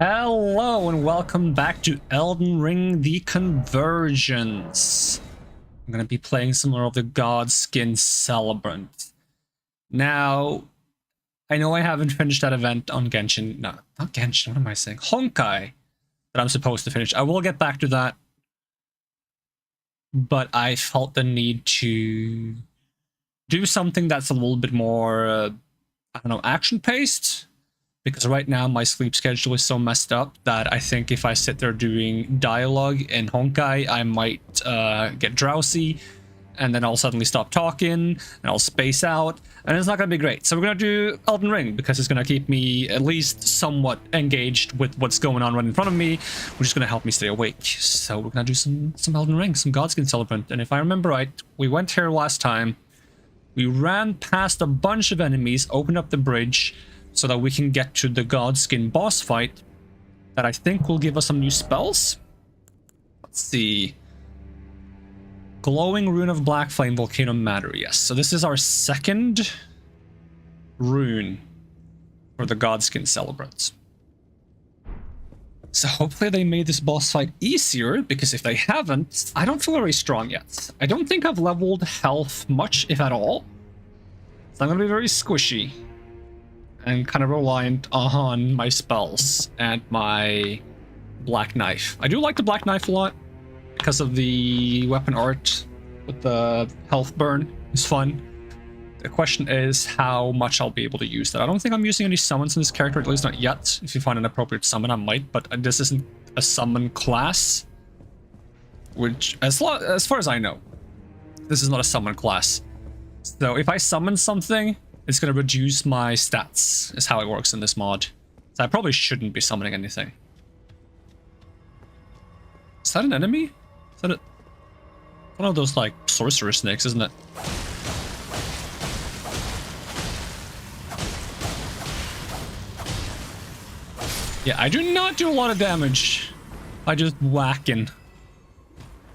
Hello and welcome back to Elden Ring the Convergence. I'm going to be playing some more of the Godskin Celebrant. Now, I know I haven't finished that event on Genshin. No, not Genshin, what am I saying? Honkai that I'm supposed to finish. I will get back to that. But I felt the need to do something that's a little bit more, I don't know, action-paced. Because right now my sleep schedule is so messed up that I think if I sit there doing dialogue in Honkai, I might get drowsy, and then I'll suddenly stop talking, and I'll space out, and it's not going to be great. So we're going to do Elden Ring, because it's going to keep me at least somewhat engaged with what's going on right in front of me, which is going to help me stay awake. So we're going to do some Elden Ring, some Godskin Celebrant, and if I remember right, we went here last time, we ran past a bunch of enemies, opened up the bridge, so that we can get to the Godskin boss fight that I think will give us some new spells. Let's see. Glowing Rune of Black Flame, Volcano Matter. Yes, so this is our second rune for the Godskin Celebrants. So hopefully they made this boss fight easier, because if they haven't, I don't feel very strong yet. I don't think I've leveled health much, if at all. So I'm going to be very squishy. And kind of reliant on my spells and my black knife. I do like the black knife a lot because of the weapon art with the health burn. It's fun. The question is how much I'll be able to use that. I don't think I'm using any summons in this character, at least not yet. If you find an appropriate summon, I might, but this isn't a summon class. Which, as far as I know, this is not a summon class. So if I summon something, it's going to reduce my stats, is how it works in this mod. So I probably shouldn't be summoning anything. Is that an enemy? Is that one of those, like, sorcerer snakes, isn't it? Yeah, I do not do a lot of damage. I just whacking.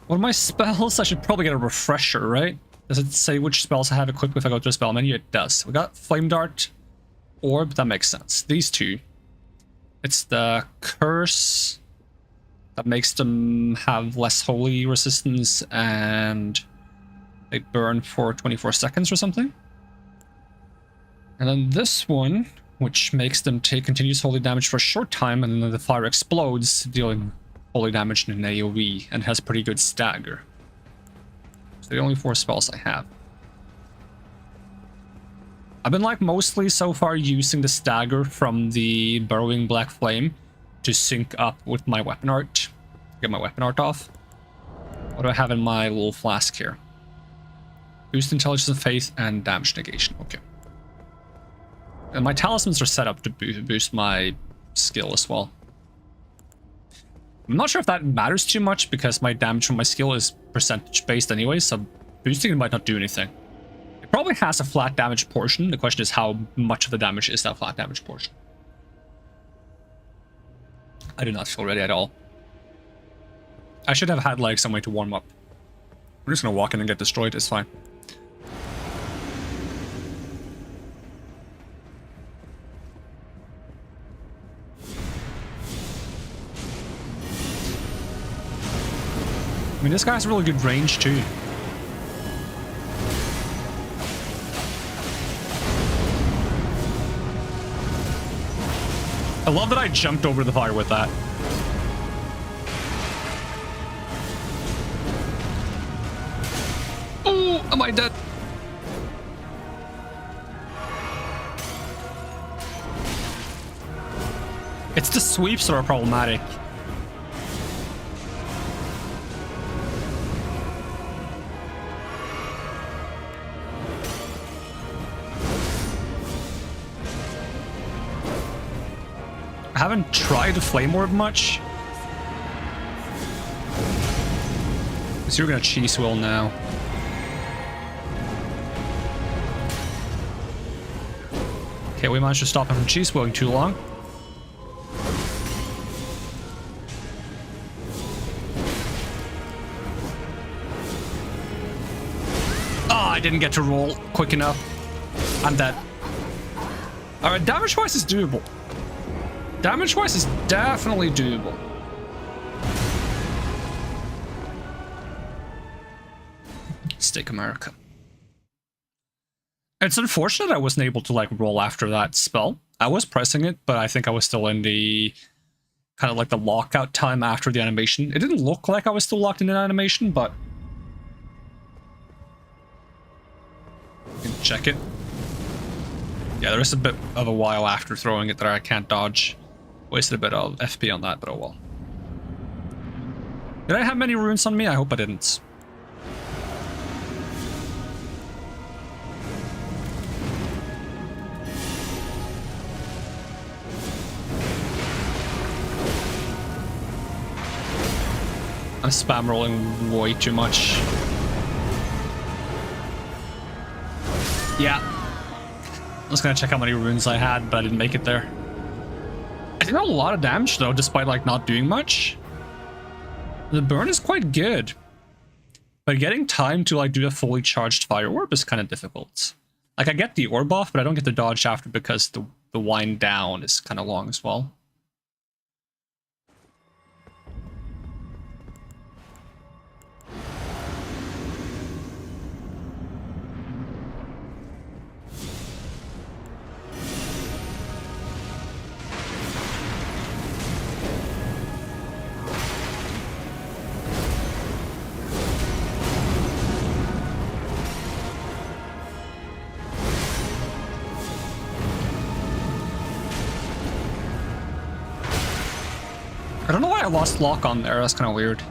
What are my spells? I should probably get a refresher, right? Does it say which spells I have equipped if I go to the spell menu? It does. We got Flame Dart, Orb, that makes sense. These two. It's the Curse that makes them have less holy resistance, and they burn for 24 seconds or something. And then this one, which makes them take continuous holy damage for a short time, and then the fire explodes, dealing holy damage in an AoE, and has pretty good stagger. So the only 4 spells I have. I've been mostly so far using the stagger from the Burrowing Black Flame to sync up with my weapon art. Get my weapon art off. What do I have in my little flask here? Boost intelligence and faith and damage negation. Okay. And my talismans are set up to boost my skill as well. I'm not sure if that matters too much, because my damage from my skill is percentage based anyway, so boosting it might not do anything. It probably has a flat damage portion. The question is how much of the damage is that flat damage portion. I do not feel ready at all. I should have had some way to warm up. I'm just gonna walk in and get destroyed, it's fine. I mean, this guy has really good range, too. I love that I jumped over the fire with that. Oh, am I dead? It's the sweeps that are problematic. I haven't tried Flame Orb much. So you're gonna cheese will now. Okay, we managed to stop him from cheese willing too long. I didn't get to roll quick enough. I'm dead. Alright, damage-wise is doable. Damage-wise, is definitely doable. Stake America. It's unfortunate I wasn't able to like roll after that spell. I was pressing it, but I think I was still in the kind of like the lockout time after the animation. It didn't look like I was still locked in an animation, but you can check it. Yeah, there is a bit of a while after throwing it that I can't dodge. Wasted a bit of FP on that, but oh well. Did I have many runes on me? I hope I didn't. I'm spam rolling way too much. Yeah. I was gonna check how many runes I had, but I didn't make it there. I did a lot of damage though, despite like not doing much. The burn is quite good. But getting time to like do a fully charged fire orb is kind of difficult. Like I get the orb off, but I don't get the dodge after because the wind down is kind of long as well. I don't know why I lost lock on there, that's kind of weird.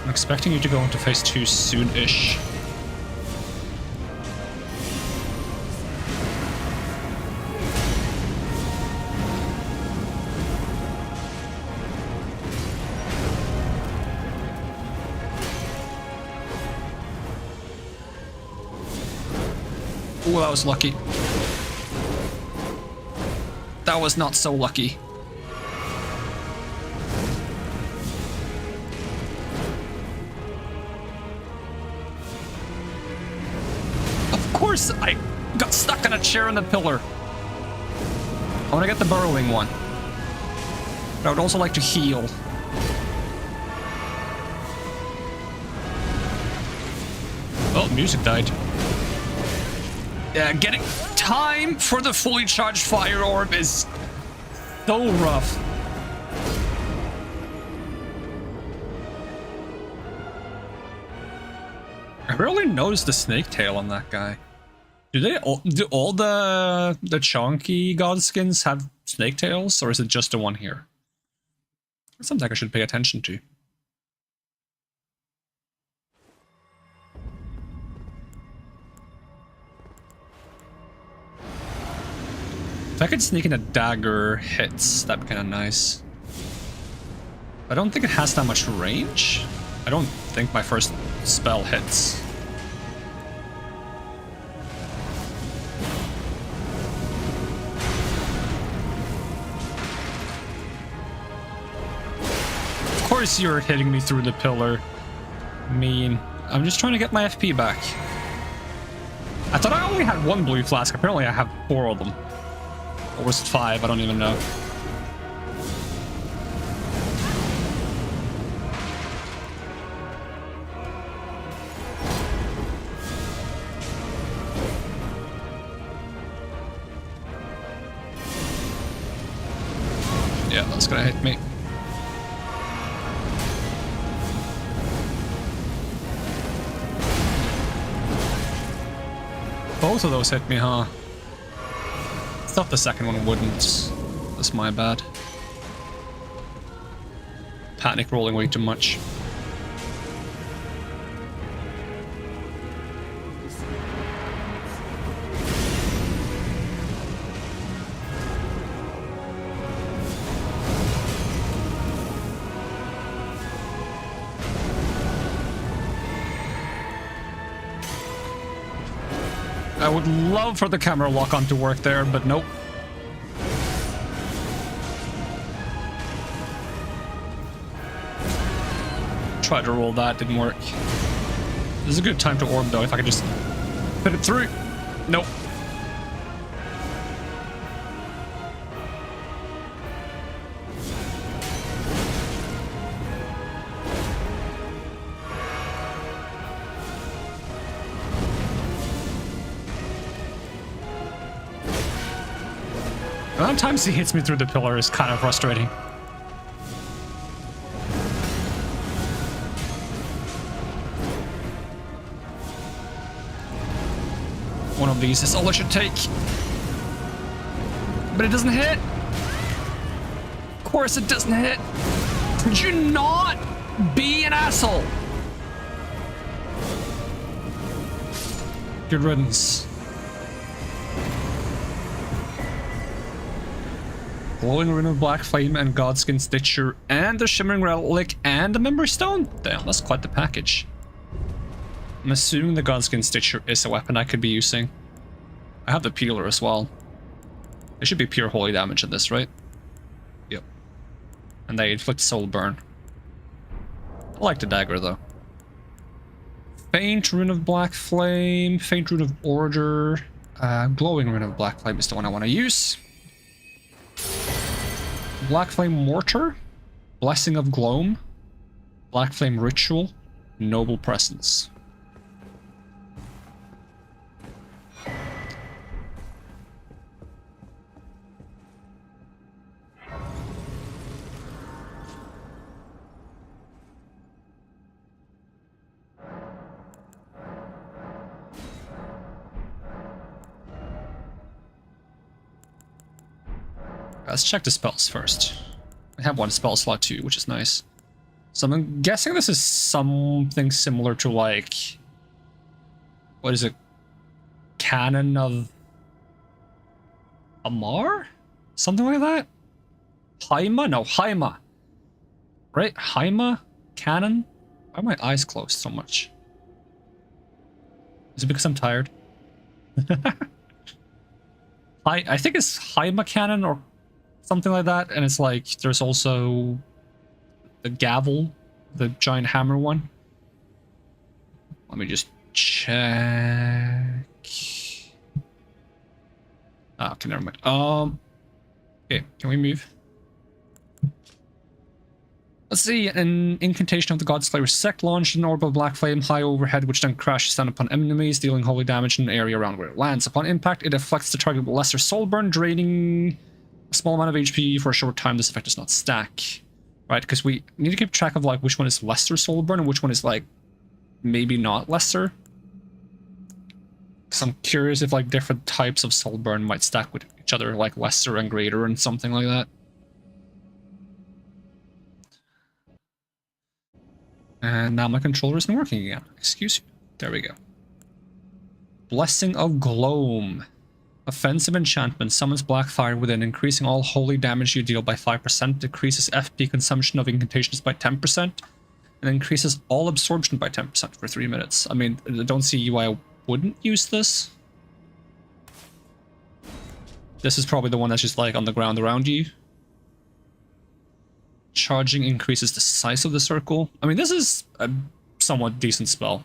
I'm expecting you to go into phase 2 soon-ish. Oh, that was lucky. That was not so lucky. Of course, I got stuck in a chair in the pillar. I want to get the burrowing one. But I would also like to heal. Oh, music died. Yeah, getting time for the fully charged fire orb is so rough. I barely noticed the snake tail on that guy. Do all the chunky Godskins have snake tails, or is it just the one here? That's something I should pay attention to. If I could sneak in a dagger hits, that'd be kind of nice. I don't think it has that much range. I don't think my first spell hits. Of course you're hitting me through the pillar. Mean. I'm just trying to get my FP back. I thought I only had one blue flask. Apparently I have 4 of them. Or was it 5? I don't even know. Yeah, that's gonna hit me. Both of those hit me, huh? I thought the second one wouldn't. That's my bad. Panic rolling way too much. I would love for the camera lock-on to work there, but nope. tried to roll that, didn't work. This is a good time to orb though, if I could just put it through. Nope. The amount of times he hits me through the pillar is kind of frustrating. One of these is all I should take. But it doesn't hit. Of course it doesn't hit. Could you not be an asshole? Good riddance. Glowing Rune of Black Flame and Godskin Stitcher and the Shimmering Relic and the Memory Stone? Damn, that's quite the package. I'm assuming the Godskin Stitcher is a weapon I could be using. I have the Peeler as well. There should be pure holy damage in this, right? Yep. And they inflict soul burn. I like the dagger though. Faint Rune of Black Flame, Faint Rune of Order, Glowing Rune of Black Flame is the one I want to use. Black Flame Mortar, Blessing of Gloam, Black Flame Ritual, Noble Presence. Let's check the spells first. I have one spell slot too, which is nice. So I'm guessing this is something similar to like... What is it? Canon of... Amar? Something like that? Haima? No, Haima. Right? Haima? Canon? Why are my eyes closed so much? Is it because I'm tired? I think it's Haima Canon or something like that, and it's like there's also the gavel, the giant hammer one. Let me just check. Ah, okay, never mind. Okay, can we move? Let's see, an incantation of the Godslayer sect launched an orb of black flame high overhead, which then crashes down upon enemies, dealing holy damage in an area around where it lands. Upon impact, it afflicts the target with lesser soul burn, draining a small amount of HP for a short time. This effect does not stack, right? Because we need to keep track of like which one is lesser soul burn and which one is like maybe not lesser. Because I'm curious if like different types of soul burn might stack with each other, like lesser and greater and something like that. And now my controller isn't working again. Excuse me. There we go. Blessing of Gloam. Offensive enchantment. Summons black fire within, increasing all holy damage you deal by 5%, decreases FP consumption of incantations by 10%, and increases all absorption by 10% for 3 minutes. I mean, I don't see why I wouldn't use this. This is probably the one that's just like on the ground around you. Charging increases the size of the circle. I mean, this is a somewhat decent spell.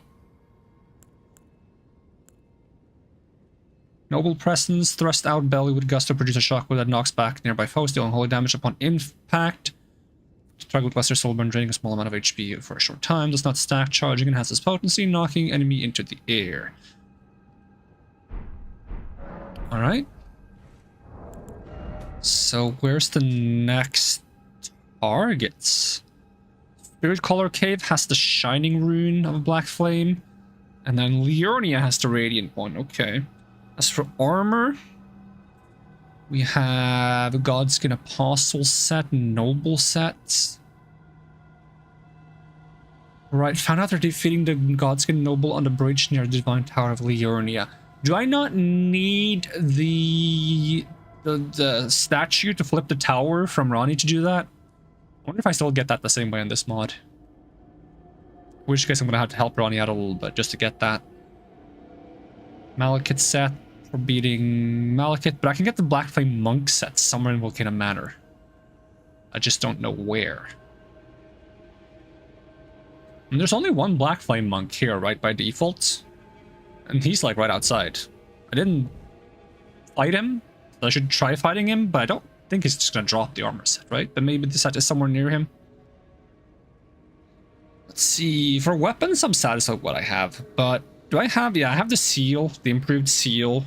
Noble Presence, thrust out belly with gusto, produce a shockwave that knocks back nearby foes, dealing holy damage upon impact. Target with lesser soul burn, draining a small amount of HP for a short time. Does not stack, charging enhances potency, knocking enemy into the air. Alright. So where's the next targets? Spirit Color Cave has the Shining Rune of a Black Flame, and then Liurnia has the Radiant one. Okay. As for armor, we have a Godskin Apostle set, Noble sets. Right, found out they're defeating the Godskin Noble on the bridge near the Divine Tower of Liurnia. Do I not need the statue to flip the tower from Ronnie to do that? I wonder if I still get that the same way in this mod. In which case I'm gonna have to help Ronnie out a little bit just to get that. Malekith set for beating Malekith, but I can get the Black Flame Monk set somewhere in Volcano Manor. I just don't know where. And there's only one Black Flame Monk here, right, by default. And he's like right outside. I didn't fight him. So I should try fighting him, but I don't think he's just gonna drop the armor set, right? But maybe the set is somewhere near him. Let's see. For weapons, I'm satisfied with what I have. But do I have... Yeah, I have the seal, the improved seal.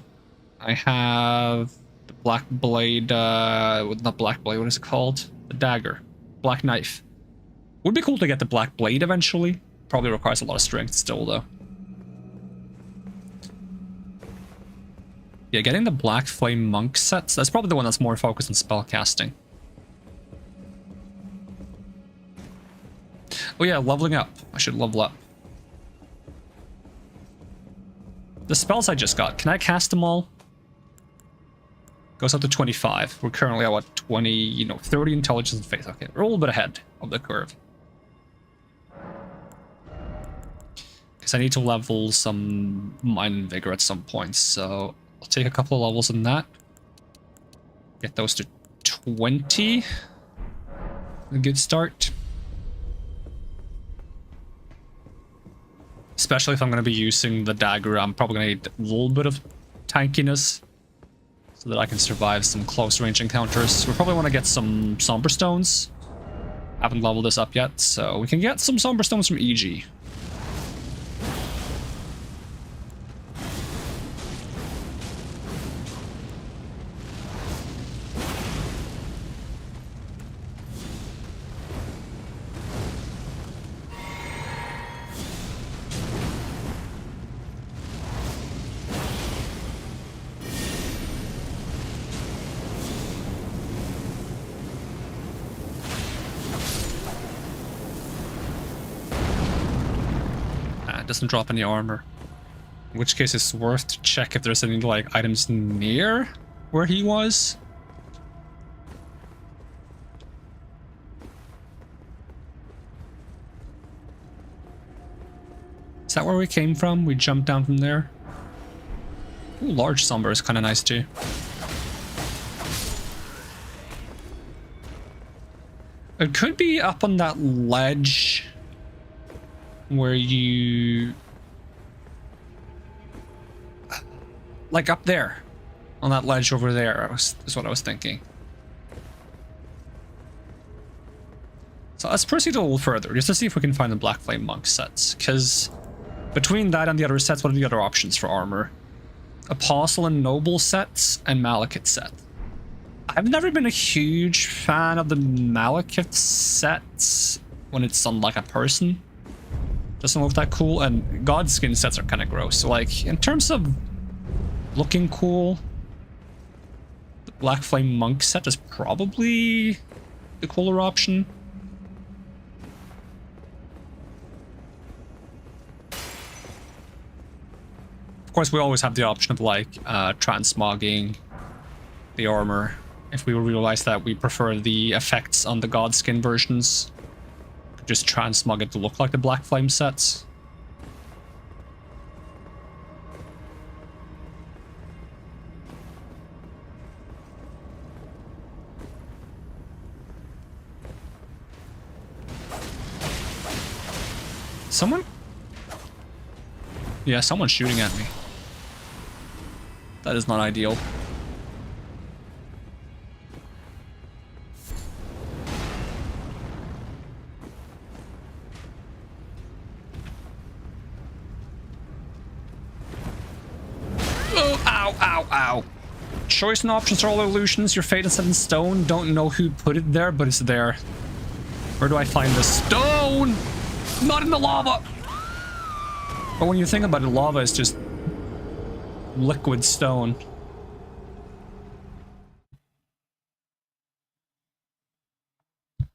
I have the black blade, not black blade, what is it called? The dagger. Black knife. Would be cool to get the black blade eventually. Probably requires a lot of strength still, though. Yeah, getting the Black Flame Monk sets, that's probably the one that's more focused on spellcasting. Oh yeah, leveling up. I should level up. The spells I just got, can I cast them all? Goes up to 25. We're currently at what, 20, you know, 30 intelligence and faith. Okay, we're a little bit ahead of the curve. Because I need to level some Mind and Vigor at some point, so I'll take a couple of levels in that. Get those to 20. A good start. Especially if I'm going to be using the dagger, I'm probably going to need a little bit of tankiness so that I can survive some close range encounters. We probably want to get some Somber Stones. Haven't leveled this up yet, so we can get some Somber Stones from EG. Doesn't drop any armor. In which case it's worth to check if there's any like items near where he was. Is that where we came from? We jumped down from there. Ooh, large Somber is kind of nice too. It could be up on that ledge where you... like up there. On that ledge over there is what I was thinking. So let's proceed a little further, just to see if we can find the Black Flame Monk sets. Because between that and the other sets, what are the other options for armor? Apostle and Noble sets and Malekith set. I've never been a huge fan of the Malekith sets when it's on like a person. Doesn't look that cool, and Godskin sets are kind of gross. So like, in terms of looking cool, the Black Flame Monk set is probably the cooler option. Of course, we always have the option of like transmogging the armor if we realize that we prefer the effects on the Godskin versions. Just transmog it to look like the Black Flame sets. Someone? Yeah, someone's shooting at me. That is not ideal. Ow. Choice and options are all illusions. Your fate is set in stone. Don't know who put it there, but it's there. Where do I find the stone? Not in the lava! But when you think about it, lava is just liquid stone.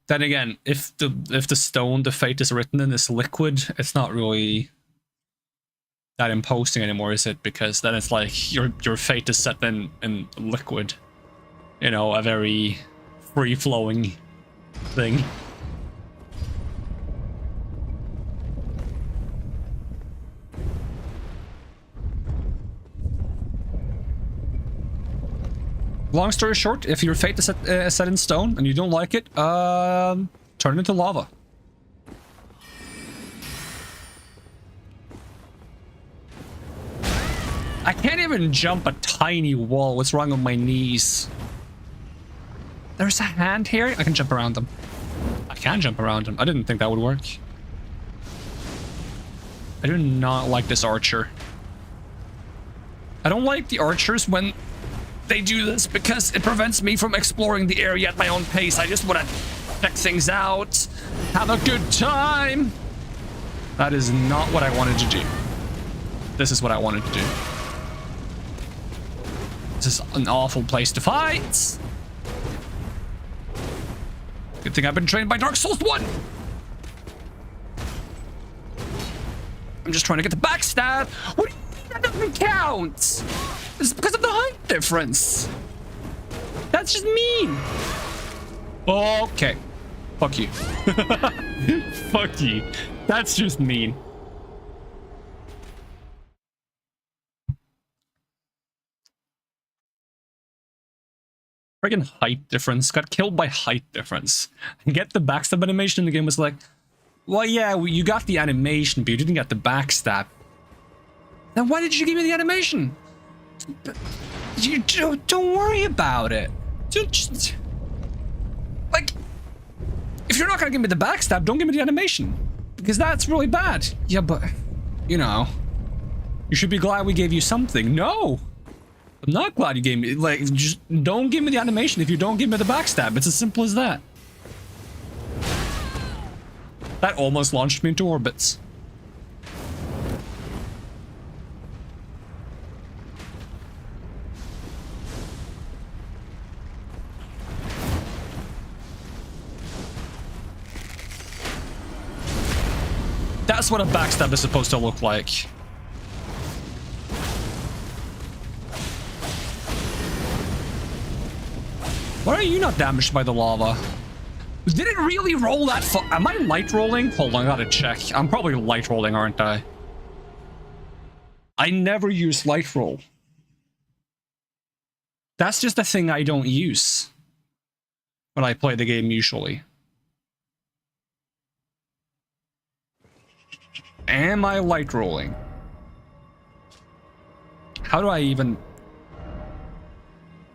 Then again, if the stone the fate is written in is liquid, it's not really that imposing anymore, is it? Because then it's like your fate is set in liquid. You know, a very free-flowing thing. Long story short, if your fate is set in stone and you don't like it, turn it into lava. I can't even jump a tiny wall. What's wrong with my knees? There's a hand here. I can jump around them. I can jump around them. I didn't think that would work. I do not like this archer. I don't like the archers when they do this because it prevents me from exploring the area at my own pace. I just want to check things out, have a good time. That is not what I wanted to do. This is what I wanted to do. This is an awful place to fight. Good thing I've been trained by Dark Souls 1. I'm just trying to get the backstab. What do you mean that doesn't count? It's because of the height difference. That's just mean. Okay. Fuck you. Fuck you. That's just mean. Friggin' height difference. Got killed by height difference. Get the backstab animation in the game was like, well, yeah, you got the animation, but you didn't get the backstab. Then why did you give me the animation? You don't worry about it. Just, like, if you're not gonna give me the backstab, don't give me the animation, because that's really bad. Yeah, but you know, you should be glad we gave you something. No, I'm not glad you gave me. Like, just don't give me the animation if you don't give me the backstab. It's as simple as that. That almost launched me into orbits. That's what a backstab is supposed to look like. Why are you not damaged by the lava? Did it really roll that far? Am I light rolling? Hold on, I gotta check. I'm probably light rolling, aren't I? I never use light roll. That's just a thing I don't use when I play the game usually. Am I light rolling? How do I even...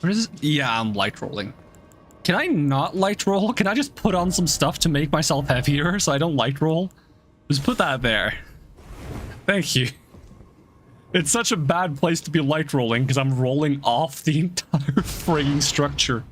What is this? Yeah, I'm light rolling. Can I not light roll? Can I just put on some stuff to make myself heavier so I don't light roll? Just put that there. Thank you. It's such a bad place to be light rolling because I'm rolling off the entire frigging structure.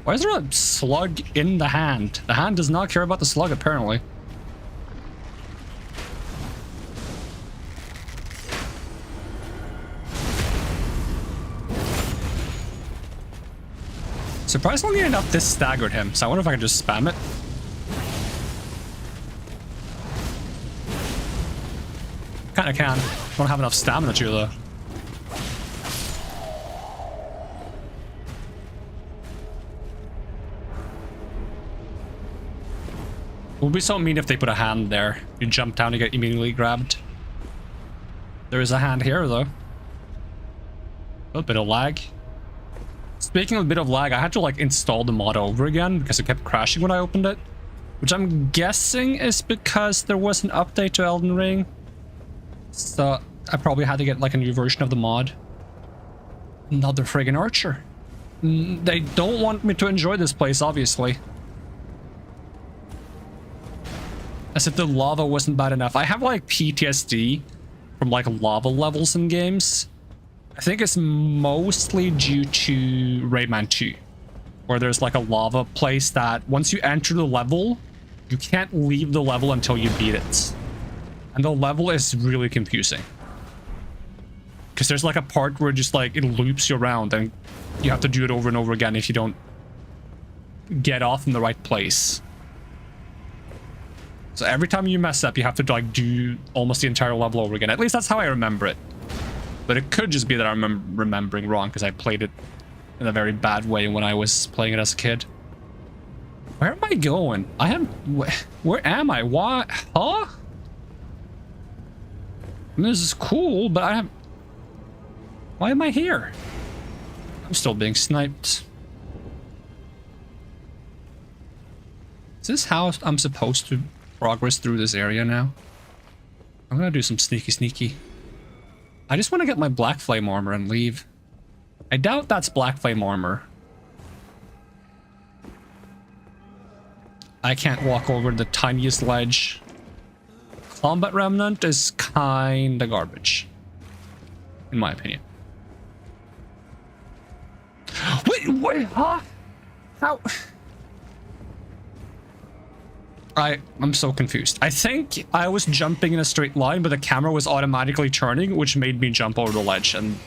Why is there a slug in the hand? The hand does not care about the slug, apparently. Surprisingly enough, this staggered him, so I wonder if I can just spam it. Kinda can. Don't have enough stamina to, though. It would be so mean if they put a hand there. You jump down and get immediately grabbed. There is a hand here, though. A bit of lag. Speaking of a bit of lag, I had to like install the mod over again because it kept crashing when I opened it. Which I'm guessing is because there was an update to Elden Ring. So I probably had to get like a new version of the mod. Another friggin' archer. They don't want me to enjoy this place, obviously. As if the lava wasn't bad enough. I have like PTSD from like lava levels in games. I think it's mostly due to Rayman 2, where there's like a lava place that once you enter the level, you can't leave the level until you beat it. And the level is really confusing. Because there's like a part where just like it loops you around and you have to do it over and over again if you don't get off in the right place. So every time you mess up, you have to like do almost the entire level over again. At least that's how I remember it. But it could just be that I'm remembering wrong because I played it in a very bad way when I was playing it as a kid. Where am I going? Where am I? Why? Huh? I mean, this is cool, but I have... Why am I here? I'm still being sniped. Is this how I'm supposed to progress through this area now? I'm gonna do some sneaky. I just want to get my Black Flame armor and leave. I doubt that's Black Flame armor. I can't walk over the tiniest ledge. Combat Remnant is kinda garbage, in my opinion. Wait, huh? How? I'm so confused. I think I was jumping in a straight line, but the camera was automatically turning, which made me jump over the ledge, and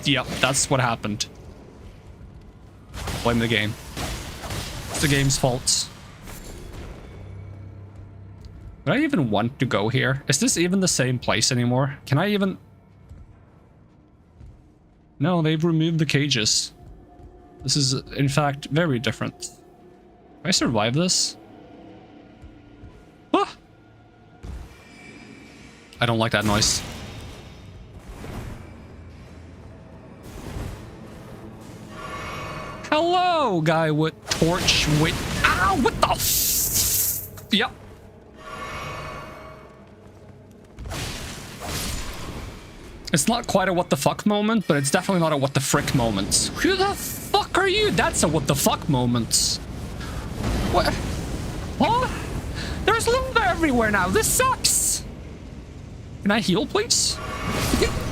yep, that's what happened. Blame the game. It's the game's fault. Do I even want to go here? Is this even the same place anymore? Can I even... No, they've removed the cages. This is, in fact, very different. Can I survive this? Ah! I don't like that noise. Hello, guy with torch with... Ow, what the f... Yep. It's not quite a what the fuck moment, but it's definitely not a what the frick moment. Who the fuck are you? That's a what the fuck moment. What? Huh? There's lava everywhere now. This sucks. Can I heal, please?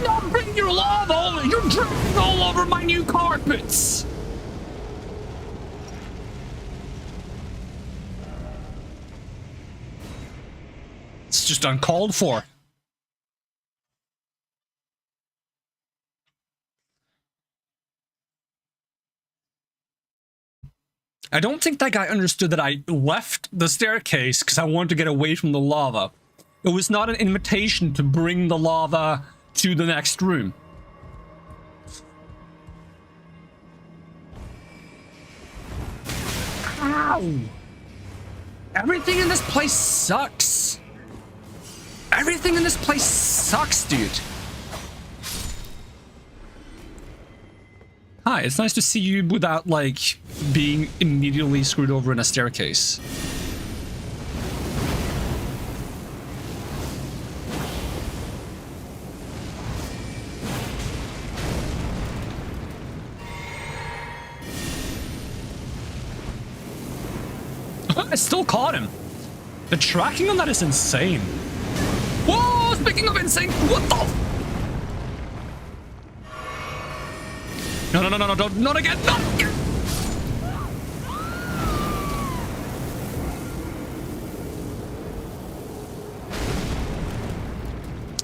Don't bring your lava over. You're dripping all over my new carpets. It's just uncalled for. I don't think that guy understood that I left the staircase because I wanted to get away from the lava. It was not an invitation to bring the lava to the next room. Ow! Everything in this place sucks. Everything in this place sucks, dude. Hi, it's nice to see you without, like, being immediately screwed over in a staircase. I still caught him. The tracking on that is insane. Whoa, speaking of insane, what the... No, don't, not again, not again!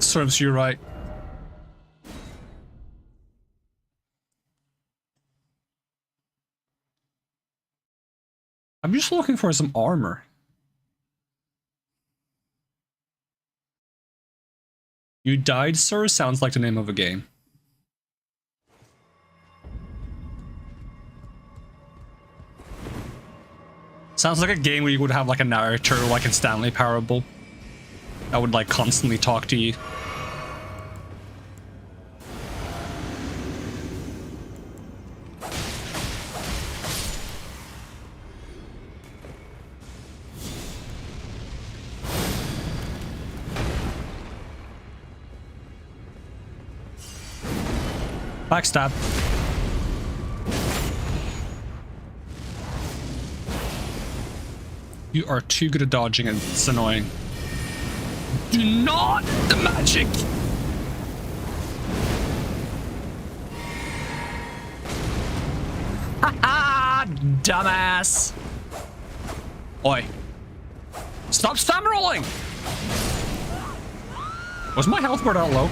Serves you right. I'm just looking for some armor. You died, sir? Sounds like the name of a game. Sounds like a game where you would have like a narrator like in Stanley Parable that would like constantly talk to you. Backstab. You are too good at dodging and it's annoying. Do not the magic! Haha, dumbass! Oi. Stop spam rolling! Was my health bar that low?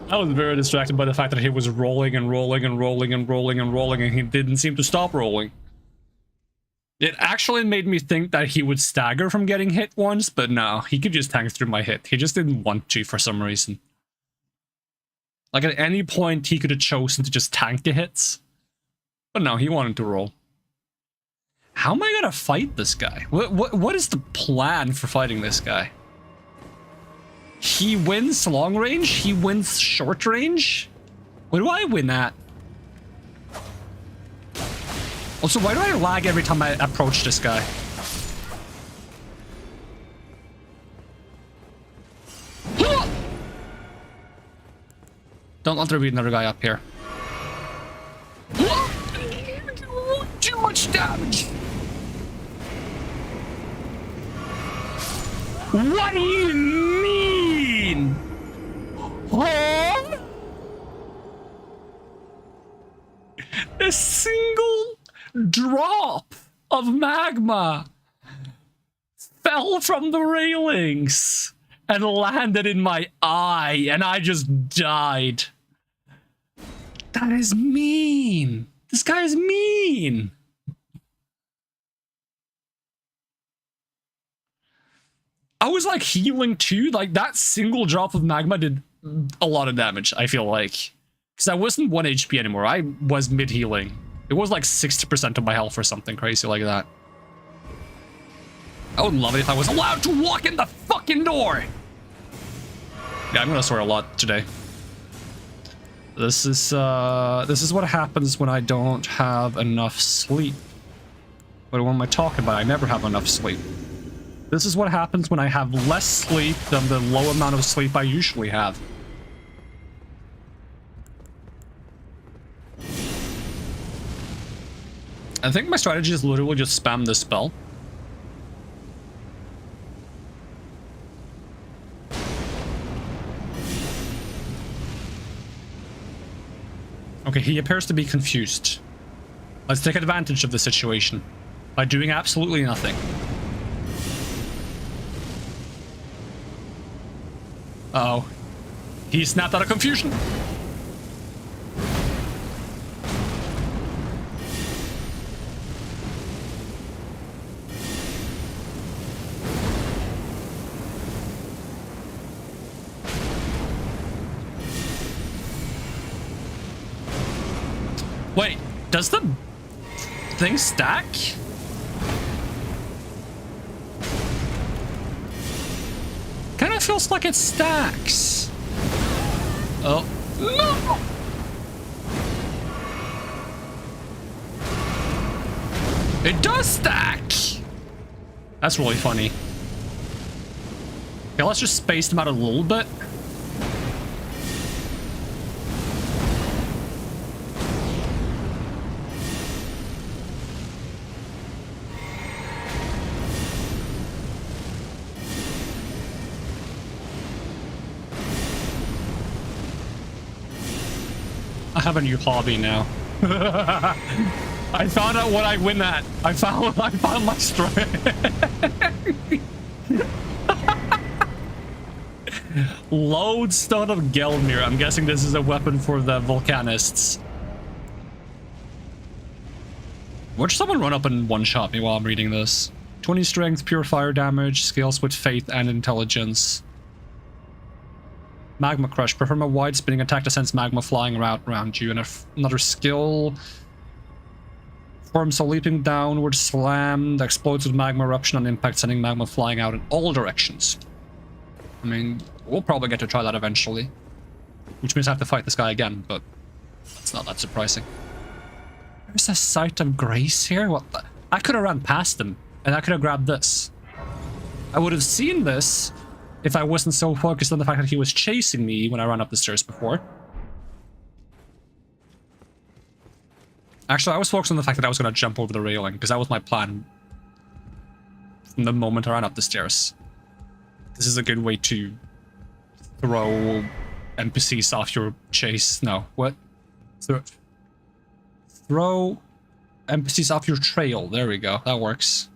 I was very distracted by the fact that he was rolling and rolling and rolling and rolling and rolling and he didn't seem to stop rolling. It actually made me think that he would stagger from getting hit once, but no, he could just tank through my hit. He just didn't want to for some reason. Like at any point he could have chosen to just tank the hits. But no, he wanted to roll. How am I gonna fight this guy? What is the plan for fighting this guy? He wins long range, he wins short range? What do I win at? Also, why do I lag every time I approach this guy? Don't let there be another guy up here. Too much damage! What do you mean? Huh? A single drop of magma fell from the railings and landed in my eye, and I just died. That is mean. This guy is mean. I was like healing too. Like that single drop of magma did a lot of damage, I feel like. Because I wasn't 1 HP anymore. I was mid-healing. It was like 60% of my health or something crazy like that. I would love it if I was allowed to walk in the fucking door. Yeah, I'm gonna swear a lot today. This is what happens when I don't have enough sleep. But what am I talking about? I never have enough sleep. This is what happens when I have less sleep than the low amount of sleep I usually have. I think my strategy is literally just spam this spell. Okay, he appears to be confused. Let's take advantage of the situation by doing absolutely nothing. Uh-oh. He snapped out of confusion. Wait, does the thing stack? Kind of feels like it stacks. Oh, no! It does stack! That's really funny. Okay, let's just space them out a little bit. I have a new hobby now. I found out what I win at. I found my strength. Lodestone of Gelmir. I'm guessing this is a weapon for the volcanists. Watch someone run up and one-shot me while I'm reading this. 20 strength, pure fire damage, skills with faith and intelligence. Magma Crush. Perform a wide spinning attack that sends magma flying around you. And another skill. Forms a leaping downward slam that explodes with magma eruption on impact, sending magma flying out in all directions. I mean, we'll probably get to try that eventually. Which means I have to fight this guy again, but it's not that surprising. There's a Sight of Grace here? What the? I could have ran past him, and I could have grabbed this. I would have seen this if I wasn't so focused on the fact that he was chasing me when I ran up the stairs before. Actually, I was focused on the fact that I was going to jump over the railing, because that was my plan from the moment I ran up the stairs. This is a good way to throw NPCs off your chase. No, what? Throw NPCs off your trail. There we go. That works.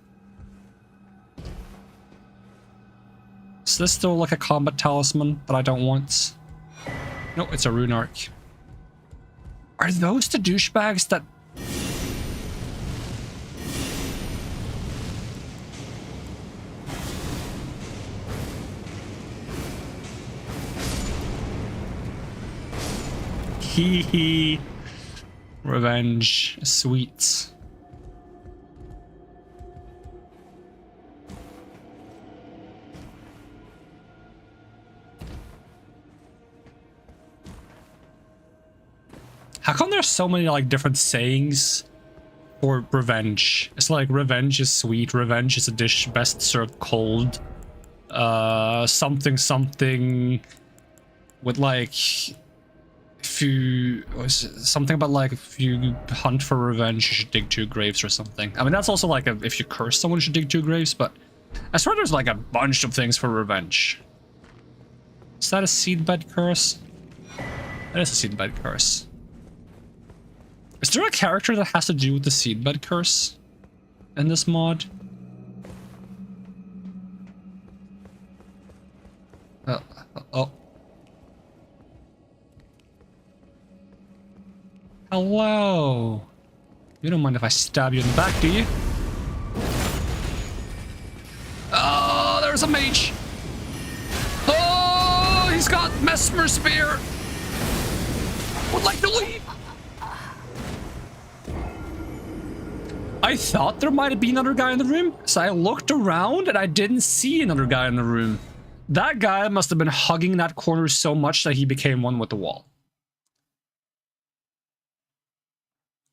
Is this still like a combat talisman that I don't want? No, it's a rune arc. Are those the douchebags that... Hee hee. Revenge. Sweet. How come there's so many like different sayings for revenge? It's like revenge is sweet, revenge is a dish best served cold. Something something with like if you something about like if you hunt for revenge you should dig 2 graves or something. I mean that's also like if you curse someone you should dig 2 graves, but I swear there's like a bunch of things for revenge. Is that a seedbed curse? That is a seedbed curse. Is there a character that has to do with the seedbed curse in this mod? Oh. Hello. You don't mind if I stab you in the back, do you? Oh, there's a mage. Oh, he's got Mesmer Spear. Would like to leave. I thought there might have been another guy in the room, so I looked around and I didn't see another guy in the room. That guy must have been hugging that corner so much that he became one with the wall.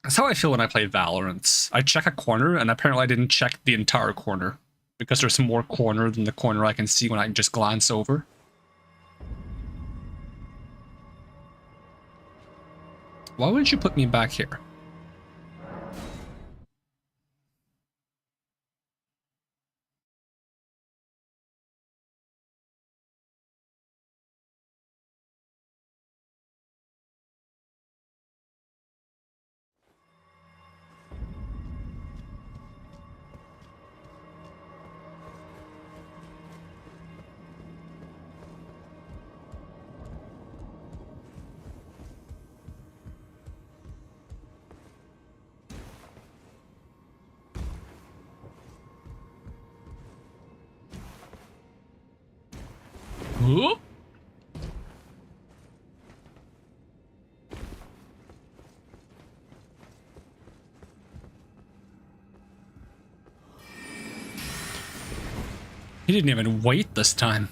That's how I feel when I play Valorant. I check a corner and apparently I didn't check the entire corner because there's more corner than the corner I can see when I just glance over. Why would you put me back here? Whoop. He didn't even wait this time.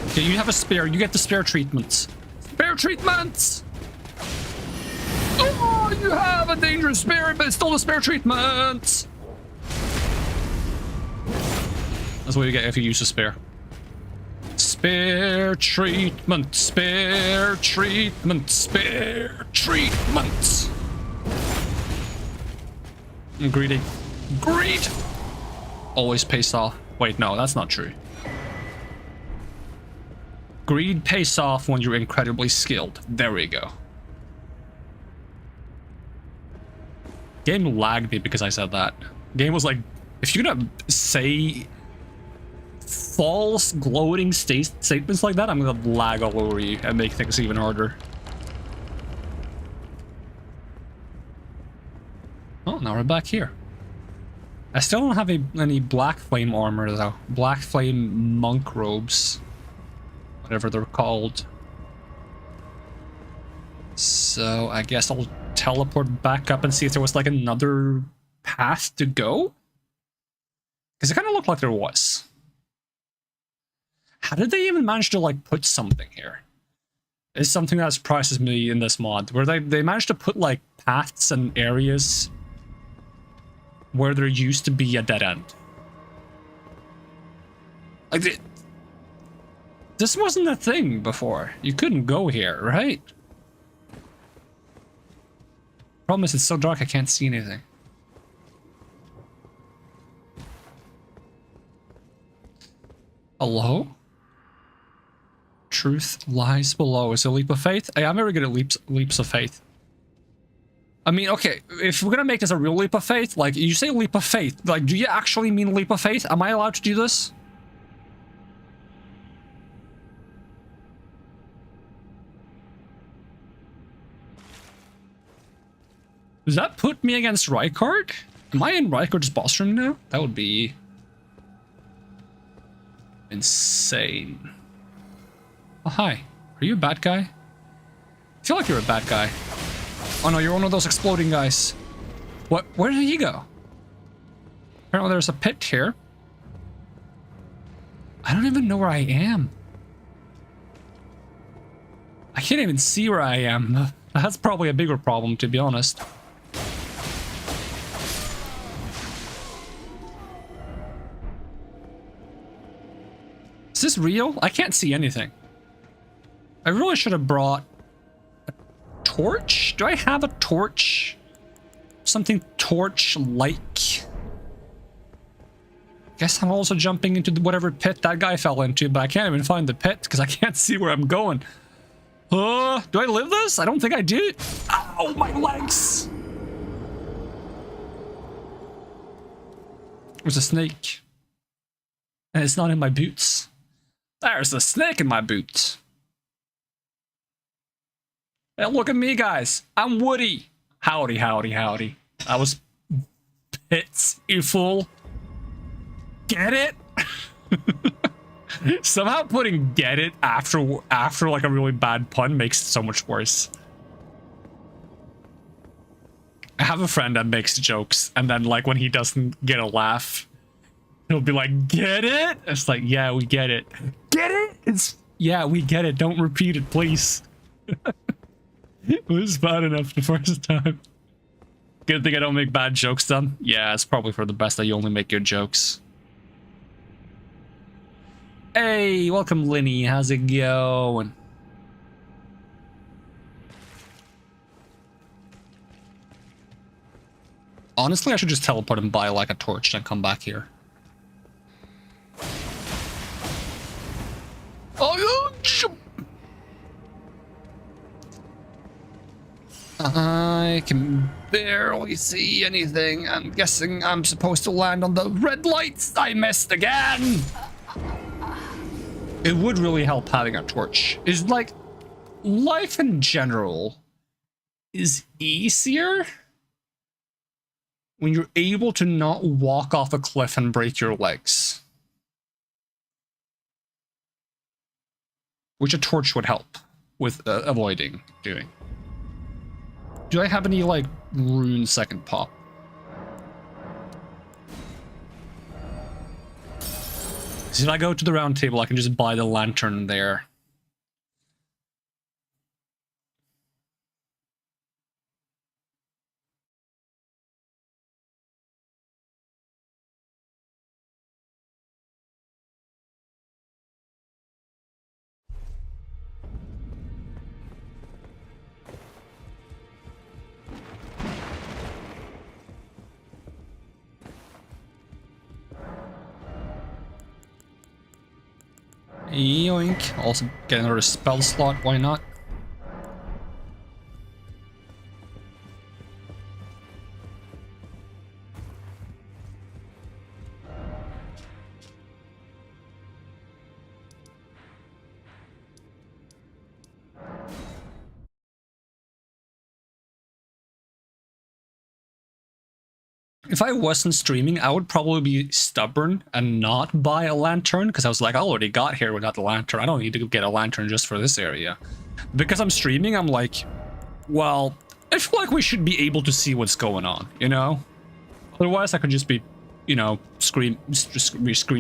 Okay, you have a spare. You get the spare treatments. Spare treatments! Oh, you have a dangerous spare, but it's still the spare treatments! That's what you get if you use a spare. Spare treatment, spare treatment, spare treatment. I'm greedy. Greed! Always pays off. Wait, no, that's not true. Greed pays off when you're incredibly skilled. There we go. Game lagged me because I said that. Game was like, if you're gonna say false gloating statements like that, I'm gonna lag all over you and make things even harder. Oh, now we're back here. I still don't have any black flame armor though. Black flame monk robes. Whatever they're called. So I guess I'll teleport back up and see if there was like another path to go. Because it kind of looked like there was. How did they even manage to like put something here? It's something that surprises me in this mod, where they managed to put like paths and areas where there used to be a dead end. Like this wasn't a thing before. You couldn't go here, right? Problem is it's so dark I can't see anything. Hello? Truth lies below. Is it a leap of faith? Hey, I'm very good at leaps of faith. I mean, okay, if we're gonna make this a real leap of faith, like, you say leap of faith, like, do you actually mean leap of faith? Am I allowed to do this? Does that put me against Rykard? Am I in Rykard's boss room now? That would be insane. Oh, hi. Are you a bad guy? I feel like you're a bad guy. Oh no, you're one of those exploding guys. What? Where did he go? Apparently there's a pit here. I don't even know where I am. I can't even see where I am. That's probably a bigger problem, to be honest. Is this real? I can't see anything. I really should have brought a torch. Do I have a torch? Something torch-like. Guess I'm also jumping into whatever pit that guy fell into, but I can't even find the pit because I can't see where I'm going. Do I live this? I don't think I do. Ow, my legs! There's a snake. And it's not in my boots. There's a snake in my boots. Hey, look at me, guys. I'm Woody. Howdy, howdy, howdy. That was pits, you fool. Get it? Somehow putting "get it" after like a really bad pun makes it so much worse. I have a friend that makes jokes, and then like when he doesn't get a laugh, he'll be like, "Get it?" It's like, yeah, we get it. Get it? It's yeah, we get it. Don't repeat it, please. It was bad enough the first time. Good thing I don't make bad jokes then. Yeah, it's probably for the best that you only make good jokes. Hey, welcome, Linny. How's it going? Honestly, I should just teleport and buy like a torch and come back here. Oh, I can barely see anything. I'm guessing I'm supposed to land on the red lights. I missed again. It would really help having a torch. Is like life in general is easier when you're able to not walk off a cliff and break your legs, which a torch would help with avoiding doing. Do I have any like rune second pop? So if I go to the round table, I can just buy the lantern there. Yoink. Also get another spell slot, why not? If I wasn't streaming, I would probably be stubborn and not buy a lantern, because I was like, I already got here without the lantern. I don't need to get a lantern just for this area. Because I'm streaming, I'm like, well, I feel like we should be able to see what's going on, you know? Otherwise, I could just be, you know, screen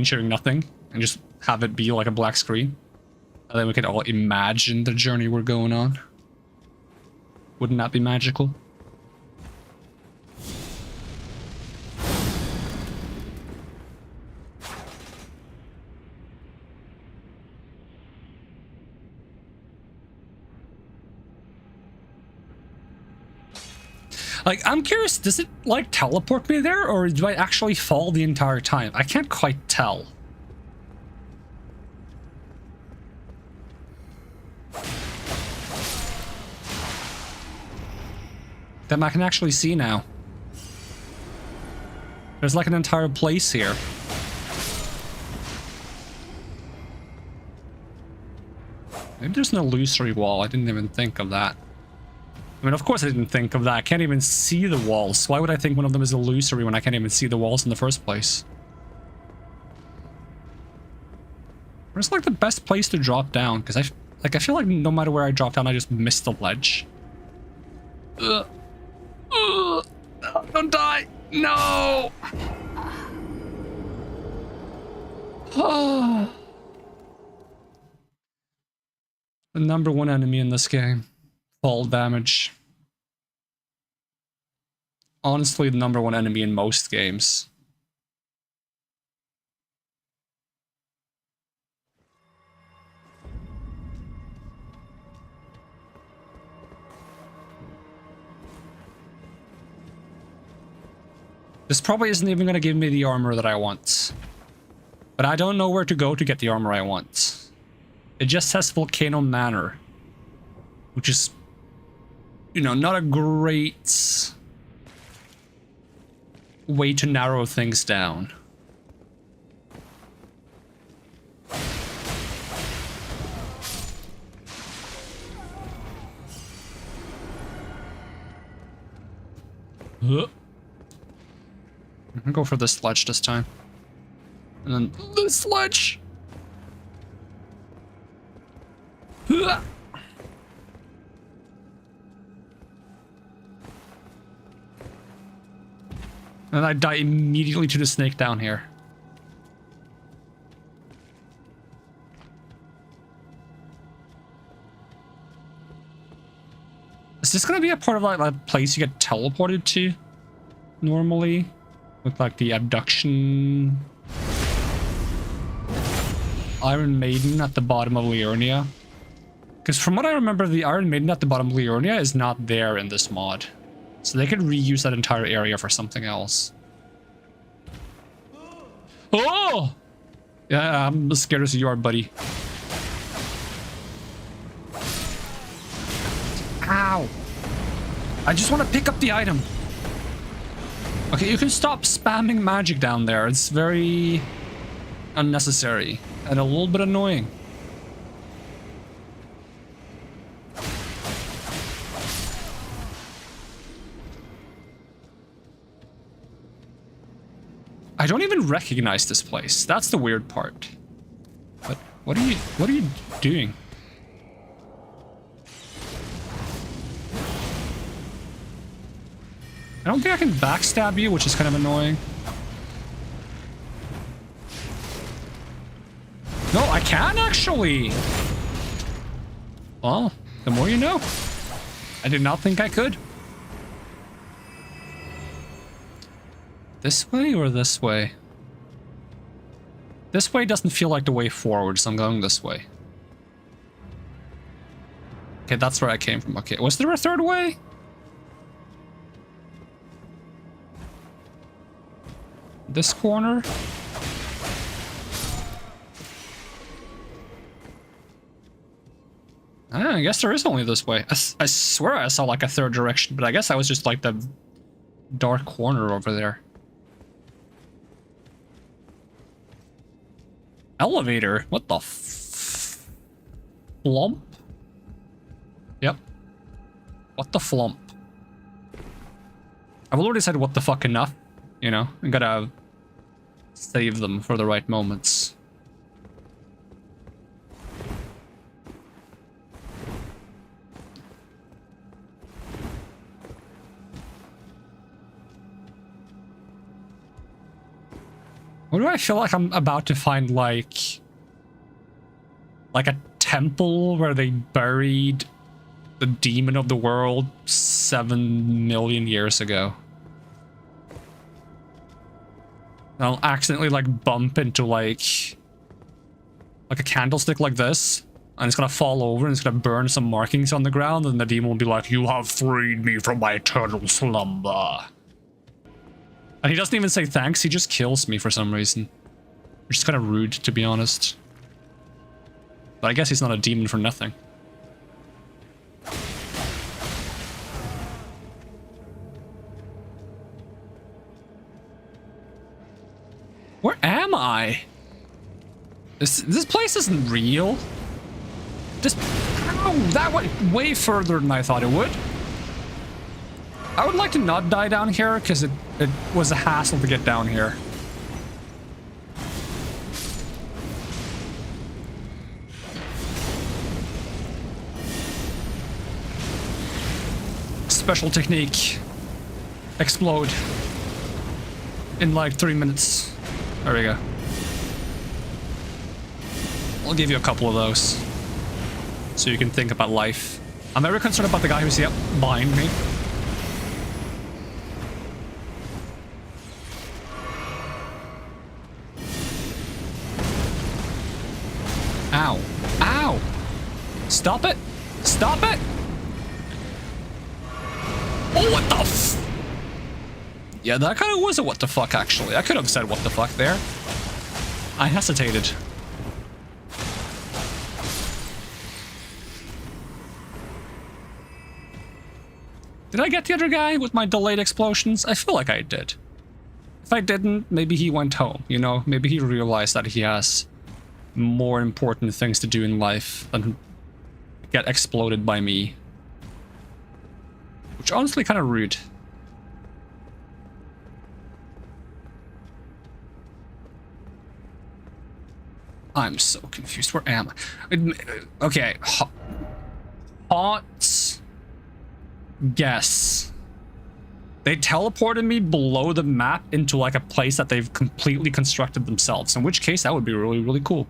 sharing nothing and just have it be like a black screen. And then we could all imagine the journey we're going on. Wouldn't that be magical? Like, I'm curious, does it, like, teleport me there, or do I actually fall the entire time? I can't quite tell. Then I can actually see now. There's, like, an entire place here. Maybe there's an illusory wall. I didn't even think of that. I mean, of course I didn't think of that. I can't even see the walls. Why would I think one of them is illusory when I can't even see the walls in the first place? Where's like the best place to drop down? Because I feel like no matter where I drop down, I just miss the ledge. Ugh. Ugh. Don't die! No! The number one enemy in this game. Fall damage. Honestly, the number one enemy in most games. This probably isn't even going to give me the armor that I want. But I don't know where to go to get the armor I want. It just says Volcano Manor. Which is, you know, not a great way to narrow things down. I'm gonna go for this ledge this time. And then this ledge! And I die immediately to the snake down here. Is this gonna be a part of like that place you get teleported to? Normally? With like the abduction... Iron Maiden at the bottom of Liurnia? Because from what I remember, the Iron Maiden at the bottom of Liurnia is not there in this mod. So they could reuse that entire area for something else. Oh! Yeah, I'm as scared as you are, buddy. Ow! I just want to pick up the item. Okay, you can stop spamming magic down there. It's very unnecessary and a little bit annoying. I don't even recognize this place. That's the weird part. But what are you doing? I don't think I can backstab you, which is kind of annoying. No, I can actually. Well, the more you know. I did not think I could. This way or this way? This way doesn't feel like the way forward, so I'm going this way. Okay, that's where I came from. Okay, was there a third way? This corner? I guess there is only this way. I swear I saw like a third direction, but I guess that was just like the dark corner over there. Elevator? What the flump? Yep. What the flump? I've already said what the fuck enough. You know, I gotta save them for the right moments. What do I feel like I'm about to find, like a temple where they buried the demon of the world 7 million years ago? I'll accidentally like bump into like a candlestick like this, and it's gonna fall over and it's gonna burn some markings on the ground, and the demon will be like, "You have freed me from my eternal slumber." And he doesn't even say thanks, he just kills me for some reason. Which is kind of rude, to be honest. But I guess he's not a demon for nothing. Where am I? This place isn't real. Just... Ow, that went way further than I thought it would. I would like to not die down here because it was a hassle to get down here. Special technique. Explode. In like 3 minutes. There we go. I'll give you a couple of those. So you can think about life. I'm very concerned about the guy who's behind me. Ow. Ow! Stop it! Stop it! Oh, what the f... Yeah, that kind of was a what the fuck, actually. I could have said what the fuck there. I hesitated. Did I get the other guy with my delayed explosions? I feel like I did. If I didn't, maybe he went home, you know? Maybe he realized that he has more important things to do in life than get exploded by me. Which honestly kind of rude. I'm so confused. Where am I? Okay. Hot guess. They teleported me below the map into like a place that they've completely constructed themselves. In which case, that would be really, really cool.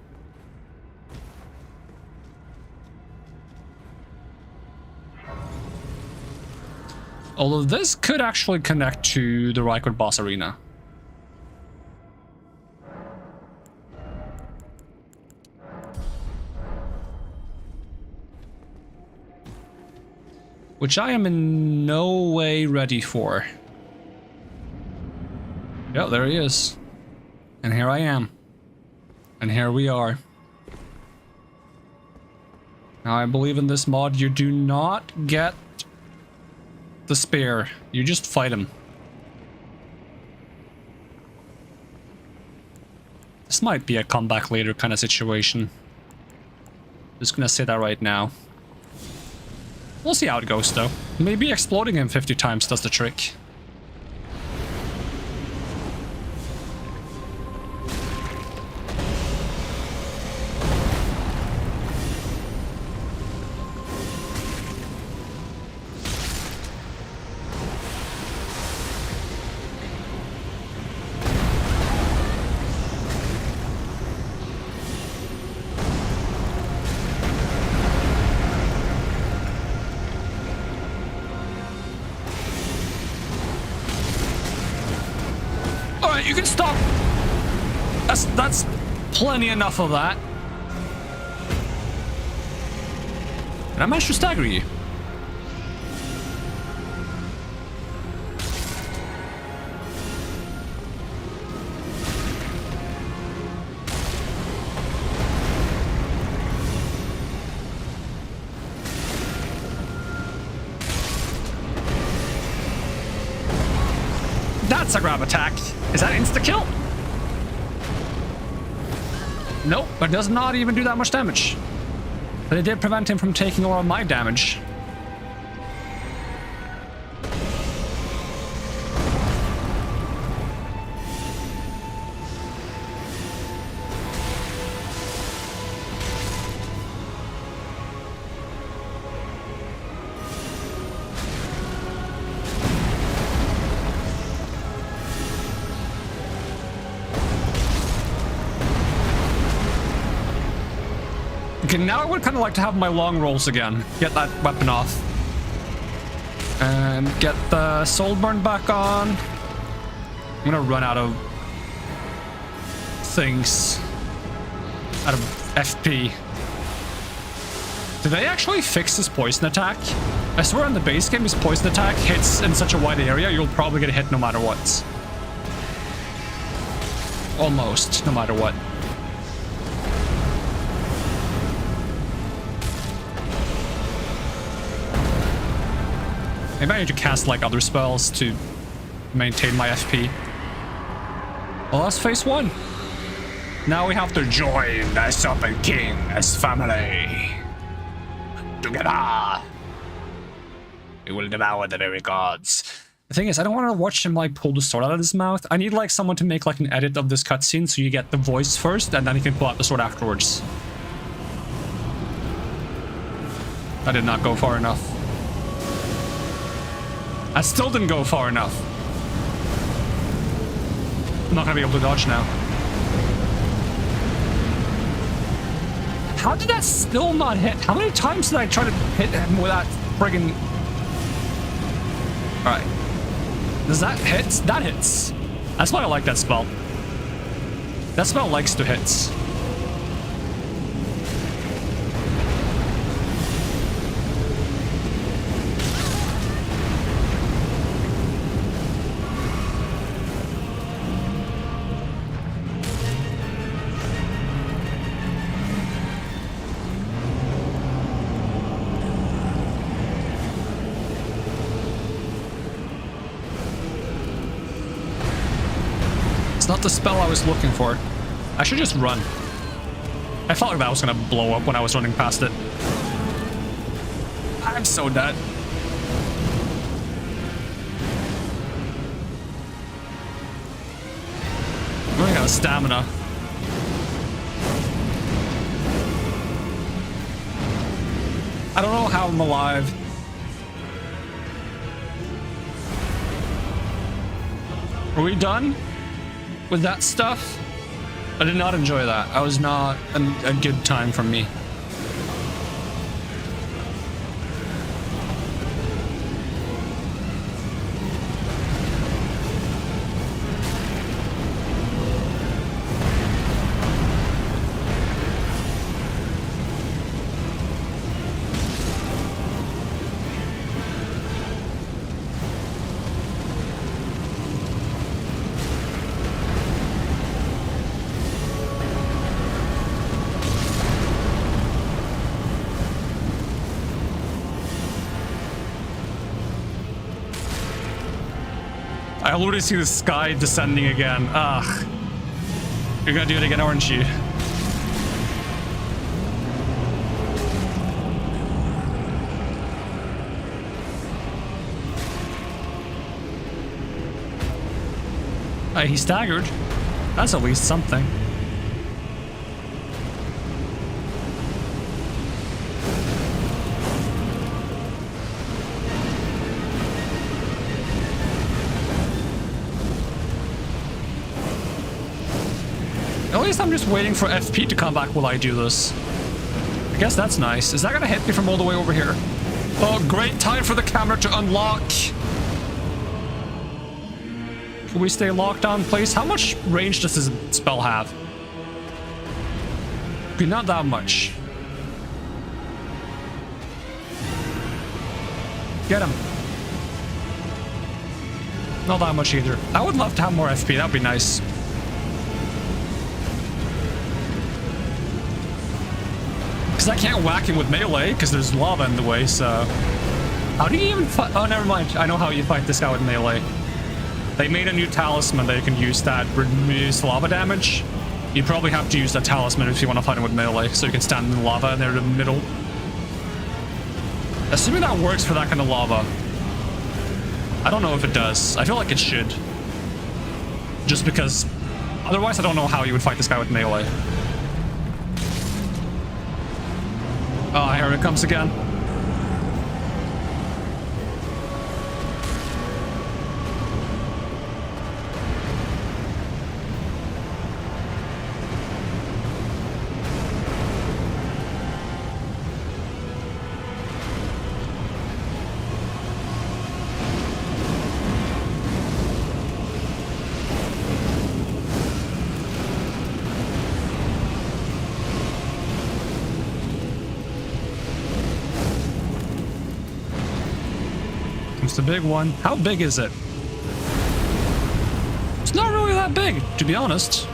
Although this could actually connect to the Rycord boss arena. Which I am in no way ready for. Yeah, there he is. And here I am. And here we are. Now I believe in this mod, you do not get the spear. You just fight him. This might be a comeback later kind of situation. Just gonna say that right now. We'll see how it goes though. Maybe exploding him 50 times does the trick. You can stop. That's plenty enough of that. And I managed to stagger you. That's a grab attack. Is that insta-kill? Nope, but does not even do that much damage. But it did prevent him from taking all of my damage. Okay, now I would kind of like to have my long rolls again. Get that weapon off. And get the soul burn back on. I'm gonna run out of things. Out of FP. Did they actually fix his poison attack? I swear in the base game his poison attack hits in such a wide area you'll probably get hit no matter what. Almost, no matter what. Maybe I need to cast like other spells to maintain my FP. Well, that's phase 1. Now we have to join the Serpent King as family. Together, we will devour the very gods. The thing is, I don't want to watch him like pull the sword out of his mouth. I need like someone to make like an edit of this cutscene so you get the voice first and then you can pull out the sword afterwards. I did not go far enough. I still didn't go far enough. I'm not gonna be able to dodge now. How did that still not hit? How many times did I try to hit him with that friggin'... Alright. Does that hit? That hits. That's why I like that spell. That spell likes to hit. Not the spell I was looking for. I should just run. I felt like that was gonna blow up when I was running past it. I'm so dead. I'm running out of stamina. I don't know how I'm alive. Are we done with that stuff? I did not enjoy that. I was not a good time for me. I already see the sky descending again. Ugh. You're gonna do it again, aren't you? He staggered. That's at least something. At least I'm just waiting for FP to come back while I do this. I guess that's nice. Is that gonna hit me from all the way over here? Oh, great time for the camera to unlock. Can we stay locked on, please? How much range does this spell have? Okay, not that much. Get him. Not that much either. I would love to have more FP. That'd be nice. Because I can't whack him with melee because there's lava in the way, so... How do you even fight? Oh, never mind. I know how you fight this guy with melee. They made a new talisman that you can use that removes lava damage. You probably have to use that talisman if you want to fight him with melee, so you can stand in the lava and they're in the middle. Assuming that works for that kind of lava. I don't know if it does. I feel like it should. Just because... Otherwise, I don't know how you would fight this guy with melee. Oh, here it comes again. The big one. How big is it? It's not really that big, to be honest.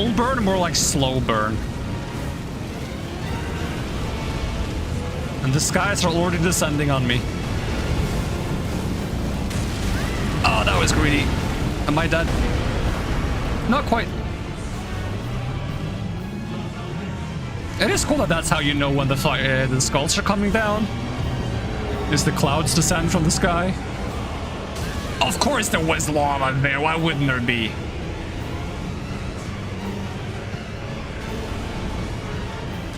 full burn or more like slow burn? And the skies are already descending on me. Oh, that was greedy. Am I dead? Not quite. It is cool that that's how you know when the skulls are coming down. Is the clouds descend from the sky? Of course there was lava there. Why wouldn't there be?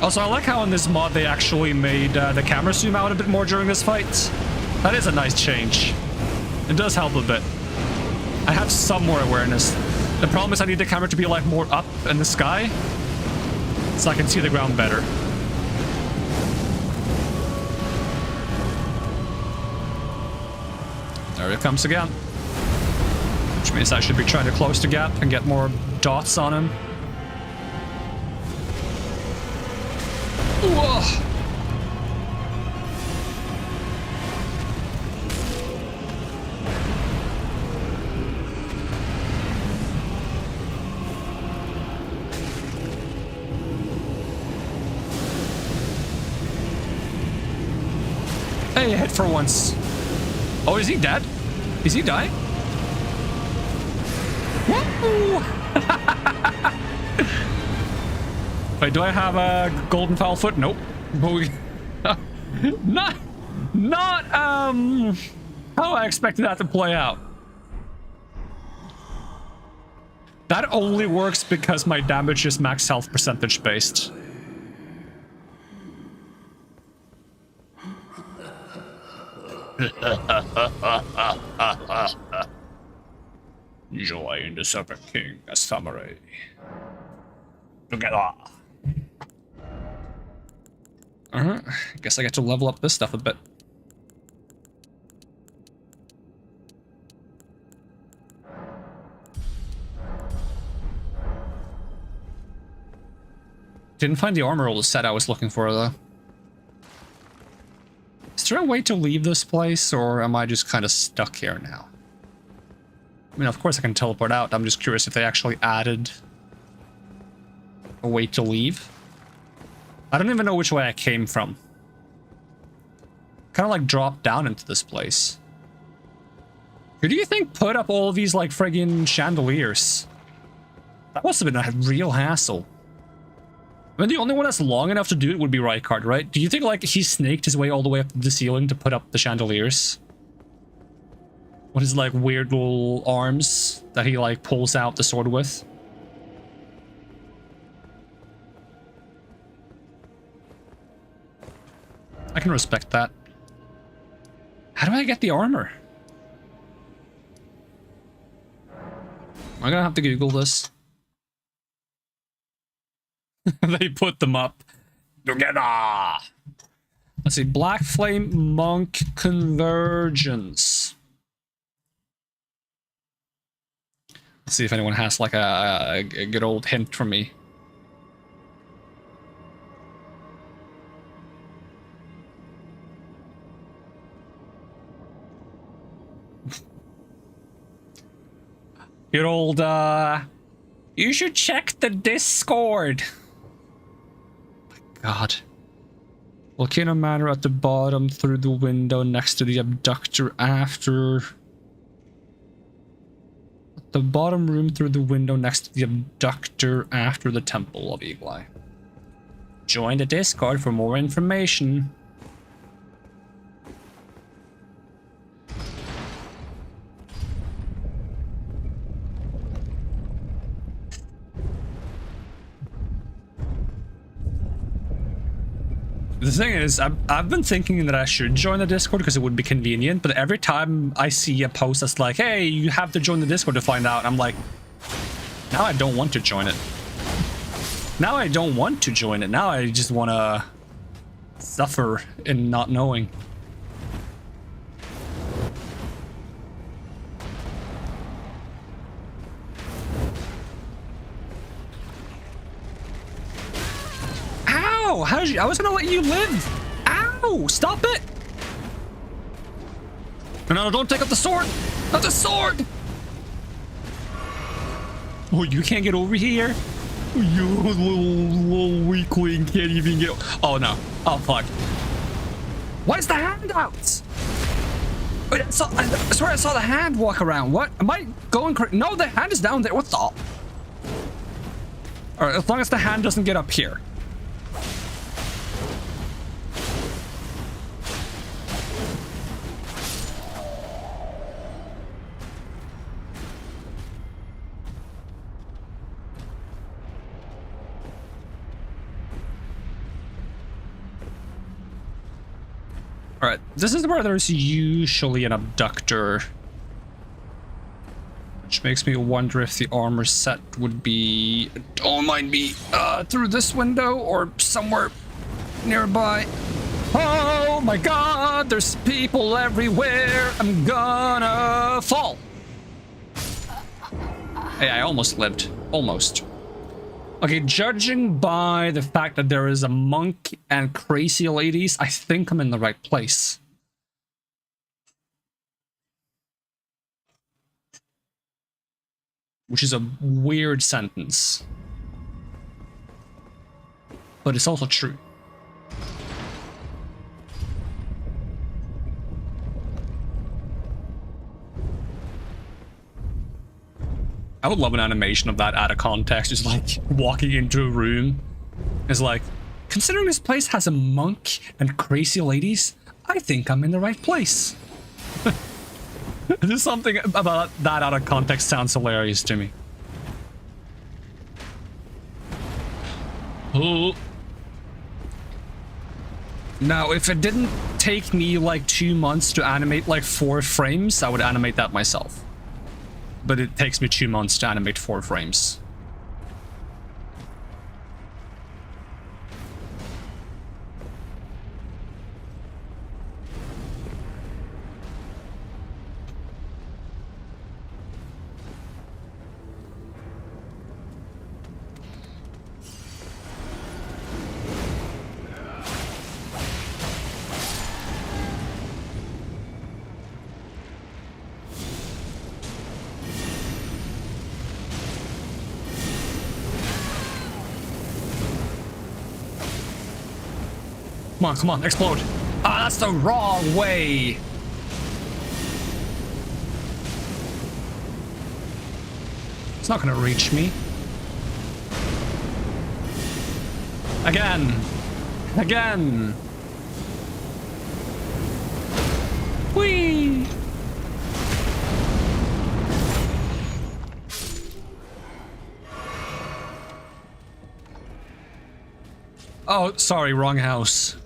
Also, I like how in this mod they actually made the camera zoom out a bit more during this fight. That is a nice change. It does help a bit. I have some more awareness. The problem is I need the camera to be like more up in the sky so I can see the ground better. There it comes again. Which means I should be trying to close the gap and get more dots on him. Whoa. Hey, hit for once. Oh, is he dead? Is he dying? Woo! Wait, do I have a golden foul foot? Nope. But we not how I expected that to play out. That only works because my damage is max health percentage based. Join the Serpent King as samurai. Together. Guess I get to level up this stuff a bit. Didn't find the armor roll set I was looking for though. Is there a way to leave this place, or am I just kind of stuck here now? I mean, of course I can teleport out. I'm just curious if they actually added a way to leave. I don't even know which way I came from. Kind of like dropped down into this place. Who do you think put up all of these like friggin' chandeliers? That must have been a real hassle. I mean, the only one that's long enough to do it would be Rykard, right? Do you think, like, he snaked his way all the way up to the ceiling to put up the chandeliers? With his, like, weird little arms that he, like, pulls out the sword with? I can respect that. How do I get the armor? I'm gonna have to Google this. They put them up together. Let's see. Black Flame Monk Convergence. Let's see if anyone has like a good old hint for me. Good old, you should check the Discord. God. Volcano Manor at the bottom, through the window next to the abductor after. The bottom room through the window next to the abductor after the Temple of Eagle Eye. Join the Discord for more information. The thing is, I've been thinking that I should join the Discord because it would be convenient, but every time I see a post that's like, hey, you have to join the Discord to find out, I'm like, now I don't want to join it. Now I don't want to join it. Now I just want to suffer in not knowing. Ow! How did you? I was gonna let you live. Ow! Stop it! No, don't take up the sword. Not the sword. Oh, you can't get over here. You little weakling can't even get... Oh, no. Oh, fuck. Why is the hand out? Wait, I swear I saw the hand walk around. What? Am I going crazy? No, the hand is down there. What the... All right, as long as the hand doesn't get up here. Alright, this is where there's usually an abductor. Which makes me wonder if the armor set would be... Don't mind me, through this window or somewhere nearby. Oh my god, there's people everywhere. I'm gonna fall. Hey, I almost lived. Almost. Okay, judging by the fact that there is a monk and crazy ladies, I think I'm in the right place. Which is a weird sentence. But it's also true. I would love an animation of that out of context, just like walking into a room. It's like, considering this place has a monk and crazy ladies, I think I'm in the right place. Just something about that out of context sounds hilarious to me. Oh. Now, if it didn't take me like 2 months to animate like 4 frames, I would animate that myself. But it takes me 2 months to animate 4 frames. Come on, explode. Ah, that's the wrong way. It's not gonna reach me. Again. Again. Whee! Oh, sorry, wrong house.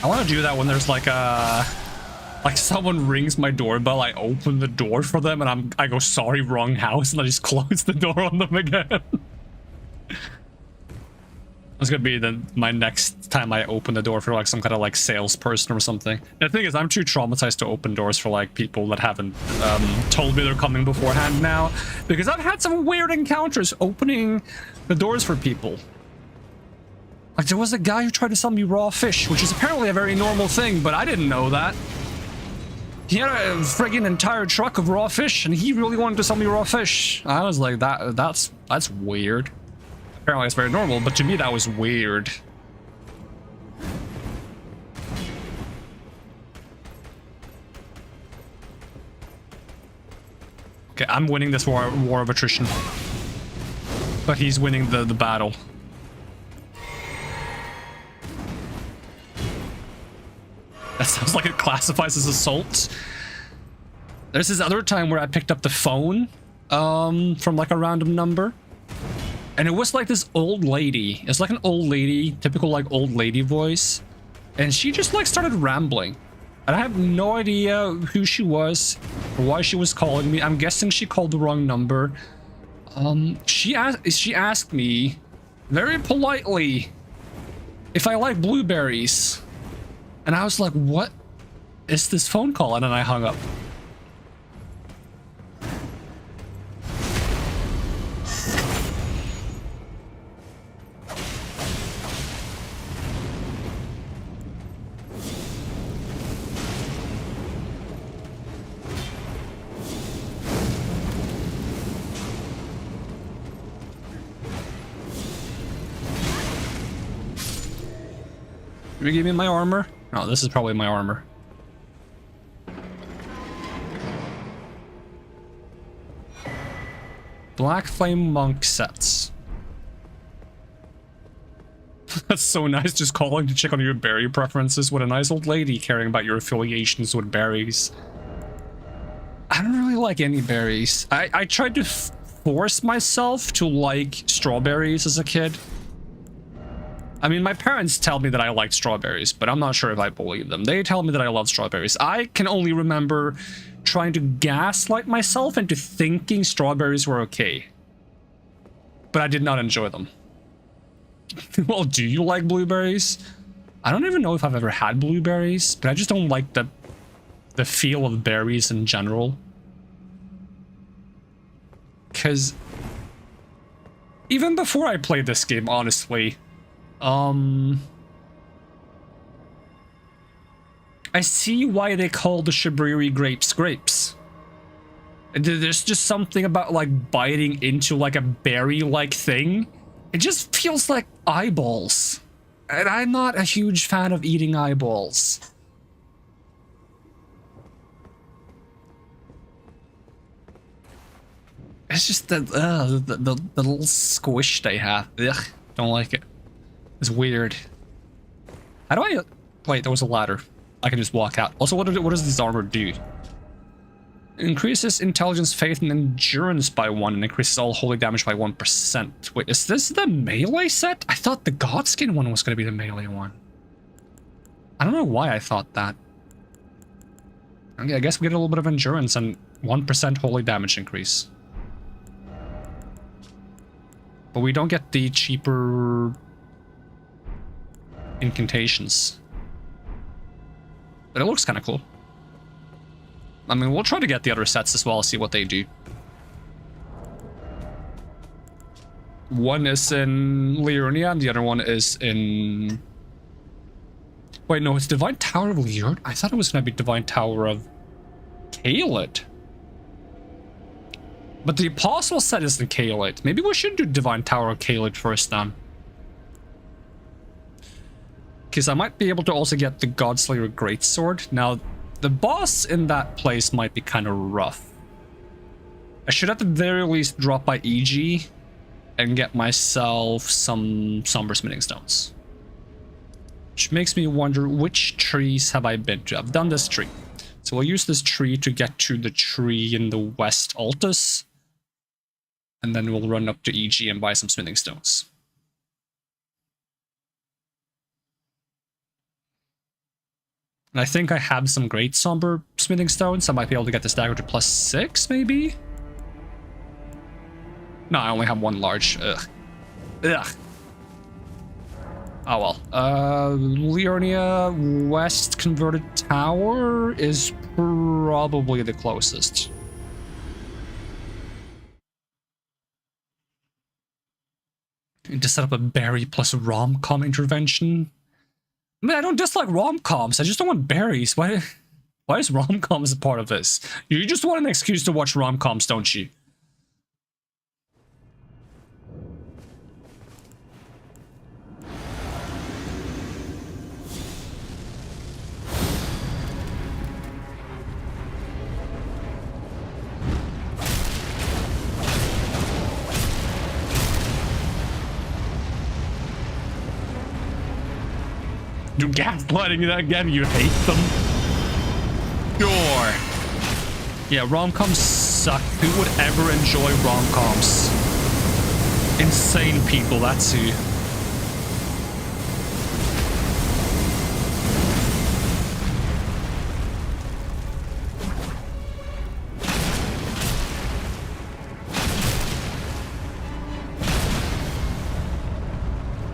I want to do that when there's like a... Like someone rings my doorbell, I open the door for them and I go, sorry, wrong house, and I just close the door on them again. That's gonna be my next time I open the door for like some kind of like salesperson or something. And the thing is, I'm too traumatized to open doors for like people that haven't told me they're coming beforehand now. Because I've had some weird encounters opening the doors for people. Like, there was a guy who tried to sell me raw fish, which is apparently a very normal thing, but I didn't know that. He had a friggin' entire truck of raw fish, and he really wanted to sell me raw fish. I was like, that's weird. Apparently it's very normal, but to me that was weird. Okay, I'm winning this war of attrition. But he's winning the battle. That sounds like it classifies as assault. There's this other time where I picked up the phone from like a random number. And it was like this old lady. It's like an old lady, typical like old lady voice. And she just like started rambling. And I have no idea who she was or why she was calling me. I'm guessing she called the wrong number. She asked me very politely if I like blueberries. And I was like, what is this phone call? And then I hung up. You give me my armor? Oh, this is probably my armor. Black Flame Monk sets. That's so nice, just calling to check on your berry preferences. What a nice old lady caring about your affiliations with berries. I don't really like any berries. I tried to force myself to like strawberries as a kid. I mean, my parents tell me that I like strawberries, but I'm not sure if I believe them. They tell me that I love strawberries. I can only remember trying to gaslight myself into thinking strawberries were okay. But I did not enjoy them. Well, do you like blueberries? I don't even know if I've ever had blueberries, but I just don't like the feel of berries in general. Because even before I played this game, honestly, I see why they call the Shabriri grapes grapes. There's just something about like biting into like a berry-like thing. It just feels like eyeballs. And I'm not a huge fan of eating eyeballs. It's just the little squish they have. Ugh, don't like it. It's weird. How do I... Wait, there was a ladder. I can just walk out. Also, what does this armor do? Increases intelligence, faith, and endurance by 1, and increases all holy damage by 1%. Wait, is this the melee set? I thought the Godskin one was going to be the melee one. I don't know why I thought that. Okay, I guess we get a little bit of endurance and 1% holy damage increase. But we don't get the cheaper incantations. But it looks kind of cool. I mean, we'll try to get the other sets as well, see what they do. One is in Liurnia, and the other one is in... Wait, no, it's Divine Tower of Liurnia? I thought it was going to be Divine Tower of Caelid. But the Apostle set is in Caelid. Maybe we should do Divine Tower of Caelid first, then. Because I might be able to also get the Godslayer Greatsword. Now, the boss in that place might be kind of rough. I should at the very least drop by EG and get myself some Somber Smithing Stones. Which makes me wonder, which trees have I been to? I've done this tree. So we'll use this tree to get to the tree in the West Altus. And then we'll run up to EG and buy some Smithing Stones. And I think I have some great Somber Smithing Stones. I might be able to get this dagger to +6, maybe? No, I only have one large. Ugh. Ugh. Oh well. Liurnia West Converted Tower is probably the closest. Need to set up a berry plus rom-com intervention. I mean, I don't dislike rom-coms, I just don't want berries. Why is rom-coms a part of this? You just want an excuse to watch rom-coms, don't you? Do gaslighting that again? You hate them? Sure. Yeah, rom-coms suck. Who would ever enjoy rom-coms? Insane people, that's who.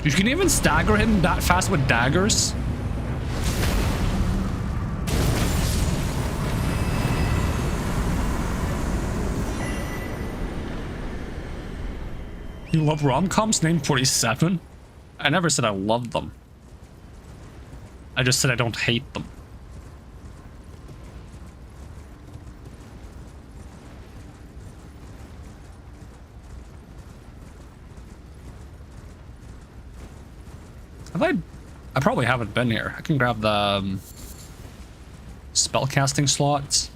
You can even stagger him that fast with daggers. You love rom-coms? Name 47? I never said I loved them. I just said I don't hate them. Have I I probably haven't been here. I can grab the spellcasting slots.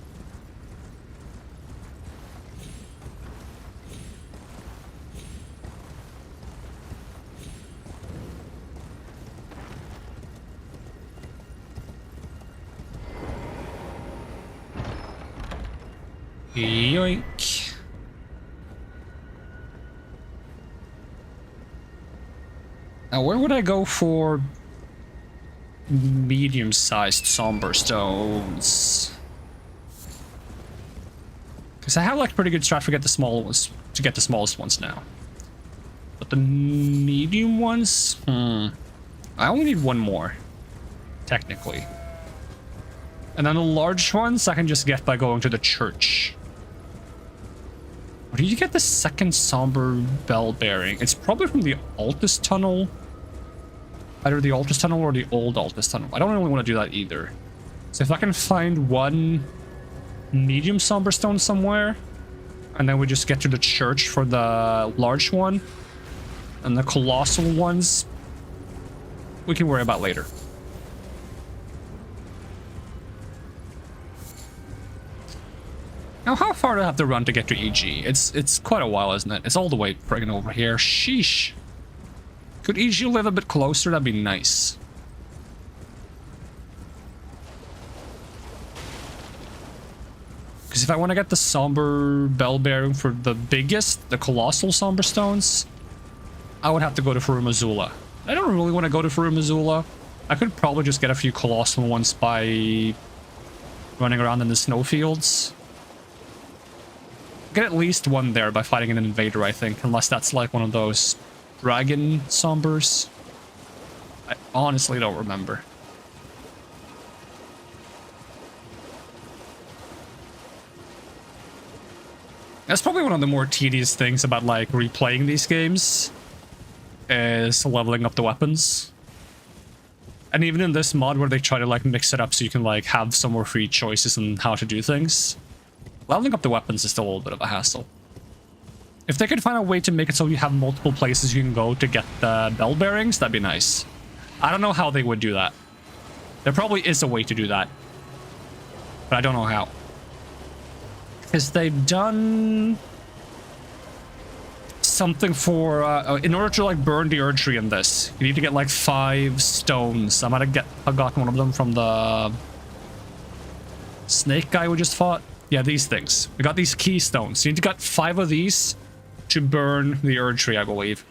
Yoink. Now, where would I go for medium-sized somber stones? Because I have like pretty good strat to get the small ones, to get the smallest ones now. But the medium ones, I only need one more, technically. And then the large ones I can just get by going to the church. Where do you get the second somber bell bearing? It's probably from the Altus tunnel. Either the Altus tunnel or the old Altus tunnel. I don't really want to do that either. So if I can find one medium somber stone somewhere, and then we just get to the church for the large one, and the colossal ones we can worry about later. Now, how far do I have to run to get to EG? It's quite a while, isn't it? It's all the way friggin' over here. Sheesh. Could EG live a bit closer? That'd be nice. Because if I want to get the somber bell bearing for the biggest, the colossal somber stones, I would have to go to Furumazula. I don't really want to go to Furumazula. I could probably just get a few colossal ones by running around in the snowfields. Get at least one there by fighting an invader, I think, unless that's like one of those dragon sombers. I honestly don't remember. That's probably one of the more tedious things about like replaying these games, is leveling up the weapons. And even in this mod where they try to like mix it up so you can like have some more free choices on how to do things, leveling up the weapons is still a little bit of a hassle. If they could find a way to make it so you have multiple places you can go to get the bell bearings, that'd be nice. I don't know how they would do that. There probably is a way to do that, but I don't know how. Because they've done something for, in order to like burn the Erd Tree in this, you need to get like 5 stones. I might have gotten one of them from the snake guy we just fought. Yeah, these things. We got these keystones. You need to get 5 of these to burn the Erd Tree, I believe.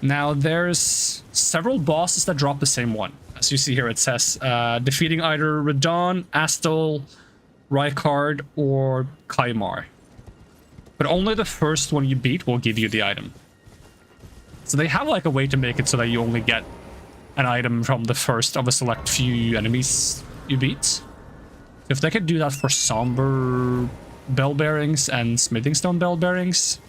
Now, there's several bosses that drop the same one. As you see here, it says defeating either Radon, Astel, Rykard, or Kaimar. But only the first one you beat will give you the item. So they have like a way to make it so that you only get an item from the first of a select few enemies you beat. If they could do that for somber bell bearings and smithing stone bell bearings,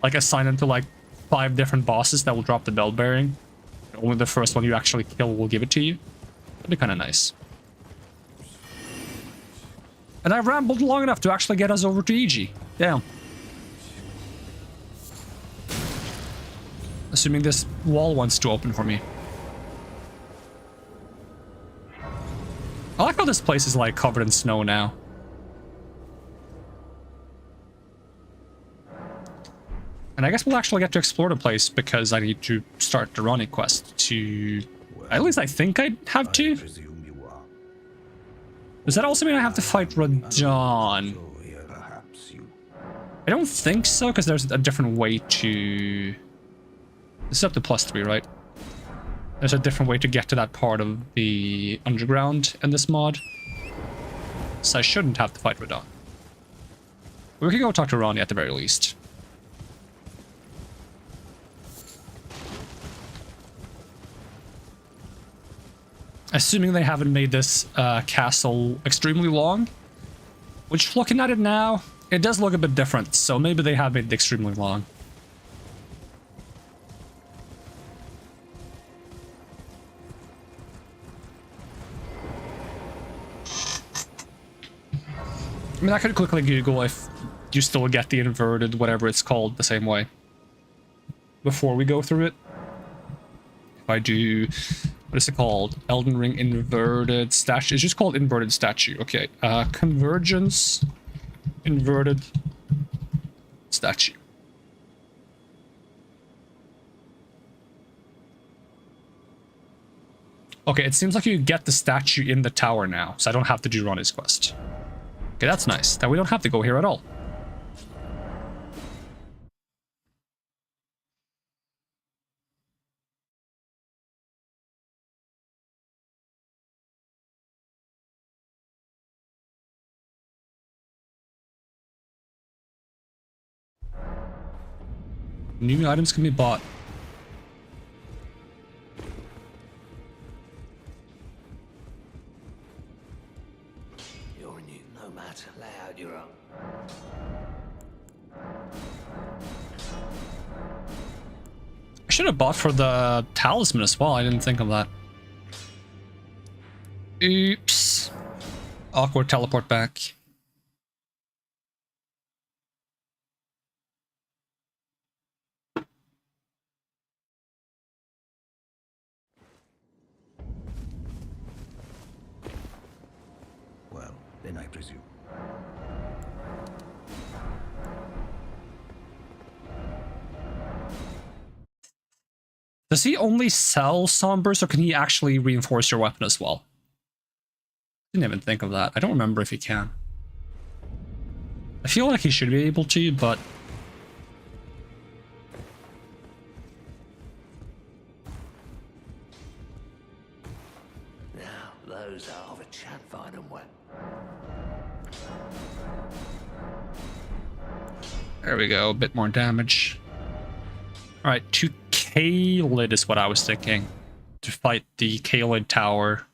like assign them to like 5 different bosses that will drop the bell bearing, only the first one you actually kill will give it to you, that'd be kind of nice. And I've rambled long enough to actually get us over to EG. Damn. Assuming this wall wants to open for me. I like how this place is like covered in snow now. And I guess we'll actually get to explore the place because I need to start the Ronnie quest to... At least I think I have to. Does that also mean I have to fight Radon? I don't think so, because there's a different way to... This is up to +3, right? There's a different way to get to that part of the underground in this mod. So I shouldn't have to fight Radon. We can go talk to Ronnie at the very least. Assuming they haven't made this castle extremely long. Which, looking at it now, it does look a bit different. So maybe they have made it extremely long. I mean, I could quickly Google if you still get the inverted, whatever it's called, the same way. Before we go through it. If I do, what is it called? Elden Ring inverted statue. It's just called inverted statue. Okay. Convergence inverted statue. Okay, it seems like you get the statue in the tower now, so I don't have to do Ronnie's quest. Okay, that's nice. Then we don't have to go here at all. New items can be bought. You're new, no matter. Lay out your own. I should have bought for the talisman as well. I didn't think of that. Oops. Awkward teleport back. Well, then I presume. Does he only sell sombers, or can he actually reinforce your weapon as well? Didn't even think of that. I don't remember if he can. I feel like he should be able to, but... Now, those are of a chat fine and well. There we go, a bit more damage. Alright, to Caelid is what I was thinking. To fight the Caelid tower.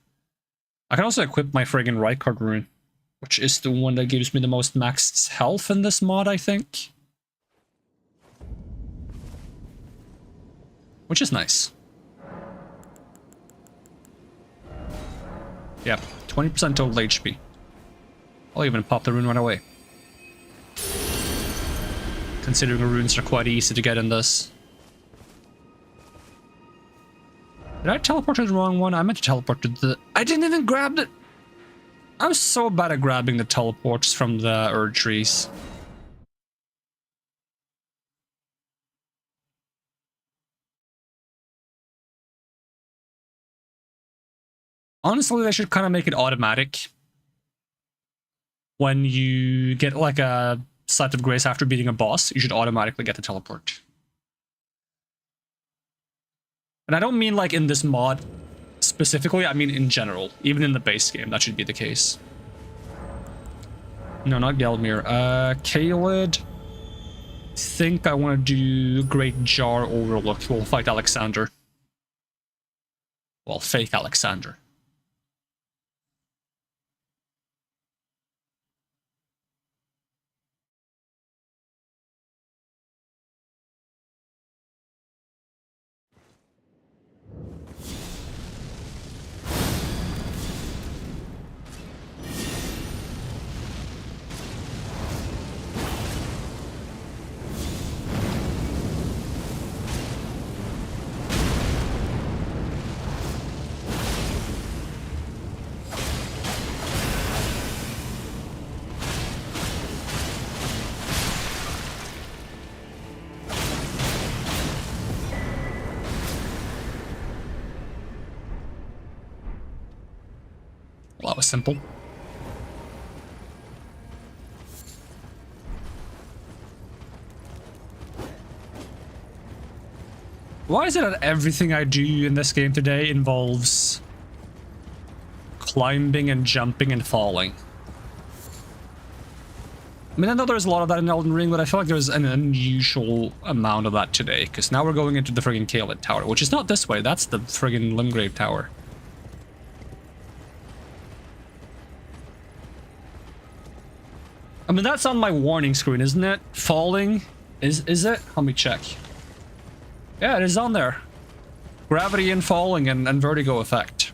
I can also equip my friggin' Rykard rune, which is the one that gives me the most max health in this mod, I think. Which is nice. Yep, 20% total HP. I'll even pop the rune right away. Considering the runes are quite easy to get in this. Did I teleport to the wrong one? I meant to teleport to the... I didn't even grab it! I'm so bad at grabbing the teleports from the Erd trees. Honestly, they should kind of make it automatic. When you get like a Sight of Grace after beating a boss, you should automatically get the teleport. And I don't mean like in this mod specifically, I mean in general. Even in the base game, that should be the case. No, not Gelmir. Caelid. I think I want to do Great Jar Overlook. We'll fight Alexander. Well, fake Alexander. Well, that was simple. Why is it that everything I do in this game today involves climbing and jumping and falling? I mean, I know there's a lot of that in Elden Ring, but I feel like there's an unusual amount of that today, because now we're going into the friggin' Caelid Tower, which is not this way, that's the friggin' Limgrave Tower. I mean, that's on my warning screen, isn't it? Falling? Is it? Let me check. Yeah, it is on there. Gravity and falling and vertigo effect.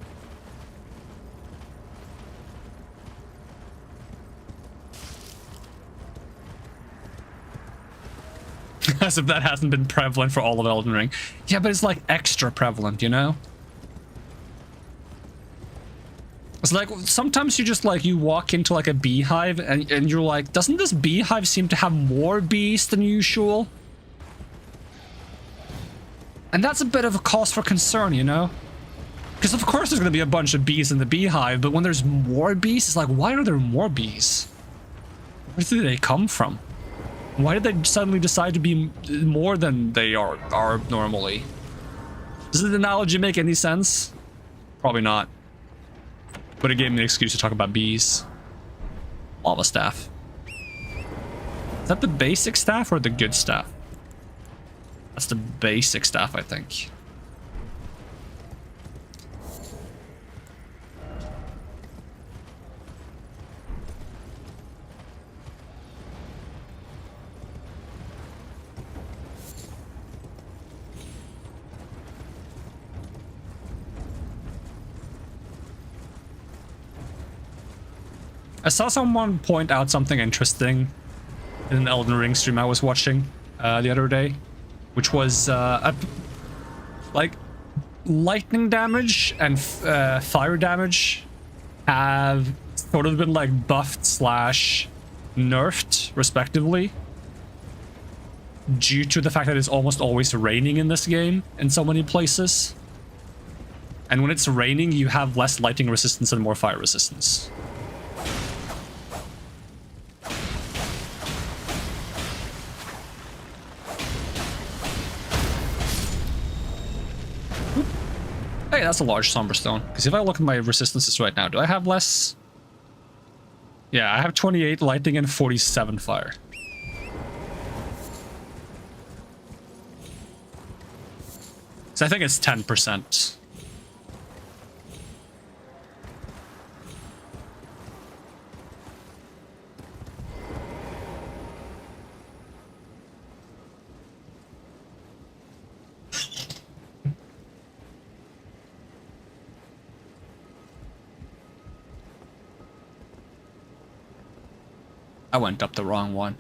As if that hasn't been prevalent for all of Elden Ring. Yeah, but it's like extra prevalent, you know? It's like sometimes you just like you walk into like a beehive and you're like, doesn't this beehive seem to have more bees than usual? And that's a bit of a cause for concern, you know? Because of course there's going to be a bunch of bees in the beehive, but when there's more bees, it's like, why are there more bees? Where did they come from? Why did they suddenly decide to be more than they are normally? Does the analogy make any sense? Probably not. But it gave me an excuse to talk about bees. Lava staff. Is that the basic staff or the good staff? That's the basic staff, I think. I saw someone point out something interesting in an Elden Ring stream I was watching the other day, which was like lightning damage and fire damage have sort of been like buffed slash nerfed respectively due to the fact that it's almost always raining in this game in so many places. And when it's raining, you have less lightning resistance and more fire resistance. Hey, that's a large Somber Stone. Because if I look at my resistances right now, do I have less? Yeah, I have 28 lightning and 47 fire. So I think it's 10%. I went up the wrong one.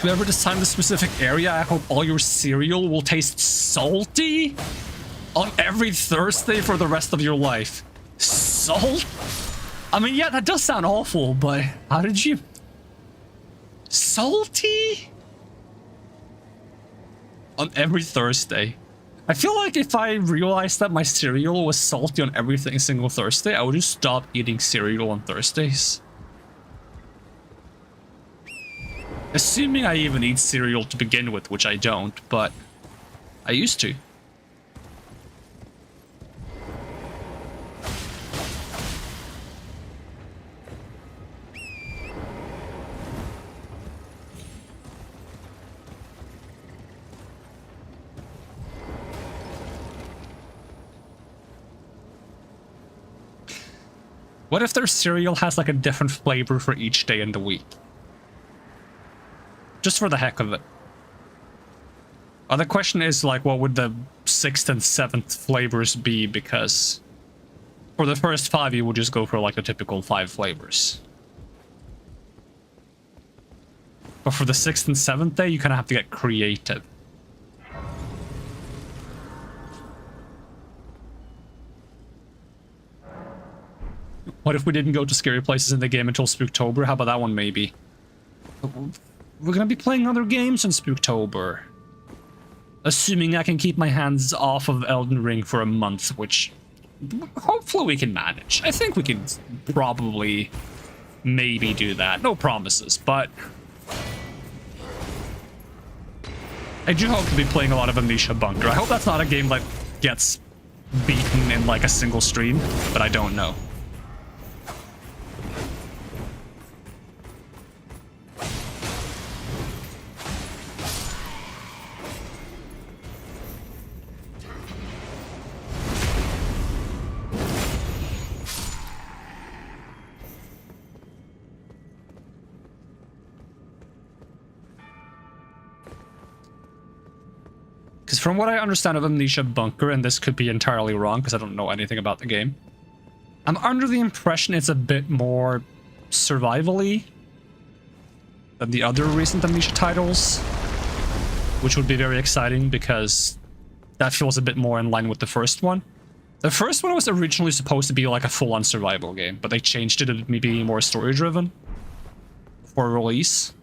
Whoever designed the specific area, I hope all your cereal will taste salty on every Thursday for the rest of your life. Salt? I mean, yeah, that does sound awful, but how did you... Salty? On every Thursday. I feel like if I realized that my cereal was salty on every single Thursday, I would just stop eating cereal on Thursdays. Assuming I even eat cereal to begin with, which I don't, but I used to. What if their cereal has like a different flavor for each day in the week? Just for the heck of it. The question is like, what would the 6th and 7th flavors be? Because for the first 5, you would just go for like the typical 5 flavors. But for the 6th and 7th day, you kind of have to get creative. What if we didn't go to scary places in the game until Spooktober? How about that one, maybe? We're gonna be playing other games in Spooktober. Assuming I can keep my hands off of Elden Ring for a month, which hopefully we can manage. I think we can probably maybe do that. No promises, but I do hope to be playing a lot of Amnesia Bunker. I hope that's not a game that gets beaten in like a single stream, but I don't know. Because from what I understand of Amnesia Bunker, and this could be entirely wrong because I don't know anything about the game, I'm under the impression it's a bit more survival-y than the other recent Amnesia titles, which would be very exciting because that feels a bit more in line with the first one. The first one was originally supposed to be like a full-on survival game, but they changed it to maybe more story-driven for release.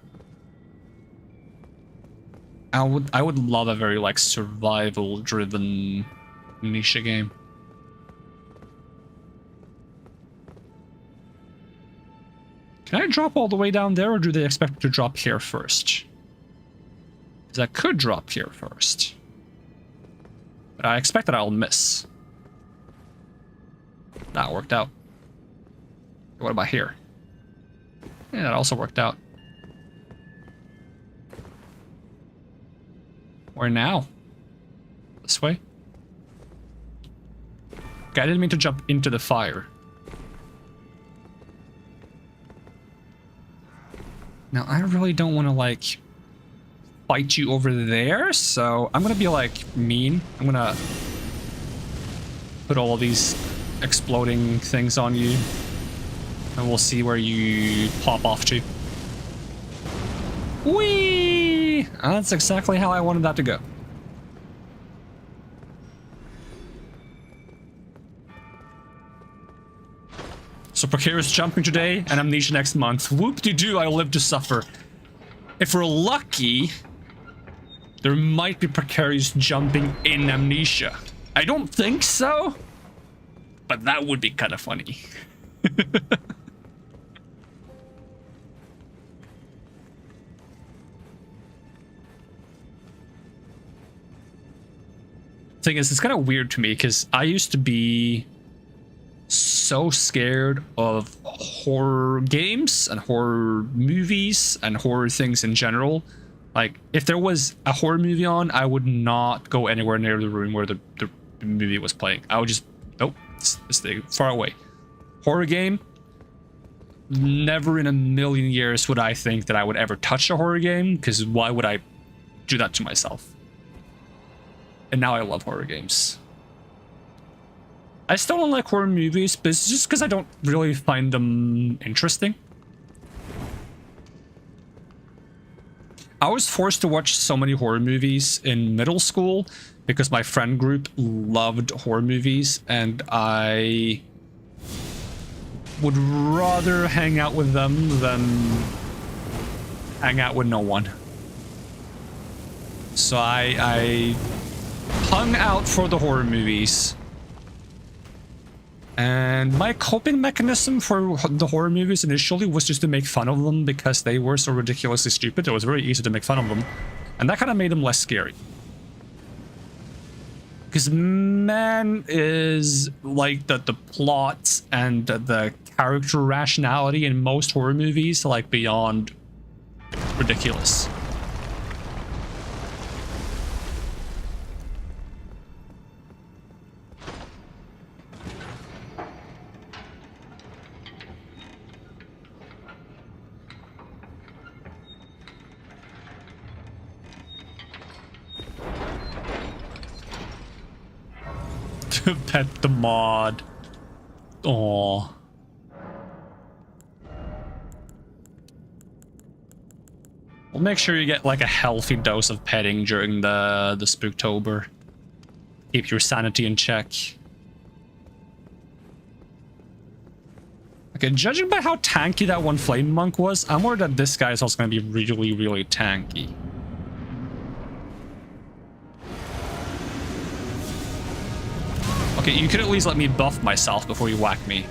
I would love a very like survival-driven Amnesia game. Can I drop all the way down there, or do they expect to drop here first? Because I could drop here first. But I expect that I'll miss. That worked out. What about here? Yeah, that also worked out. Where now? This way? Okay, I didn't mean to jump into the fire. Now, I really don't want to, like, fight you over there, so I'm gonna be, like, mean. I'm gonna put all of these exploding things on you, and we'll see where you pop off to. Whee! That's exactly how I wanted that to go. So precarious jumping today and Amnesia next month. Whoop-de-doo, I live to suffer. If we're lucky, there might be precarious jumping in Amnesia. I don't think so, but that would be kind of funny. Thing is, it's kind of weird to me because I used to be so scared of horror games and horror movies and horror things in general. Like, if there was a horror movie on, I would not go anywhere near the room where the movie was playing. I would just, nope, stay far away. Horror game, never in a million years would I think that I would ever touch a horror game, because why would I do that to myself? And now I love horror games. I still don't like horror movies, but it's just because I don't really find them interesting. I was forced to watch so many horror movies in middle school because my friend group loved horror movies, and I would rather hang out with them than hang out with no one. So I hung out for the horror movies. And my coping mechanism for the horror movies initially was just to make fun of them because they were so ridiculously stupid. It was very easy to make fun of them. And that kind of made them less scary. Because man, is like the plot and the character rationality in most horror movies like beyond ridiculous. Pet the mod. Aww. We'll make sure you get like a healthy dose of petting during the Spooktober. Keep your sanity in check. Okay, judging by how tanky that one flame monk was, I'm worried that this guy is also going to be really, really tanky. Okay, you could at least let me buff myself before you whack me.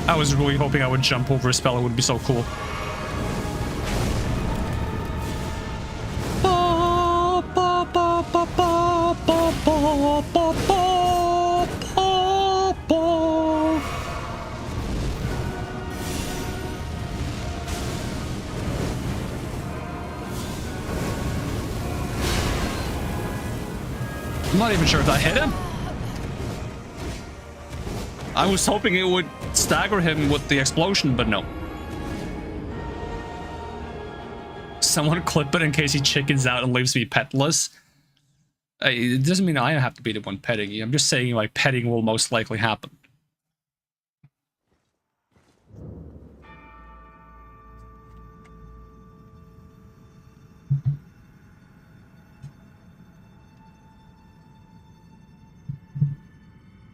I was really hoping I would jump over a spell. It would be so cool. I'm not even sure if that hit him. I was hoping it would stagger him with the explosion, but no. someone clip it in case he chickens out and leaves me petless. It doesn't mean I have to be the one petting you. I'm just saying, like, petting will most likely happen.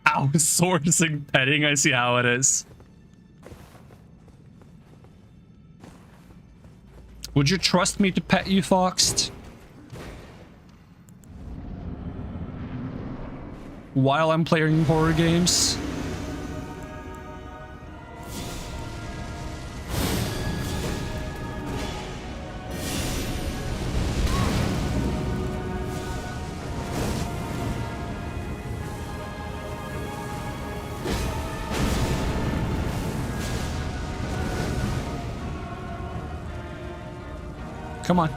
Outsourcing petting, I see how it is. Would you trust me to pet you, Foxed? While I'm playing horror games? Come on.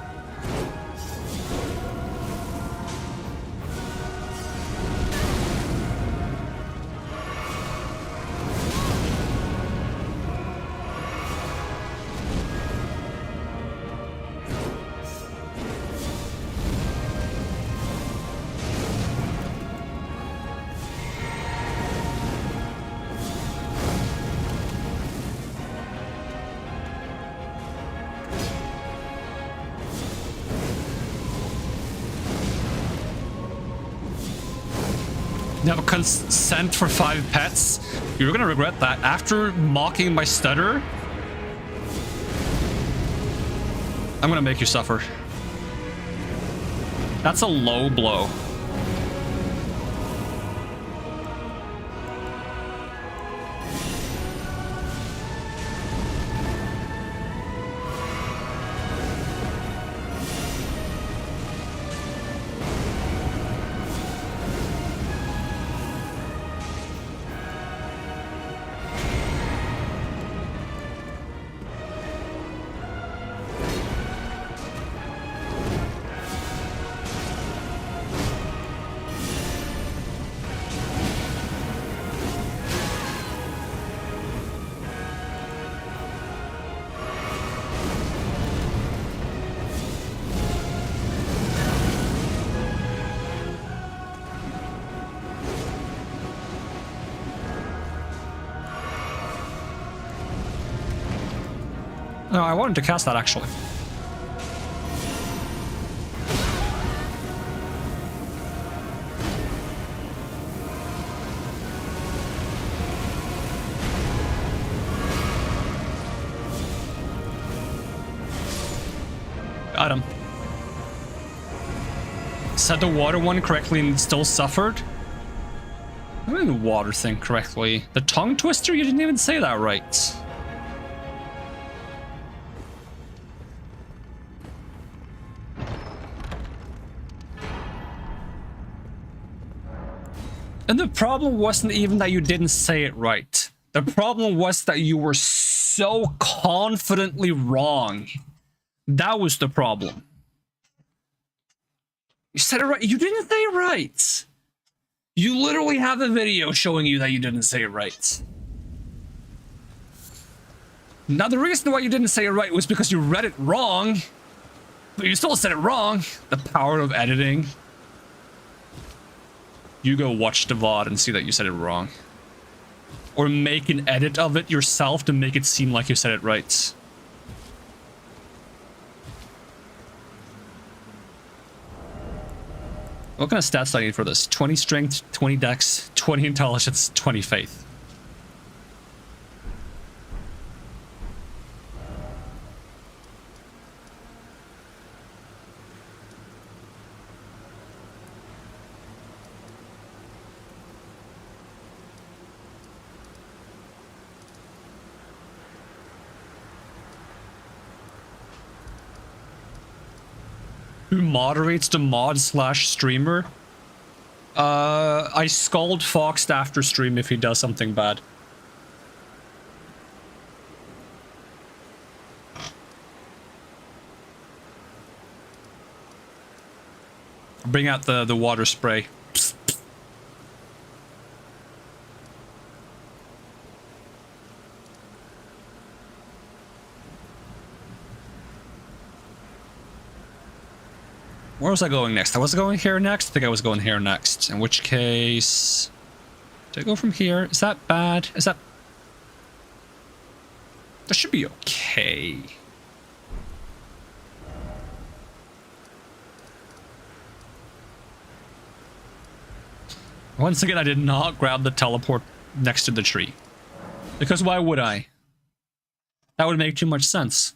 You have a consent for 5 pets? You're gonna regret that. After mocking my stutter, I'm gonna make you suffer. That's a low blow. No, I wanted to cast that actually. Got him. Said the water one correctly and still suffered? I didn't the water thing correctly. The tongue twister? You didn't even say that right. And the problem wasn't even that you didn't say it right. The problem was that you were so confidently wrong. That was the problem. You said it right. You didn't say it right. You literally have a video showing you that you didn't say it right. Now, the reason why you didn't say it right was because you read it wrong. But you still said it wrong. The power of editing. You go watch the VOD and see that you said it wrong. Or make an edit of it yourself to make it seem like you said it right. What kind of stats do I need for this? 20 strength, 20 dex, 20 intelligence, 20 faith. Who moderates the mod/streamer? I scold Fox after stream if he does something bad. Bring out the water spray. Where was I going next? I was going here next? I think I was going here next. In which case... Do I go from here? Is that bad? Is that... That should be okay. Once again, I did not grab the teleport next to the tree. Because why would I? That would make too much sense.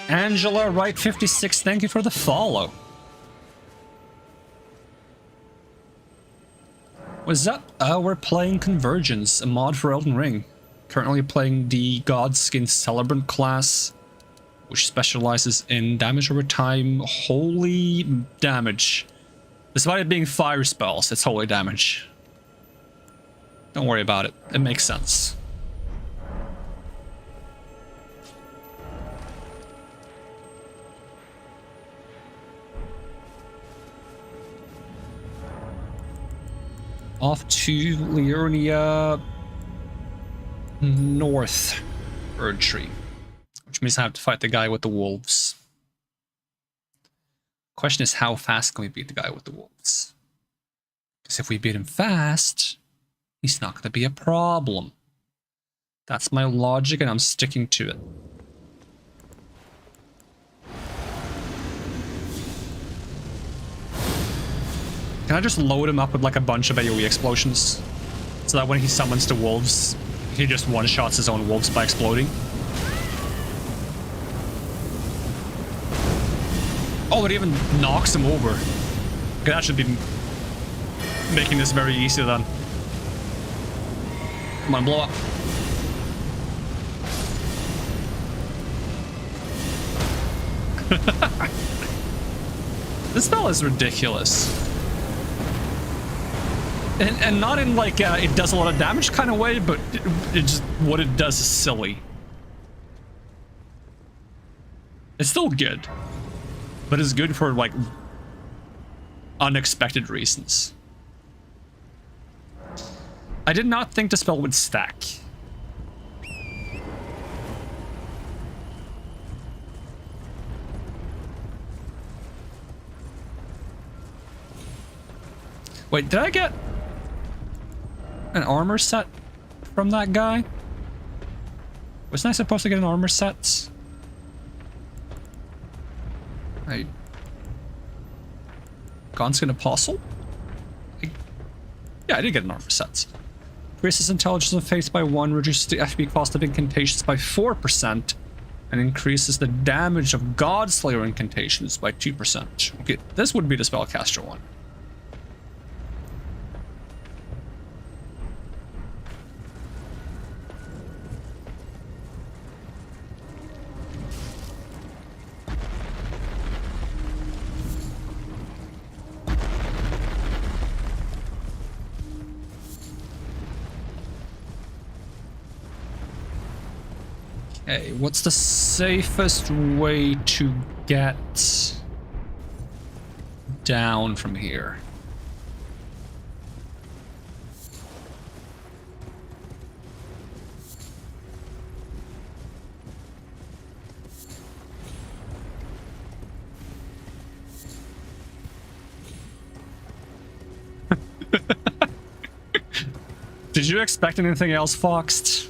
Angela, right 56, thank you for the follow. What's up? We're playing Convergence, a mod for Elden Ring. Currently playing the Godskin Celebrant class, which specializes in damage over time, holy damage. Despite it being fire spells, it's holy damage. Don't worry about it, it makes sense. Off to Liurnia North Bird Tree, which means I have to fight the guy with the wolves. Question is, how fast can we beat the guy with the wolves? Because if we beat him fast, he's not going to be a problem. That's my logic, and I'm sticking to it. Can I just load him up with like a bunch of AoE explosions? So that when he summons the wolves, he just one-shots his own wolves by exploding? Oh, it even knocks him over. Okay, that should be making this very easy then. Come on, blow up. This spell is ridiculous. And not in like it does a lot of damage kind of way, but it just what it does is silly. It's still good, but it's good for like unexpected reasons. I did not think the spell would stack. Wait, did I get an armor set from that guy? Wasn't I supposed to get an armor set? Godskin Apostle? Yeah, I did get an armor set. Increases intelligence of faith by 1, reduces the FP cost of incantations by 4%, and increases the damage of Godslayer incantations by 2%. Okay, this would be the spellcaster one. Okay, what's the safest way to get down from here? Did you expect anything else, Foxed?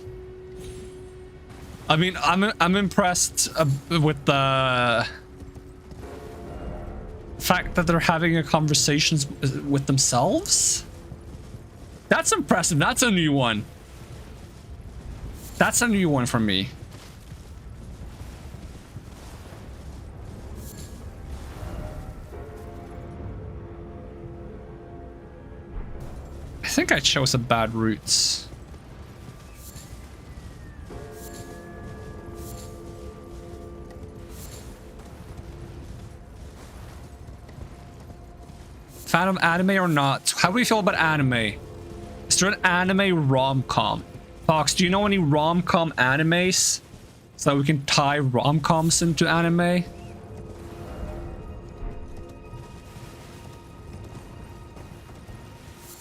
I mean, I'm impressed with the fact that they're having a conversation with themselves. That's impressive. That's a new one. That's a new one for me. I think I chose a bad route. Fan of anime or not? How do we feel about anime? Is there an anime rom-com? Fox, do you know any rom-com animes? So that we can tie rom-coms into anime?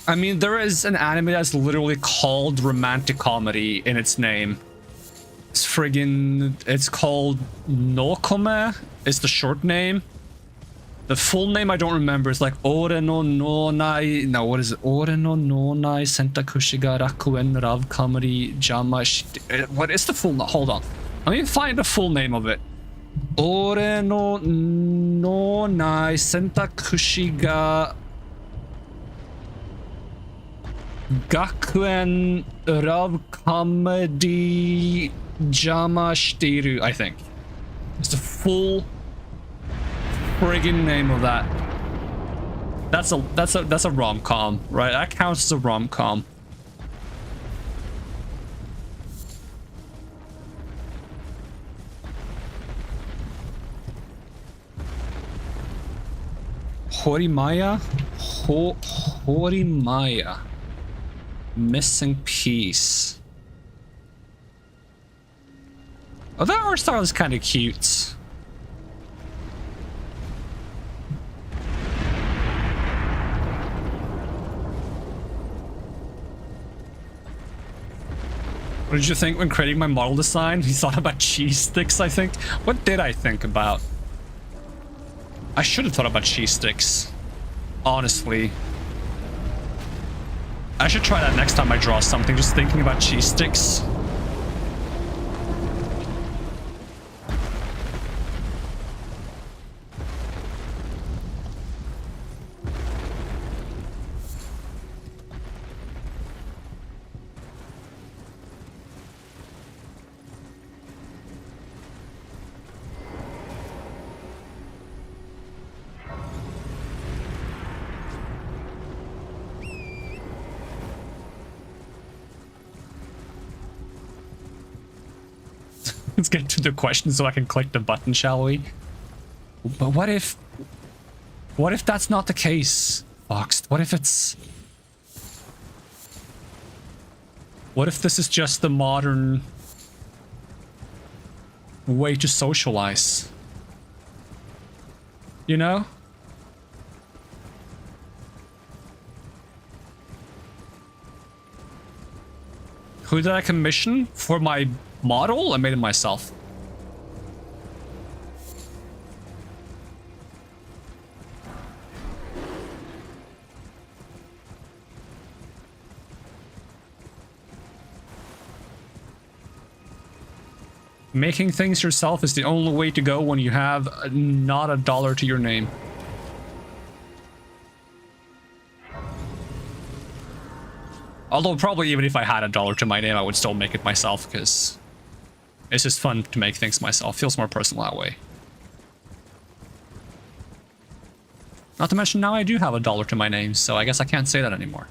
I mean, there is an anime that's literally called romantic comedy in its name. It's called Nokome is the short name. The full name I don't remember. It's like Ore no nonai. No, what is it? Ore no nonai sentakushi ga rakuen rav kamari jama. What is the full name? Hold on. Let me find the full name of it. Ore no nonai sentakushi ga Gakuen rav kamari jama shiteru, I think. It's the full friggin' name of that. That's a rom-com, right? That counts as a rom-com. Horimaya? Horimaya. Missing piece. Oh, that art style is kind of cute. What did you think when creating my model design? You thought about cheese sticks, I think? What did I think about? I should have thought about cheese sticks. Honestly. I should try that next time I draw something, just thinking about cheese sticks. Let's get to the question so I can click the button, shall we? But what if that's not the case, Fox? What if this is just the modern way to socialize? You know? Who did I commission for my model? I made it myself. Making things yourself is the only way to go when you have not a dollar to your name. Although probably even if I had a dollar to my name, I would still make it myself because it's just fun to make things myself. Feels more personal that way. Not to mention now I do have a dollar to my name, so I guess I can't say that anymore.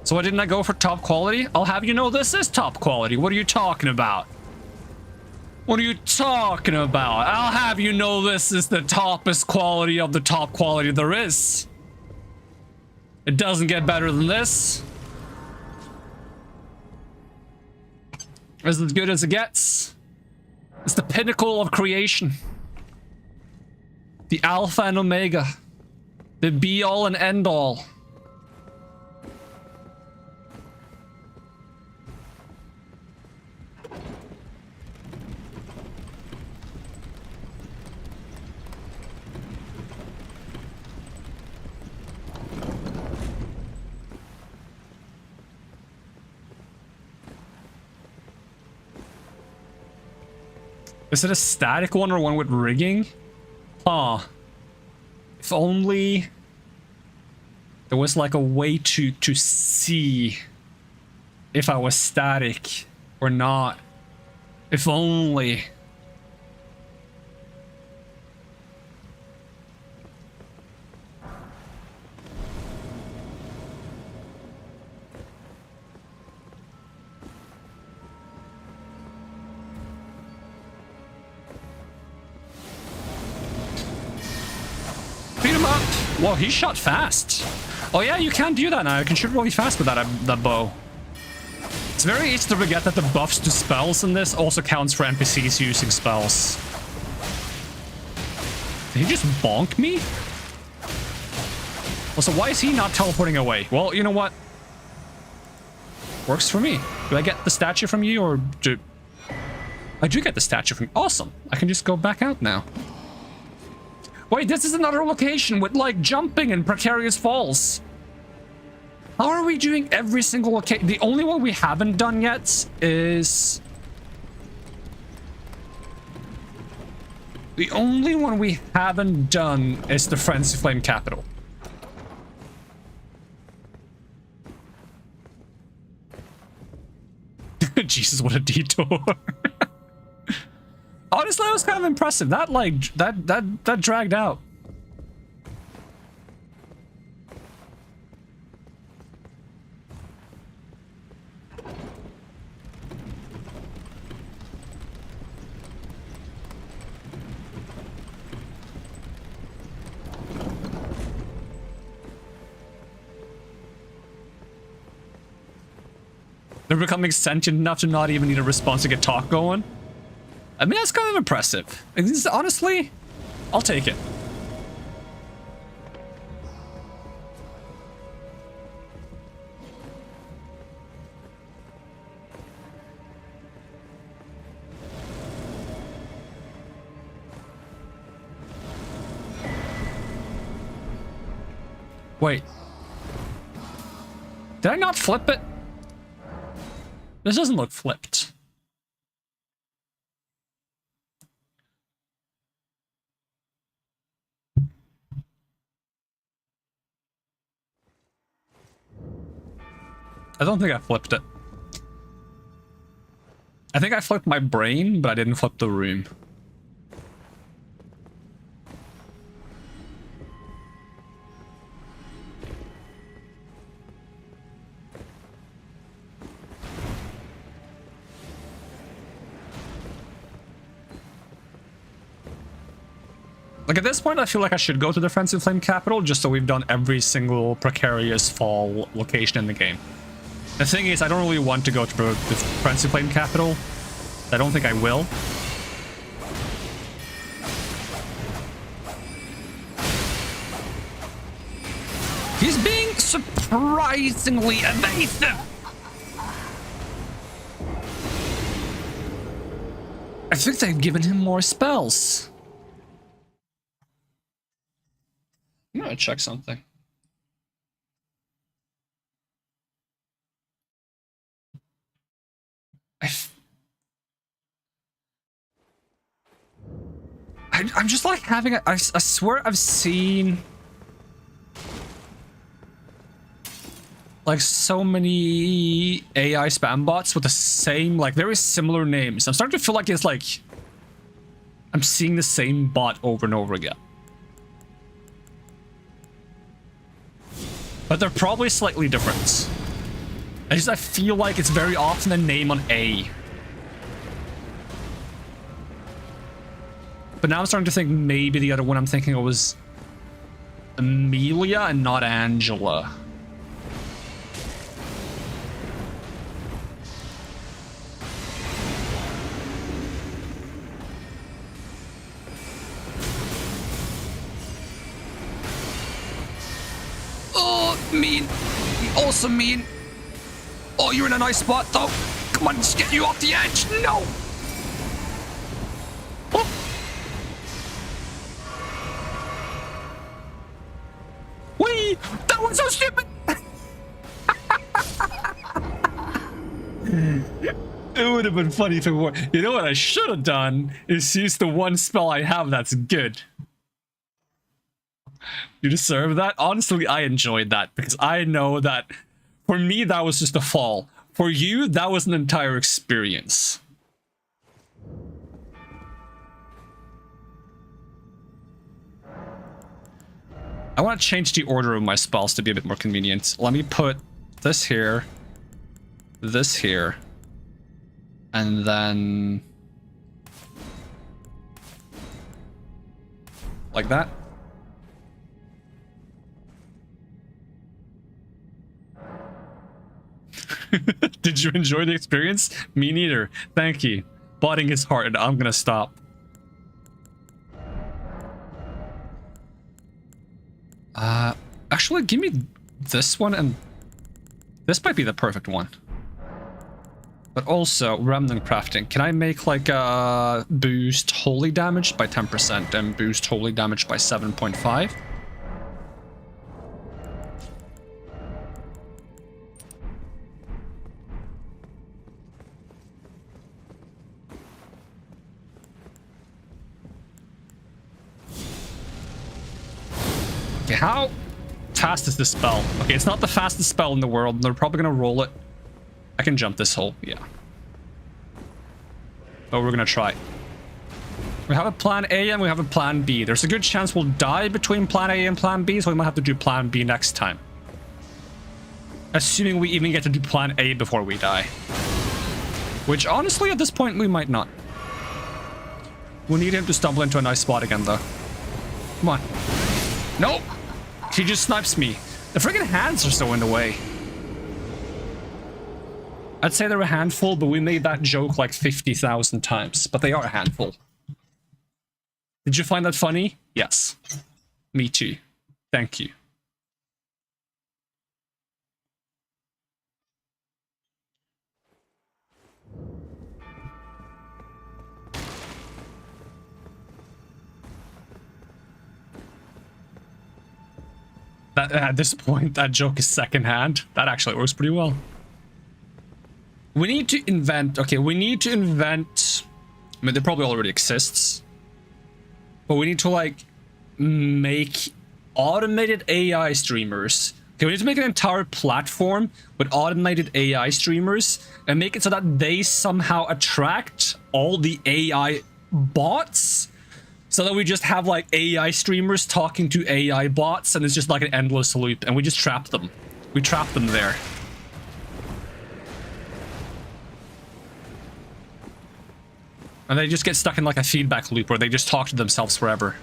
So why didn't I go for top quality? I'll have you know this is top quality. What are you talking about? What are you talking about? I'll have you know this is the toppest quality of the top quality there is. It doesn't get better than this. It's as good as it gets. It's the pinnacle of creation. The alpha and omega. The be all and end all. Is it a static one or one with rigging? Huh. If only there was like a way to see if I was static or not. If only. Whoa, he shot fast. Oh yeah, you can do that now. You can shoot really fast with that bow. It's very easy to forget that the buffs to spells in this also counts for NPCs using spells. Did he just bonk me? Also, why is he not teleporting away? Well, you know what? Works for me. Do I get the statue from you, or do... I do get the statue from you. Awesome. I can just go back out now. Wait, this is another location with, like, jumping and precarious falls. How are we doing every single location? The only one we haven't done yet is... The only one we haven't done is the Frenzy Flame Capital. Jesus, what a detour. Honestly, that was kind of impressive. That, like, that dragged out. They're becoming sentient enough to not even need a response to get talk going. I mean, that's kind of impressive. Honestly, I'll take it. Wait. Did I not flip it? This doesn't look flipped. I don't think I flipped it. I think I flipped my brain, but I didn't flip the room. Like, at this point, I feel like I should go to the Frenzy Flame Capital just so we've done every single precarious fall location in the game. The thing is, I don't really want to go to the Frenzy Flame Capital. I don't think I will. He's being surprisingly evasive! I think they've given him more spells. I'm gonna check something. I'm just like having a... I swear I've seen... like so many AI spam bots with the same, like, very similar names. I'm starting to feel like it's like... I'm seeing the same bot over and over again. But they're probably slightly different. I feel like it's very often a name on A. But now I'm starting to think maybe the other one I'm thinking of was Amelia and not Angela. Oh, mean. Also mean. Oh, you're in a nice spot, though. Come on, just get you off the edge. No. Oh. Wait, that was so stupid. It would have been funny if it were. You know what I should have done is use the one spell I have that's good. You deserve that. Honestly, I enjoyed that because I know that for me, that was just a fall. For you, that was an entire experience. I want to change the order of my spells to be a bit more convenient. Let me put this here, and then like that. Did you enjoy the experience? Me neither. Thank you. Botting is hard. I'm gonna stop. Actually, give me this one, and this might be the perfect one. But also, remnant crafting. Can I make like a boost holy damage by 10% and boost holy damage by 7.5? Okay, how fast is this spell? Okay, it's not the fastest spell in the world, and they're probably gonna roll it. I can jump this hole, yeah. But we're gonna try. We have a plan A and we have a plan B. There's a good chance we'll die between plan A and plan B, so we might have to do plan B next time. Assuming we even get to do plan A before we die. Which, honestly, at this point, we might not. We need him to stumble into a nice spot again, though. Come on. Nope! He just snipes me. The friggin' hands are so in the way. I'd say they're a handful, but we made that joke like 50,000 times. But they are a handful. Did you find that funny? Yes. Me too. Thank you. At this point, that joke is secondhand. That actually works pretty well. We need to invent... Okay, we need to invent... I mean, there probably already exists. But we need to, like, make automated AI streamers. Okay, we need to make an entire platform with automated AI streamers and make it so that they somehow attract all the AI bots. So that we just have, like, AI streamers talking to AI bots, and it's just like an endless loop, and we just trap them. We trap them there. And they just get stuck in, like, a feedback loop where they just talk to themselves forever.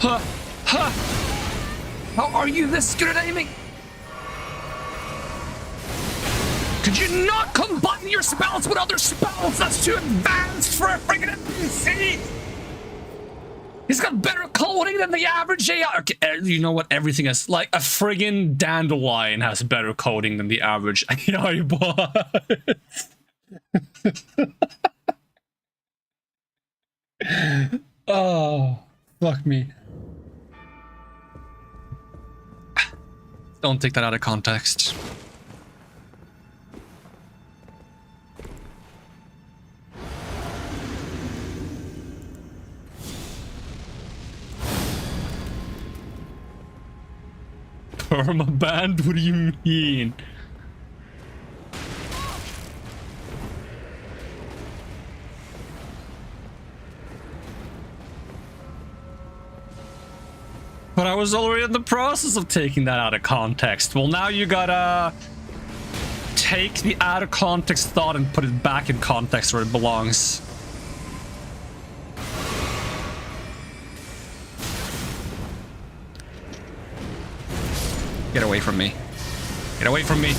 Huh! Huh! How are you this good at aiming? Could you not combine your spells with other spells? That's too advanced for a friggin' NPC! He's got better coding than the average AI. Okay, you know what? Everything is like a friggin' dandelion has better coding than the average AI bot. Oh, fuck me. Don't take that out of context. Permaband? What do you mean? But I was already in the process of taking that out of context. Well, now you gotta take the out of context thought and put it back in context where it belongs. Get away from me. Get away from me.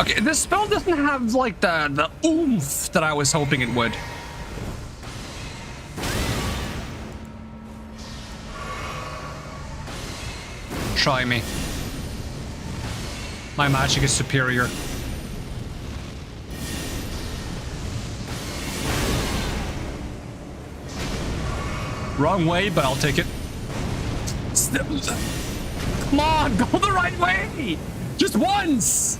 Okay, this spell doesn't have like the oomph that I was hoping it would. Try me. My magic is superior. Wrong way, but I'll take it. Come on, go the right way! Just once!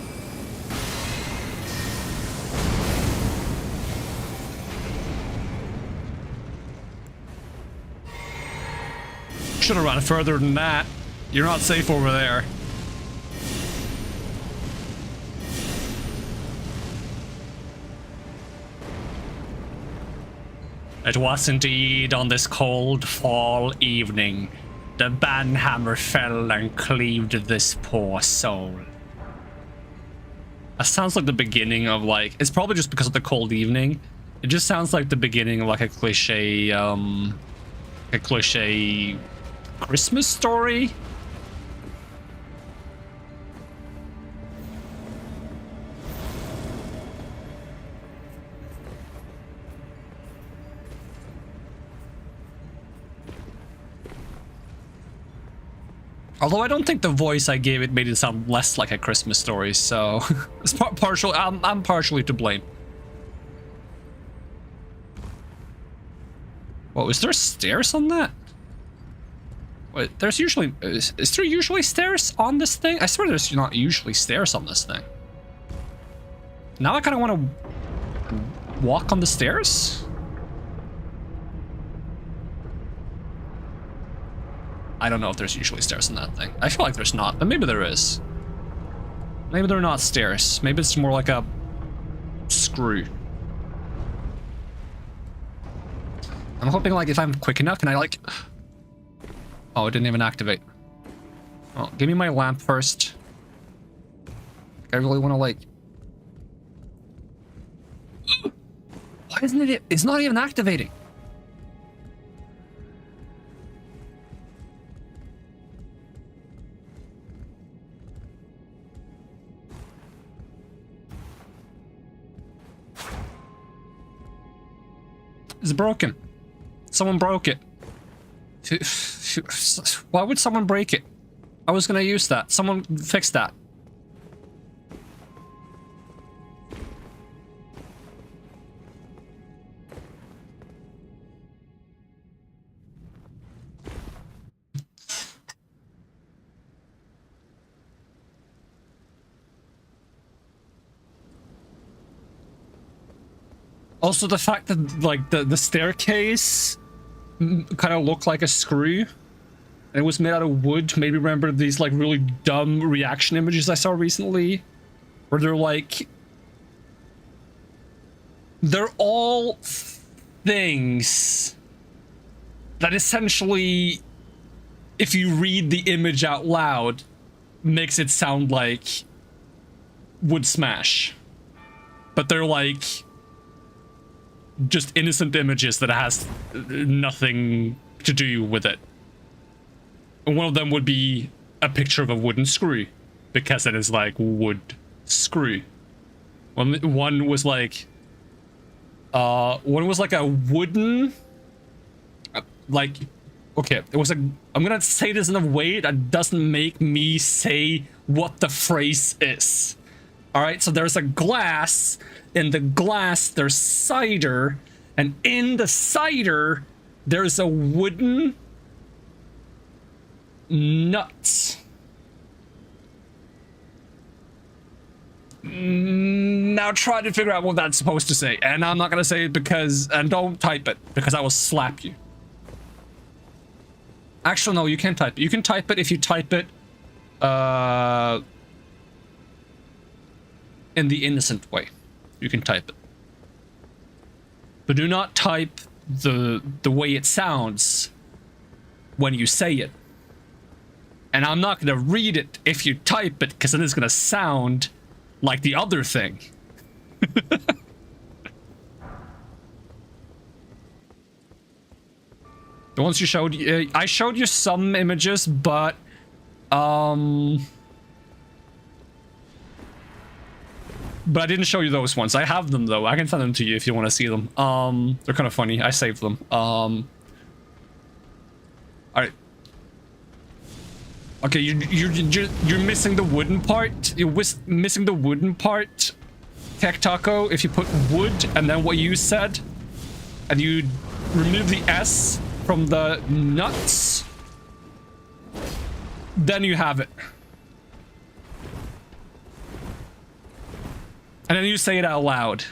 Should have run further than that. You're not safe over there. It was indeed on this cold fall evening the banhammer fell and cleaved this poor soul. That sounds like the beginning of like, it's probably just because of the cold evening. It just sounds like the beginning of like a cliche Christmas story. Although I don't think the voice I gave it made it sound less like a Christmas story, so it's partial. I'm partially to blame. Whoa, is there stairs on that? Wait, there's usually is there usually stairs on this thing? I swear there's not usually stairs on this thing. Now I kind of want to walk on the stairs. I don't know if there's usually stairs in that thing. I feel like there's not, but maybe there is. Maybe they're not stairs. Maybe it's more like a screw. I'm hoping like if I'm quick enough, can I like... Oh, it didn't even activate. Oh, give me my lamp first. I really want to like... Why isn't it? It's not even activating. It's broken. Someone broke it. Why would someone break it? I was gonna use that. Someone fix that. Also, the fact that like the staircase kind of looked like a screw, and it was made out of wood, made me remember these like really dumb reaction images I saw recently, where they're all things that essentially, if you read the image out loud, makes it sound like wood smash, but they're like just innocent images that has nothing to do with it. And one of them would be a picture of a wooden screw, because it is like wood screw. One was like a wooden, like, okay, it was a, I'm gonna say this in a way that doesn't make me say what the phrase is. All right, so there's a glass. In the glass, there's cider, and in the cider, there's a wooden nut. Now try to figure out what that's supposed to say, and I'm not gonna say it because, and don't type it, because I will slap you. Actually, no, you can't type it. You can type it if you type it, in the innocent way. You can type it, but do not type the way it sounds when you say it. And I'm not gonna read it if you type it, because then it's gonna sound like the other thing. The ones you showed, I showed you some images, but I didn't show you those ones. I have them though. I can send them to you if you want to see them. They're kind of funny. I saved them. All right. Okay, you're missing the wooden part. You're missing the wooden part, Taco. If you put wood and then what you said, and you remove the S from the nuts, then you have it. And then you say it out loud.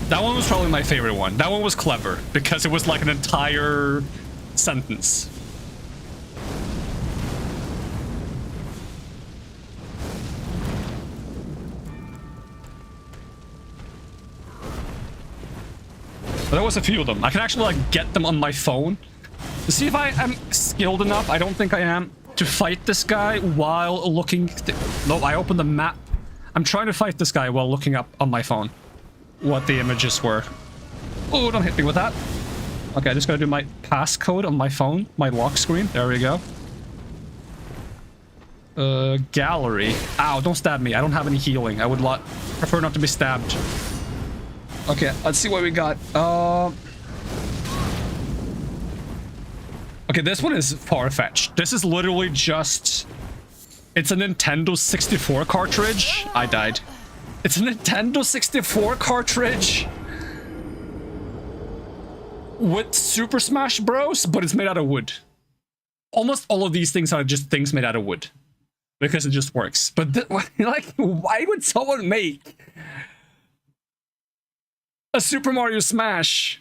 That one was probably my favorite one. That one was clever, because it was like an entire sentence. But there was a few of them. I can actually like get them on my phone to see if I am skilled enough. I don't think I am to fight this guy while looking. No, I opened the map. I'm trying to fight this guy while looking up on my phone what the images were. Oh, don't hit me with that. Okay, I just gotta do my passcode on my phone, my lock screen. There we go. Gallery. Ow, don't stab me. I don't have any healing. I would prefer not to be stabbed. Okay, let's see what we got. Okay, this one is far-fetched. This is literally just... It's a Nintendo 64 cartridge. I died. It's a Nintendo 64 cartridge with Super Smash Bros, but it's made out of wood. Almost all of these things are just things made out of wood because it just works. But like, why would someone make a Super Mario Smash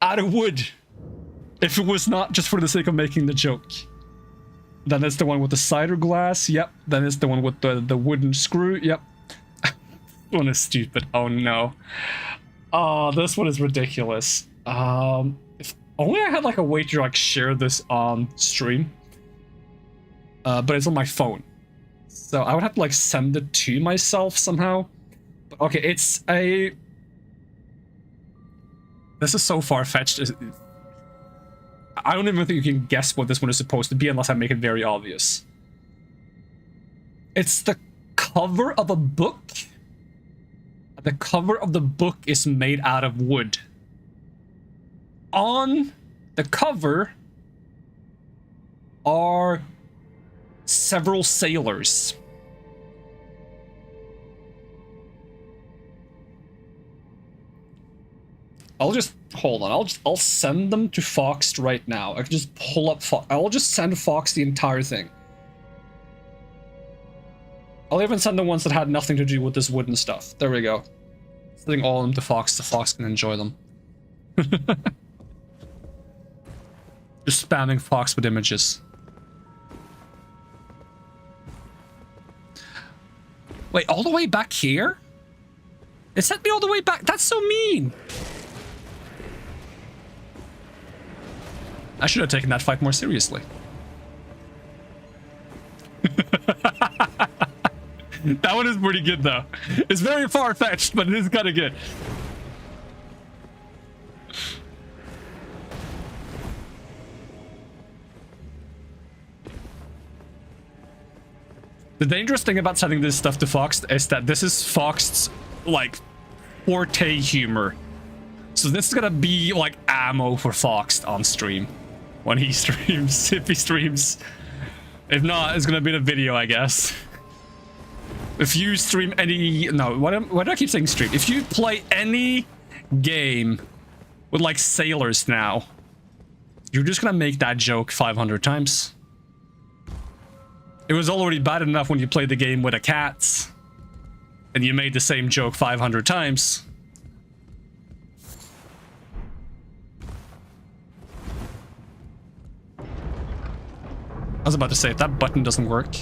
out of wood if it was not just for the sake of making the joke? Then it's the one with the cider glass. Yep. Then it's the one with the wooden screw. Yep. This one is stupid. Oh no. Oh, this one is ridiculous. If only I had like a way to like share this on stream. But it's on my phone. So I would have to like send it to myself somehow. But okay, it's a... This is so far-fetched. I don't even think you can guess what this one is supposed to be unless I make it very obvious. It's the cover of a book. The cover of the book is made out of wood. On the cover are several sailors. I'll just hold on. I'll send them to Fox right now. I can just pull up Fox. I'll just send Fox the entire thing. I'll even send the ones that had nothing to do with this wooden stuff. There we go. Sending all of them to Fox so Fox can enjoy them. Just spamming Fox with images. Wait, all the way back here? It sent me all the way back. That's so mean. I should have taken that fight more seriously. That one is pretty good, though. It's very far-fetched, but it is kind of good. The dangerous thing about sending this stuff to Fox is that this is Fox's, like, forte humor. So this is gonna be, like, ammo for Fox on stream. When he streams, if he streams. If not, it's gonna be the video, I guess. If you stream any... No, why do I keep saying stream? If you play any game with, like, sailors now, you're just gonna make that joke 500 times. It was already bad enough when you played the game with a cat, and you made the same joke 500 times. I was about to say, if that button doesn't work...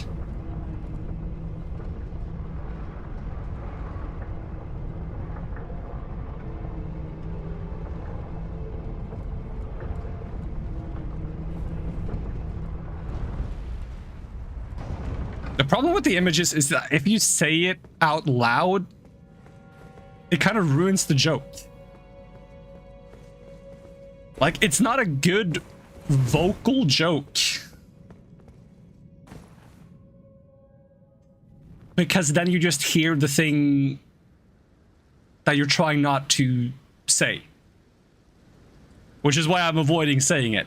The problem with the images is that if you say it out loud, it kind of ruins the joke. Like, it's not a good vocal joke. Because then you just hear the thing that you're trying not to say. Which is why I'm avoiding saying it.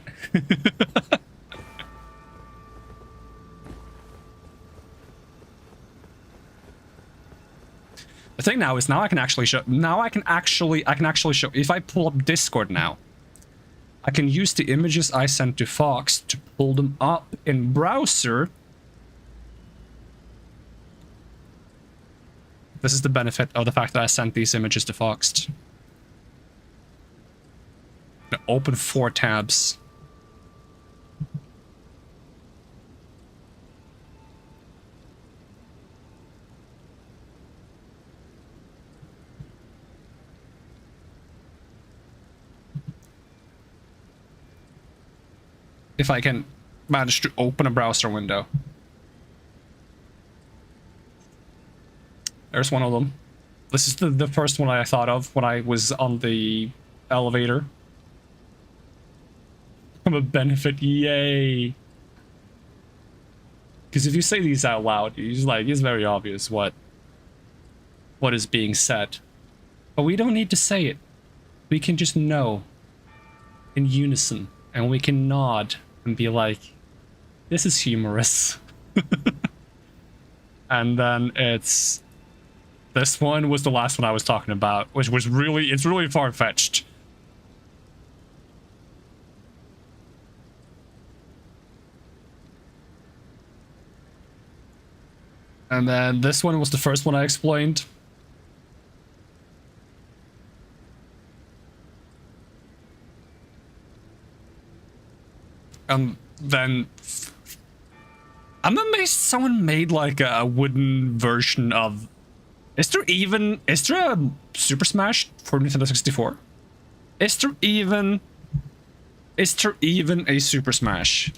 The thing now is I can actually show if I pull up Discord now, I can use the images I sent to Fox to pull them up in browser. This is the benefit of the fact that I sent these images to Fox. Open 4 tabs. if I can manage to open a browser window. There's one of them. This is the first one I thought of when I was on the elevator. I'm a benefit, yay! Because if you say these out loud, it's very obvious what is being said. But we don't need to say it. We can just know in unison, and we can nod and be like, this is humorous. And then it's... This one was the last one I was talking about, which was really... It's really far-fetched. And then this one was the first one I explained. And then... I'm amazed someone made like a wooden version of... Is there a Super Smash for Nintendo 64? Is there even a Super Smash?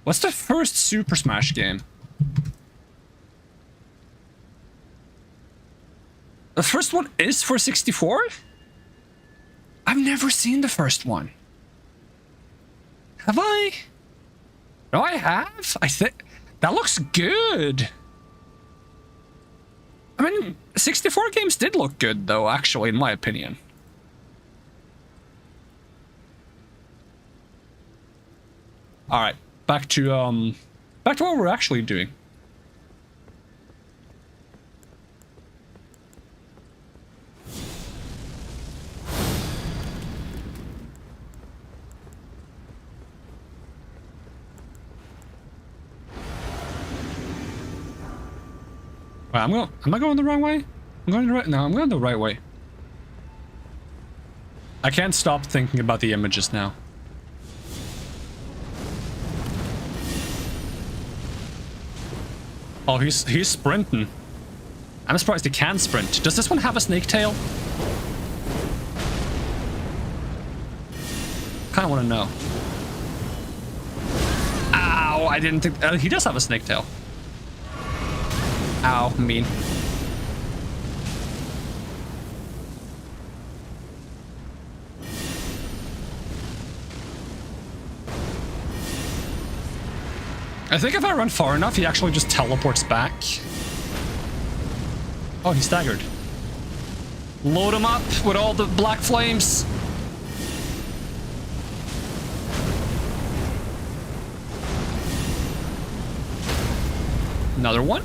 What's the first Super Smash game? The first one is for 64? I've never seen the first one. Have I? No, I have. I think that looks good. I mean, 64 games did look good, though, actually, in my opinion. All right, back to what we're actually doing. Wait, am I going the wrong way? I'm going the right... No, I'm going the right way. I can't stop thinking about the images now. Oh, he's sprinting. I'm surprised he can sprint. Does this one have a snake tail? Kinda wanna know. Ow, I didn't think... he does have a snake tail. Ow, mean. I think if I run far enough, he actually just teleports back. Oh, he staggered. Load him up with all the black flames. Another one.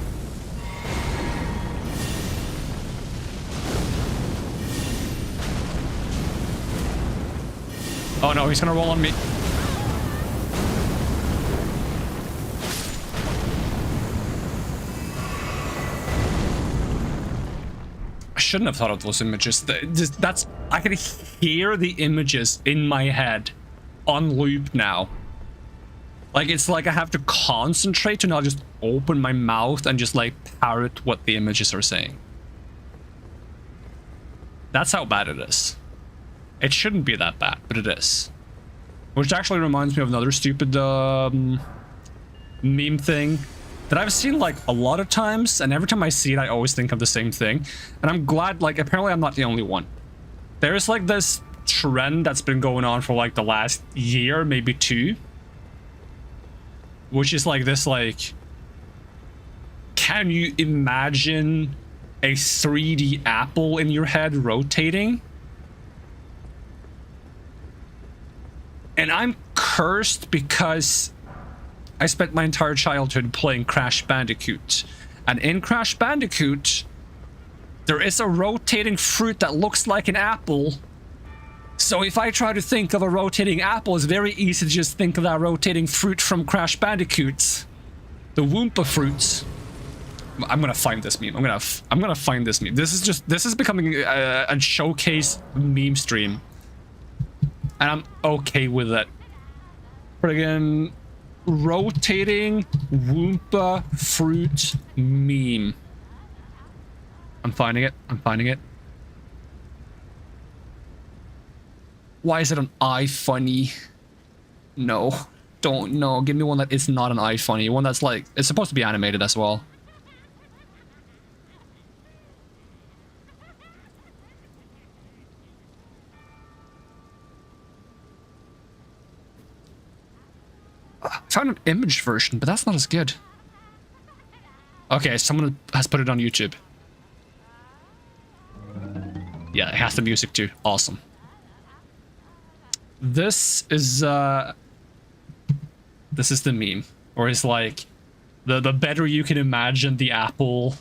Oh no, he's gonna roll on me. I shouldn't have thought of those images. That's... I can hear the images in my head on loop now. Like, it's like I have to concentrate to not just open my mouth and just, like, parrot what the images are saying. That's how bad it is. It shouldn't be that bad, but it is. Which actually reminds me of another stupid meme thing that I've seen like a lot of times, and every time I see it, I always think of the same thing. And I'm glad, like, apparently I'm not the only one. There's like this trend that's been going on for like the last year, maybe two, which is like this, like, can you imagine a 3D apple in your head rotating? And I'm cursed because I spent my entire childhood playing Crash Bandicoot. And in Crash Bandicoot, there is a rotating fruit that looks like an apple. So if I try to think of a rotating apple, it's very easy to just think of that rotating fruit from Crash Bandicoot. The Woompa fruits. I'm gonna find this meme. I'm gonna find this meme. This is becoming a showcase meme stream. And I'm okay with it. Friggin' rotating Woompa fruit meme. I'm finding it. I'm finding it. Why is it an iFunny? No. Don't, no. Give me one that is not an iFunny. One that's like, it's supposed to be animated as well. I found an image version, but that's not as good. Okay, someone has put it on YouTube. Yeah, it has the music too. Awesome. This is the meme, or it's like the better you can imagine the apple,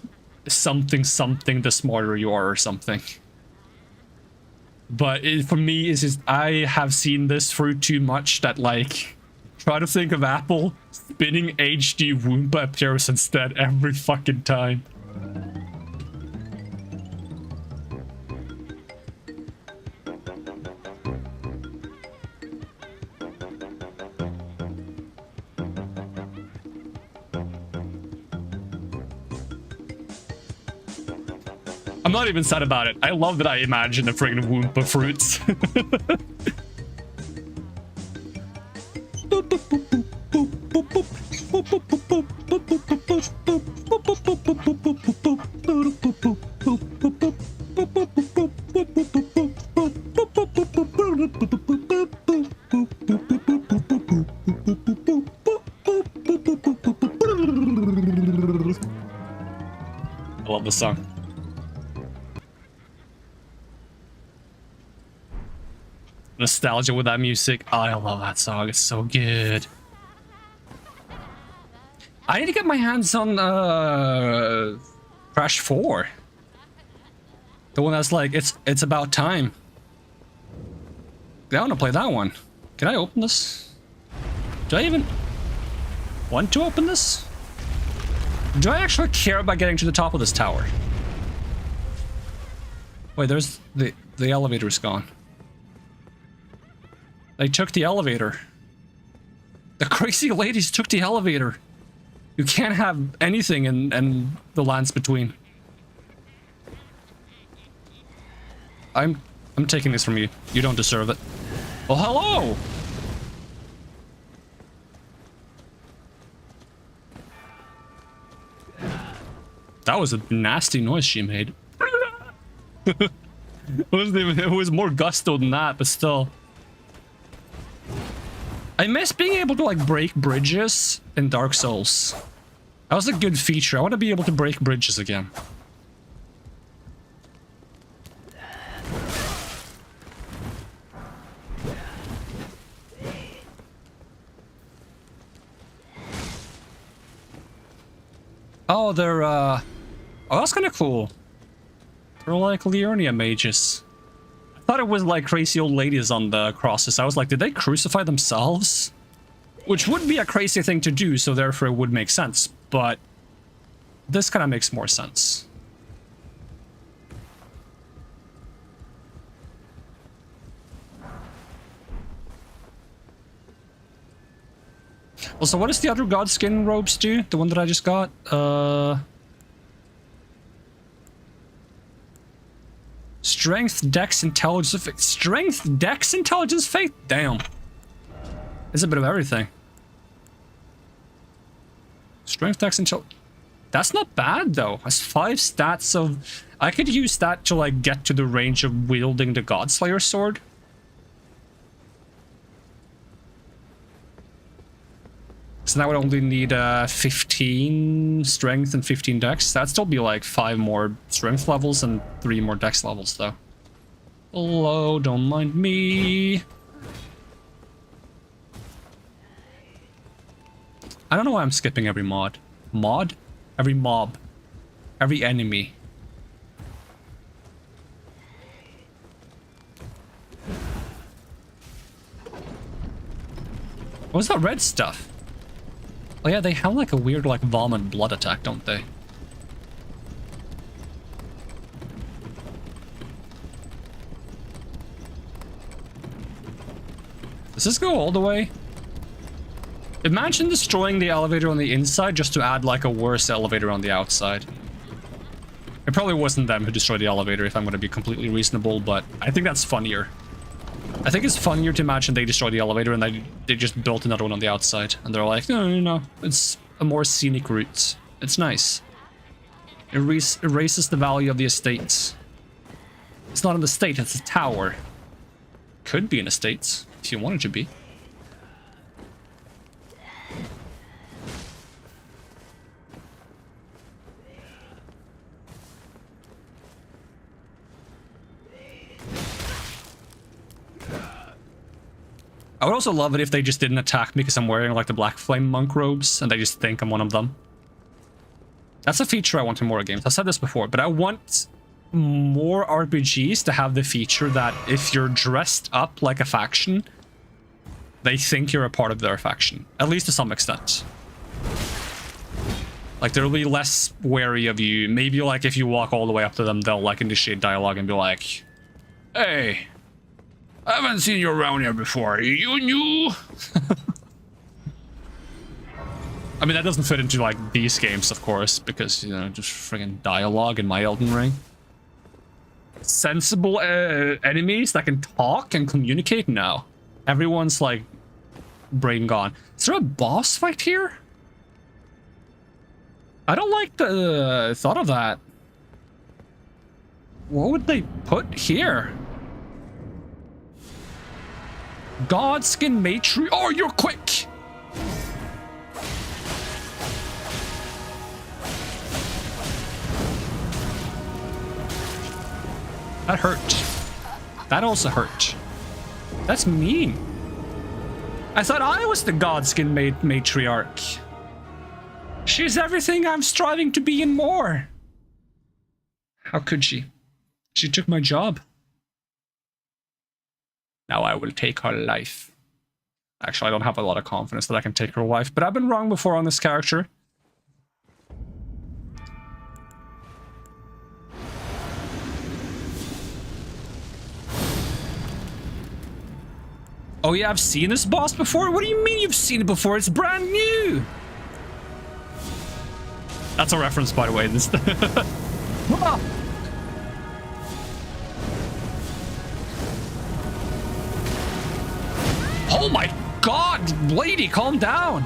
something, the smarter you are, or something. But for me, it's just I have seen this through too much that like try to think of Apple spinning HD Woomba appears instead every fucking time. I'm not even sad about it. I love that I imagine the friggin' Woompa fruits. I love this song. Nostalgia with that music. Oh, I love that song. It's so good. I need to get my hands on Crash 4. The one that's like, it's about time. I want to play that one. Can I open this? Do I even want to open this? Do I actually care about getting to the top of this tower? Wait, there's the elevator's gone. They took the elevator. The crazy ladies took the elevator. You can't have anything in the lands between. I'm taking this from you. You don't deserve it. Well, hello! That was a nasty noise she made. It was more gusto than that, but still. I miss being able to like break bridges in Dark Souls. That was a good feature. I want to be able to break bridges again. Oh, they're oh, that's kind of cool. They're like Liurnia mages. I thought it was like crazy old ladies on the crosses. I was like, did they crucify themselves? Which would be a crazy thing to do, so therefore it would make sense. But this kind of makes more sense. Also, what does the other Godskin robes do? The one that I just got? Strength, Dex, Intelligence, Strength, Dex, Intelligence, Faith? Damn. It's a bit of everything. Strength, Dex, Intelligence. That's not bad, though. That's 5 stats of... I could use that to, like, get to the range of wielding the Godslayer sword. So that would only need 15 strength and 15 dex. That'd still be like 5 more strength levels and 3 more dex levels, though. Hello, don't mind me. I don't know why I'm skipping every mod. Mod? Every mob. Every enemy. What was that red stuff? Oh yeah, they have like a weird like vomit blood attack, don't they? Does this go all the way? Imagine destroying the elevator on the inside just to add like a worse elevator on the outside. It probably wasn't them who destroyed the elevator if I'm going to be completely reasonable, but I think that's funnier. I think it's funnier to imagine they destroyed the elevator and they just built another one on the outside. And they're like, no, it's a more scenic route. It's nice. It erases the value of the estate. It's not an estate, it's a tower. Could be an estate, if you want it to be. I would also love it if they just didn't attack me because I'm wearing like the Black Flame monk robes and they just think I'm one of them. That's a feature I want in more games. I've said this before, but I want more RPGs to have the feature that if you're dressed up like a faction, they think you're a part of their faction, at least to some extent. Like they'll be less wary of you. Maybe like if you walk all the way up to them, they'll like initiate dialogue and be like, "Hey, I haven't seen you around here before. You new?" I mean, that doesn't fit into like these games, of course, because, you know, just friggin' dialogue in my Elden Ring. Sensible enemies that can talk and communicate? No. Everyone's like brain gone. Is there a boss fight here? I don't like the thought of that. What would they put here? Godskin matri. Oh, you're quick! That hurt. That also hurt. That's mean. I thought I was the Godskin matriarch. She's everything I'm striving to be and more. How could she? She took my job. Now I will take her life. Actually, I don't have a lot of confidence that I can take her life, but I've been wrong before on this character. Oh yeah, I've seen this boss before? What do you mean you've seen it before? It's brand new! That's a reference, by the way. This. Oh my god, lady, calm down!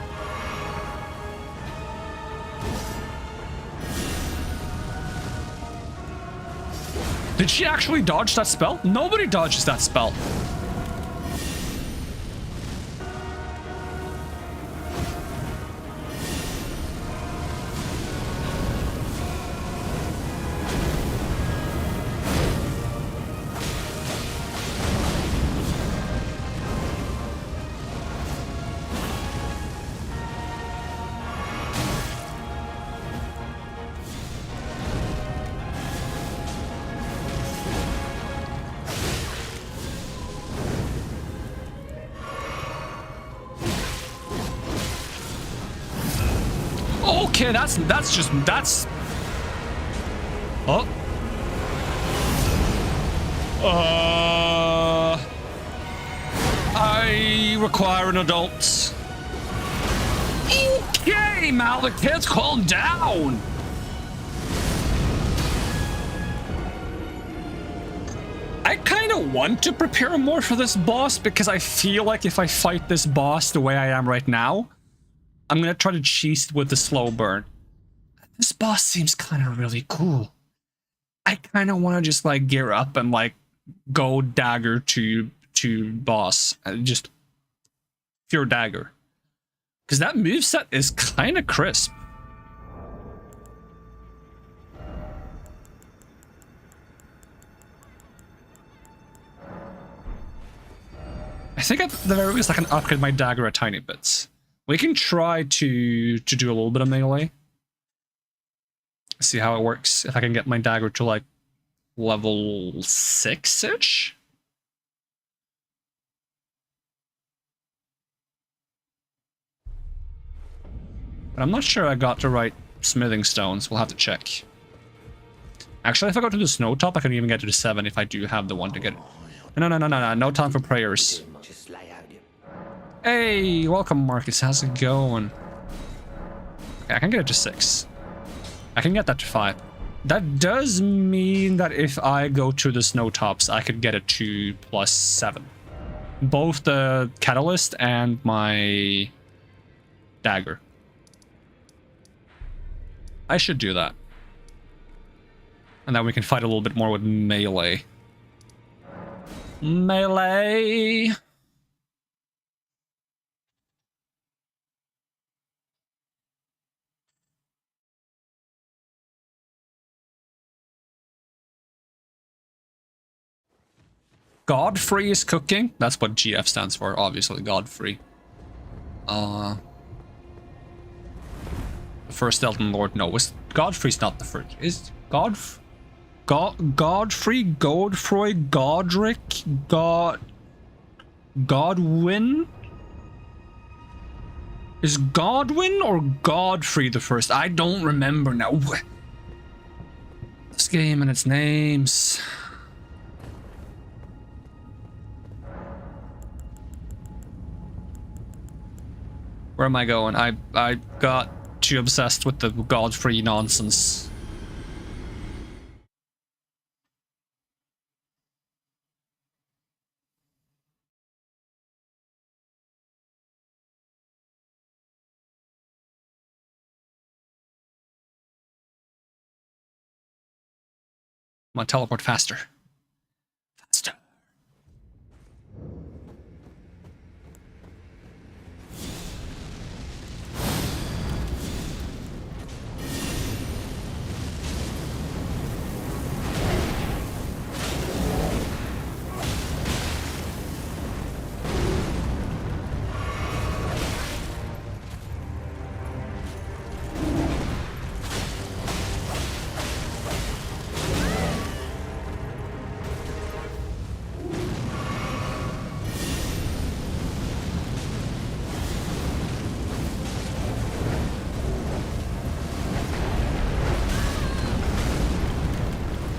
Did she actually dodge that spell? Nobody dodges that spell. Okay, that's oh. I require an adult. Okay, Malekith, calm down. I kind of want to prepare more for this boss because I feel like if I fight this boss the way I am right now, I'm gonna try to cheese with the slow burn. This boss seems kind of really cool. I kind of want to just like gear up and like go dagger to boss. Just pure dagger. Because that moveset is kind of crisp. I think at the very least I can upgrade my dagger a tiny bit. We can try to do a little bit of melee. See how it works. If I can get my dagger to like level 6-ish. But I'm not sure I got the right smithing stones. We'll have to check. Actually, if I go to the snow top, I can even get to the 7 if I do have the one to get it. No. No time for prayers. Hey, welcome, Marcus. How's it going? Okay, I can get it to 6. I can get that to 5. That does mean that if I go to the snow tops, I could get it to +7. both the catalyst and my dagger. I should do that. And then we can fight a little bit more with melee. Melee! Godfrey is cooking. That's what GF stands for, obviously. Godfrey. The first Elden Lord. No, Godfrey's not the first. Is Godfrey, Godfrey, Godric, Godwin? Is Godwin or Godfrey the first? I don't remember now. This game and its names. Where am I going? I got too obsessed with the Godfrey nonsense. I'm gonna teleport faster. Faster.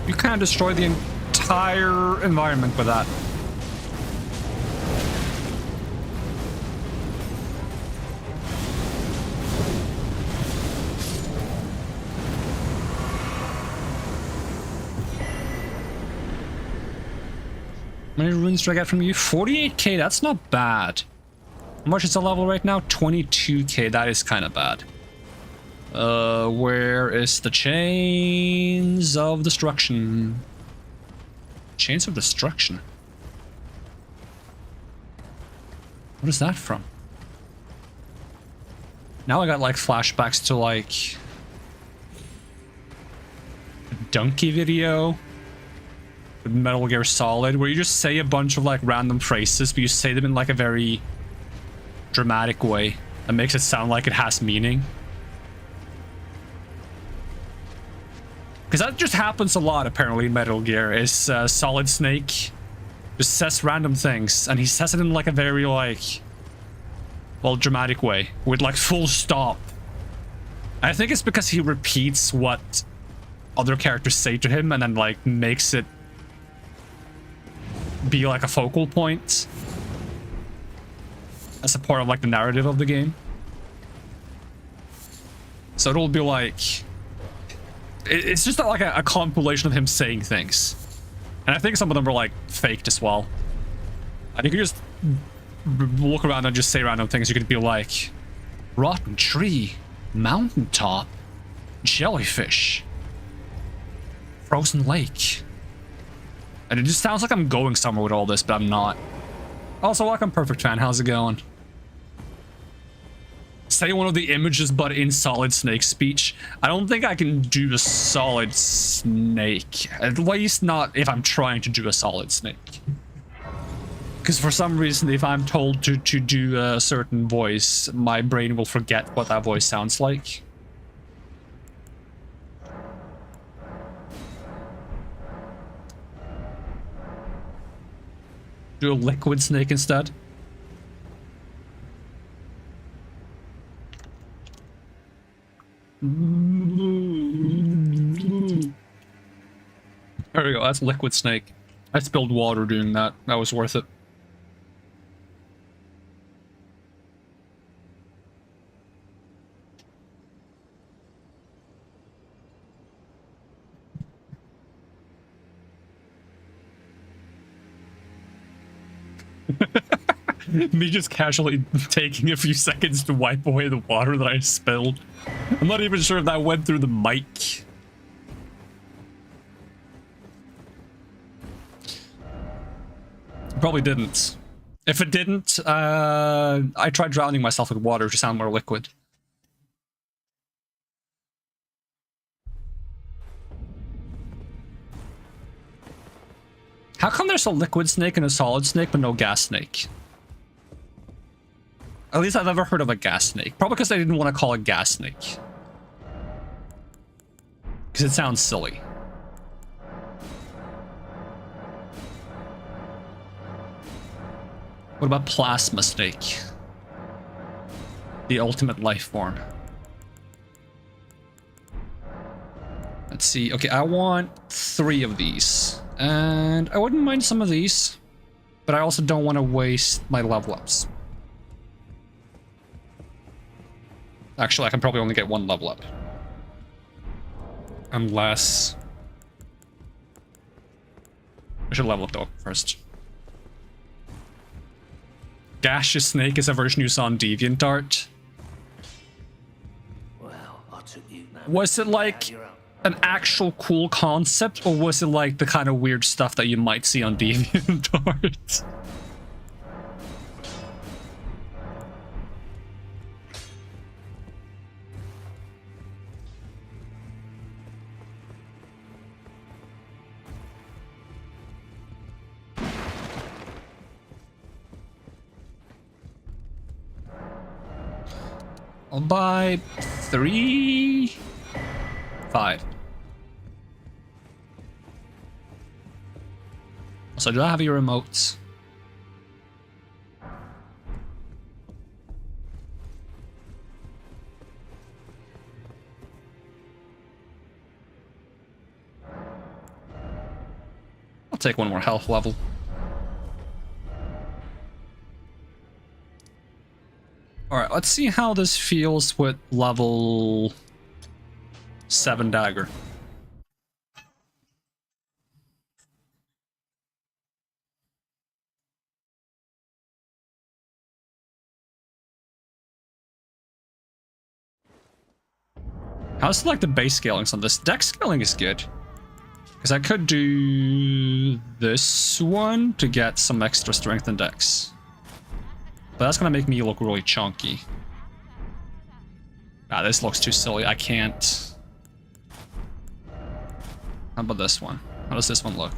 You kind of destroy the entire environment with that. How many runes do I get from you? 48k, that's not bad. How much is the level right now? 22k, that is kind of bad. Where is the Chains of Destruction? Chains of Destruction? What is that from? Now I got like flashbacks to like a Donkey video with Metal Gear Solid, where you just say a bunch of like random phrases, but you say them in like a very dramatic way that makes it sound like it has meaning. Because that just happens a lot, apparently, in Metal Gear, is Solid Snake just says random things, and he says it in, like, a very, like, well, dramatic way, with, like, full stop. And I think it's because he repeats what other characters say to him, and then, like, makes it be, like, a focal point as a part of, like, the narrative of the game. So it'll be, like... It's just like a compilation of him saying things. And I think some of them are like faked as well. And you could just walk around and just say random things. You could be like, rotten tree, mountaintop, jellyfish, frozen lake. And it just sounds like I'm going somewhere with all this, but I'm not. Also, welcome, Perfect Fan. How's it going? Say one of the images, but in Solid Snake speech. I don't think I can do a Solid Snake. At least not if I'm trying to do a Solid Snake. Because for some reason, if I'm told to do a certain voice, my brain will forget what that voice sounds like. Do a Liquid Snake instead. There we go, that's Liquid Snake. I spilled water doing that. That was worth it. Me just casually taking a few seconds to wipe away the water that I spilled. I'm not even sure if that went through the mic. Probably didn't. If it didn't, I tried drowning myself with water to sound more liquid. How come there's a liquid snake and a solid snake, but no gas snake? At least I've ever heard of a gas snake. Probably because they didn't want to call it gas snake. Because it sounds silly. What about plasma snake? The ultimate life form. Let's see. Okay, I want 3 of these. And I wouldn't mind some of these. But I also don't want to waste my level ups. Actually, I can probably only get 1 level up. Unless... I should level up though first. Gaseous snake is a version you saw on DeviantArt. Well, I took you now. Was it like an actual cool concept, or was it like the kind of weird stuff that you might see on DeviantArt? I'll buy 3, 5. Also, do I have your remotes? I'll take 1 more health level. Alright, let's see how this feels with level 7 dagger. How's like the base scaling on this? Dex scaling is good. Because I could do this one to get some extra strength and dex. But that's gonna make me look really chunky. Ah, this looks too silly. I can't. How about this one? How does this one look?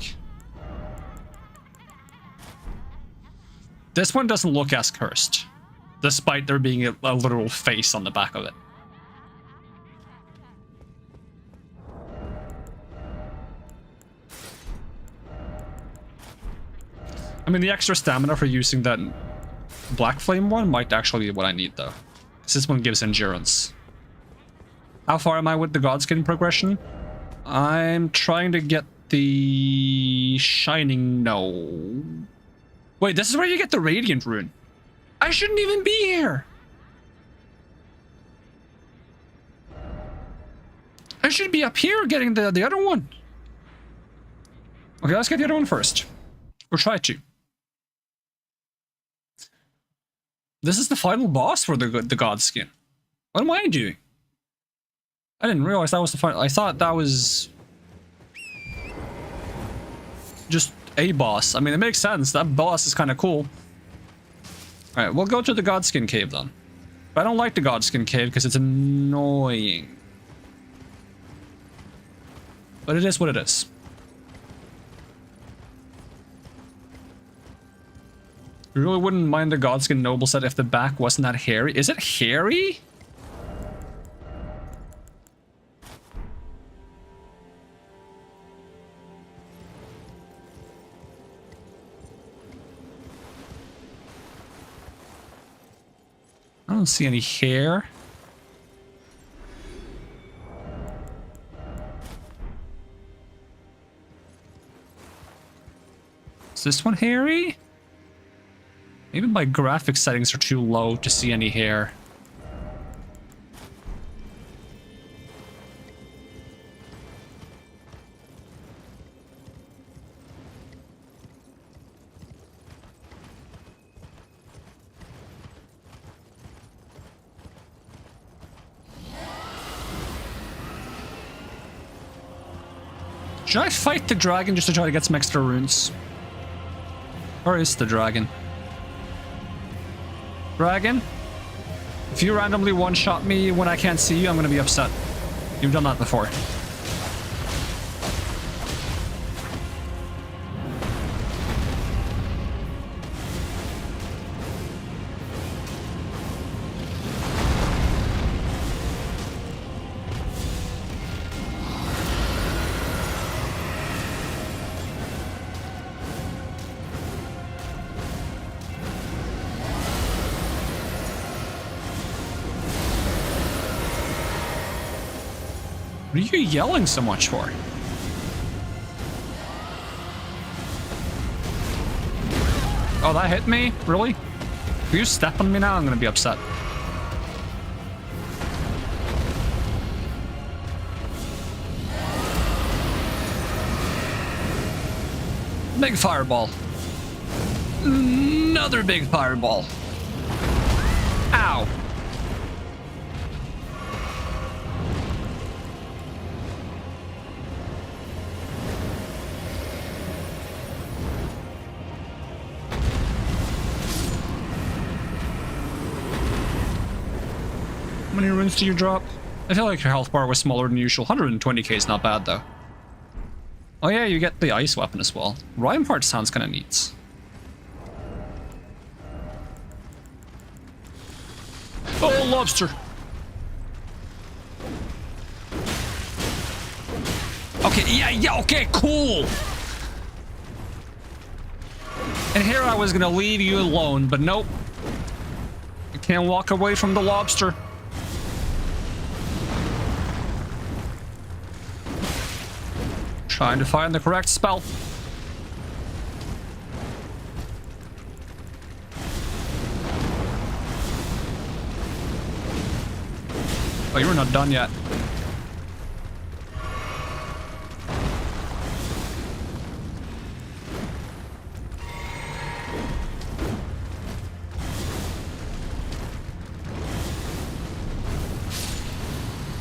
This one doesn't look as cursed, despite there being a literal face on the back of it. I mean, the extra stamina for using that Black Flame one might actually be what I need, though. Because this one gives endurance. How far am I with the Godskin progression? I'm trying to get the Shining... No. Wait, this is where you get the Radiant rune. I shouldn't even be here. I should be up here getting the other one. Okay, let's get the other one first. Or try to. This is the final boss for the Godskin. What am I doing? I didn't realize that was the final. I thought that was just a boss. I mean, it makes sense. That boss is kind of cool. All right, we'll go to the Godskin cave then. But I don't like the Godskin cave because it's annoying. But it is what it is. You really wouldn't mind the Godskin Noble set if the back wasn't that hairy. Is it hairy? I don't see any hair. Is this one hairy? Maybe my graphics settings are too low to see any hair. Should I fight the dragon just to try to get some extra runes? Where is the dragon? Dragon? If you randomly one-shot me when I can't see you, I'm gonna be upset. You've done that before. What are you yelling so much for? Oh, that hit me? Really? If you step on me now, I'm gonna be upset. Big fireball. Another big fireball. Ow. How many runes do you drop? I feel like your health bar was smaller than usual. 120k is not bad though. Oh yeah, you get the ice weapon as well. Reinhardt sounds kind of neat. Oh, lobster! Okay, yeah, okay, cool! And here I was gonna leave you alone, but nope. You can't walk away from the lobster. Trying to find the correct spell. Oh, you're not done yet.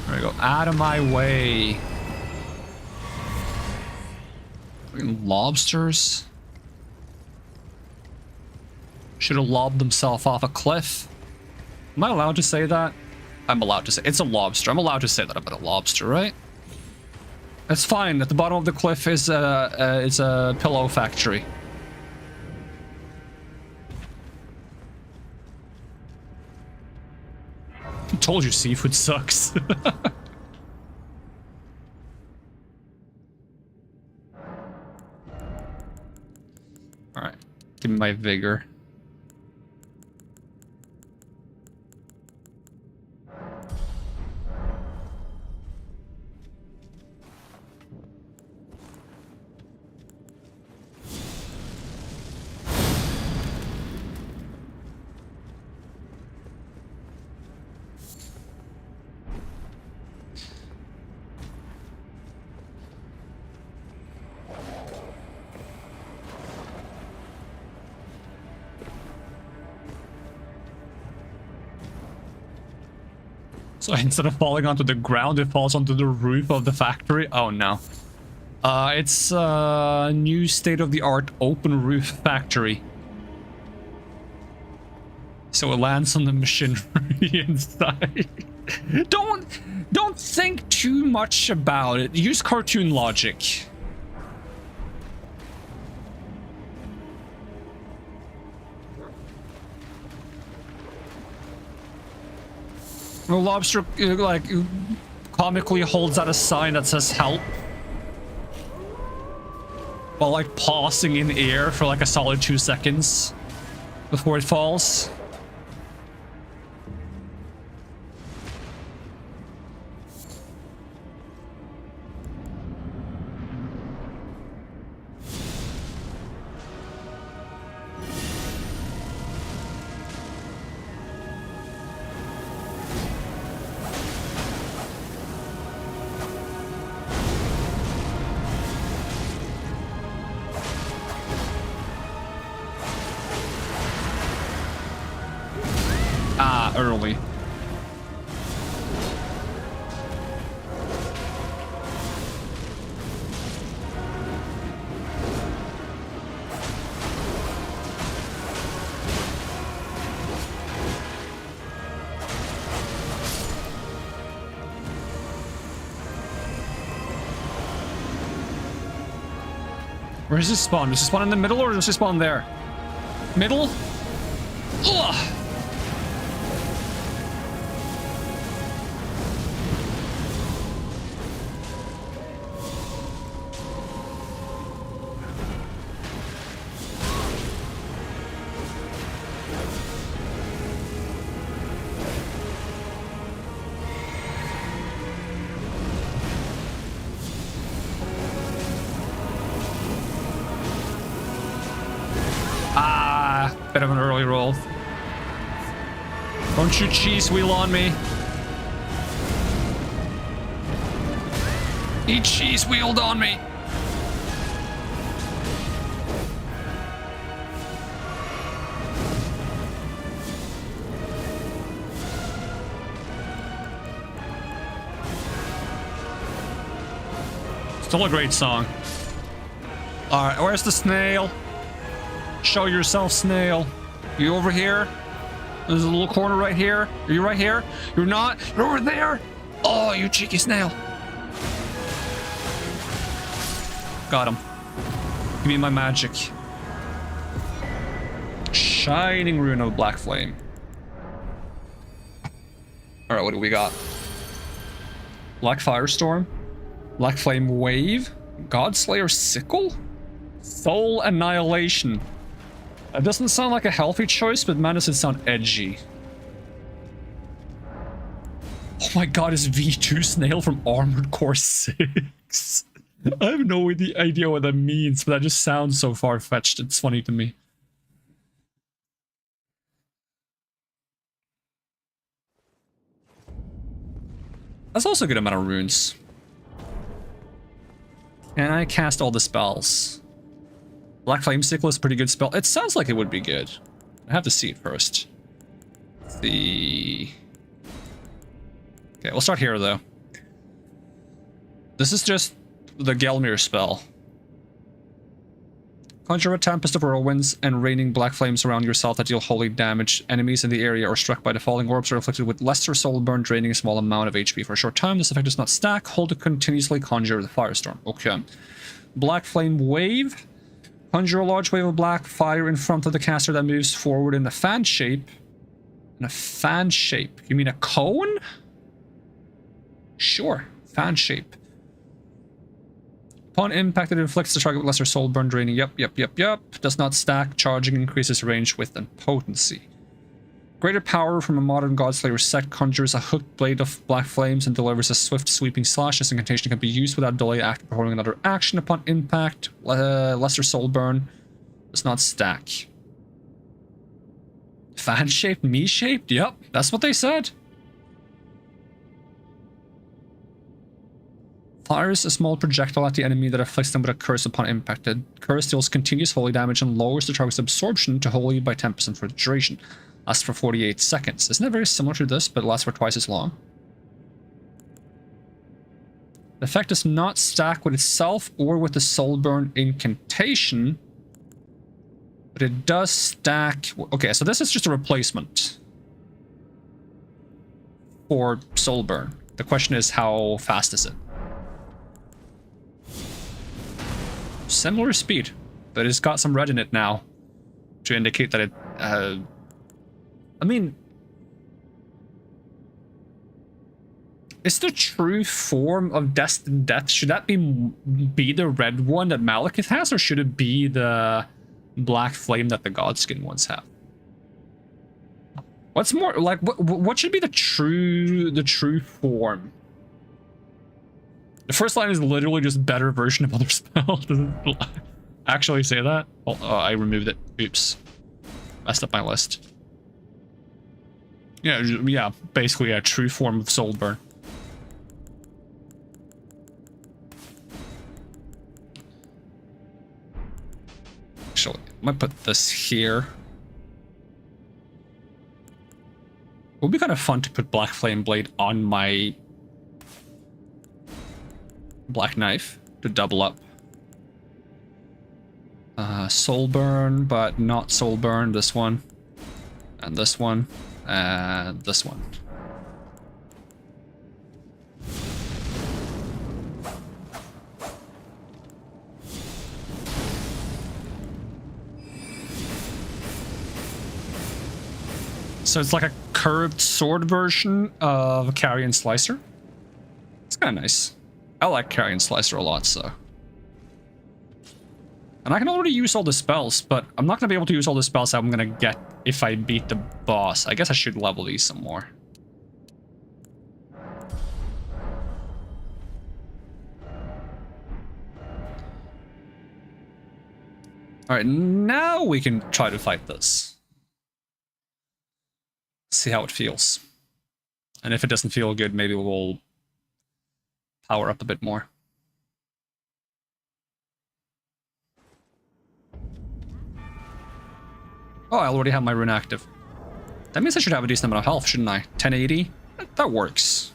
There we go. Out of my way. Lobsters should have lobbed themselves off a cliff. Am I allowed to say that? I'm allowed to say it's a lobster. I'm allowed to say that about a lobster, right? That's fine. At the bottom of the cliff is a pillow factory. I told you seafood sucks. Alright, give me my vigor. So instead of falling onto the ground, it falls onto the roof of the factory. Oh no. It's a new state-of-the-art open roof factory. So it lands on the machinery inside. Don't think too much about it. Use cartoon logic. The lobster, like, comically holds out a sign that says help. While, like, pausing in air for, like, a solid 2 seconds before it falls. Early. Where does this spawn? Does it spawn in the middle or does it spawn there? Middle? Ugh! Bit of an early roll. Don't you cheese wheel on me. He cheese wheeled on me. Still a great song. Alright, where's the snail? Show yourself, snail. You over here? There's a little corner right here. Are you right here? You're not? You're over there? Oh, you cheeky snail. Got him. Give me my magic. Shining Rune of Black Flame. Alright, what do we got? Black Firestorm. Black Flame Wave. Godslayer Sickle? Soul Annihilation. That doesn't sound like a healthy choice, but man, does it sound edgy. Oh my god, is V2 Snail from Armored Core 6? I have no idea what that means, but that just sounds so far-fetched. It's funny to me. That's also a good amount of runes. And I cast all the spells. Black Flame Sickle is a pretty good spell. It sounds like it would be good. I have to see it first. Let's see. Okay, we'll start here though. This is just the Gelmir spell. Conjure a tempest of whirlwinds and raining black flames around yourself that deal holy damage. Enemies in the area are struck by the falling orbs are afflicted with lesser soul burn, draining a small amount of HP for a short time. This effect does not stack. Hold to continuously conjure the firestorm. Okay. Black Flame Wave. Conjure a large wave of black fire in front of the caster that moves forward in a fan shape. In a fan shape? You mean a cone? Sure. Fan shape. Upon impact, it inflicts the target with lesser soul burn, draining. Yep. Does not stack. Charging increases range, width, and potency. Greater power from a modern Godslayer set conjures a hooked blade of black flames and delivers a swift sweeping slash. This incantation can be used without delay after performing another action upon impact. Lesser soul burn does not stack. Fan shaped, me shaped? Yep, that's what they said. Fires a small projectile at the enemy that afflicts them with a curse upon impact. The curse deals continuous holy damage and lowers the target's absorption to holy by 10% for the duration. Lasts for 48 seconds. Isn't that very similar to this, but it lasts for twice as long? The effect does not stack with itself or with the Soulburn incantation, but it does stack... Okay, so this is just a replacement for Soulburn. The question is, how fast is it? Similar speed, but it's got some red in it now to indicate that it... I mean, is the true form of Destined Death, should that be the red one that Malekith has, or should it be the black flame that the Godskin ones have? What's more, like, what should be the true form? The first line is literally just better version of other spell. Does it actually say that? Oh, I removed it. Oops. Messed up my list. Yeah, basically a true form of Soulburn. Actually, I might put this here. It would be kind of fun to put Black Flame Blade on my Black Knife to double up. Soulburn, but not Soulburn. This one. And this one. And this one. So it's like a curved sword version of a Carrion Slicer. It's kind of nice. I like Carrion Slicer a lot, so. And I can already use all the spells, but I'm not going to be able to use all the spells I'm going to get if I beat the boss. I guess I should level these some more. Alright, now we can try to fight this. See how it feels. And if it doesn't feel good, maybe we'll power up a bit more. Oh, I already have my rune active. That means I should have a decent amount of health, shouldn't I? 1080? That works.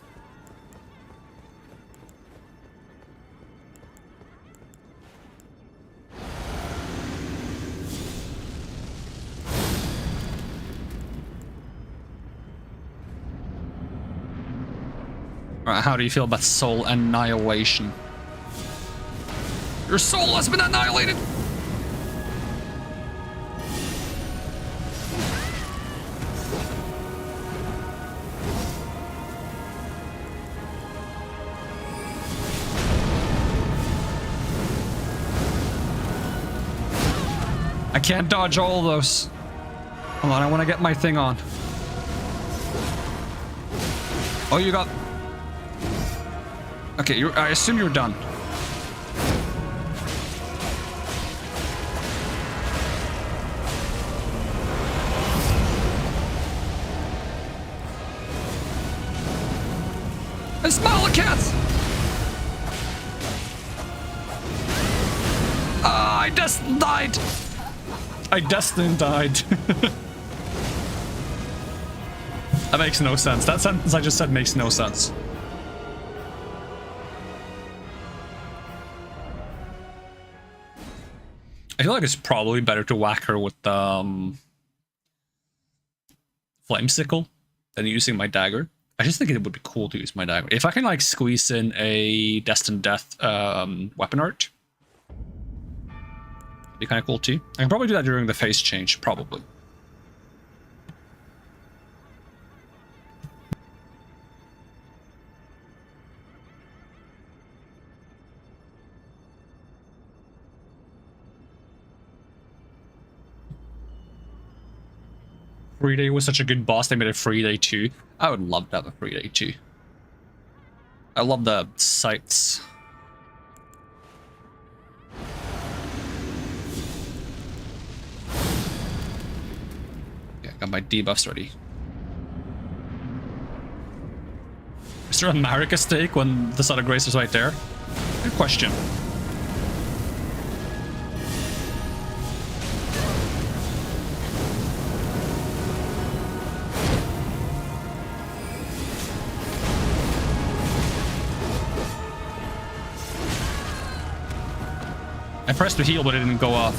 Alright, how do you feel about soul annihilation? Your soul has been annihilated! I can't dodge all those. Hold on, I want to get my thing on. Oh, you got... Okay, I assume you're done. I smell a cat! I just died! I destined died. That makes no sense. That sentence I just said makes no sense. I feel like it's probably better to whack her with the flame sickle than using my dagger. I just think it would be cool to use my dagger. If I can like squeeze in a destined death weapon art, it'd be kind of cool too. I can probably do that during the phase change, probably. Free Day was such a good boss, they made a Free Day 2. I would love to have a Free Day 2. I love the sights. Yeah, got my debuffs ready. Is there a Marika stake when the Son of Grace is right there? Good question. I pressed to heal, but it didn't go off.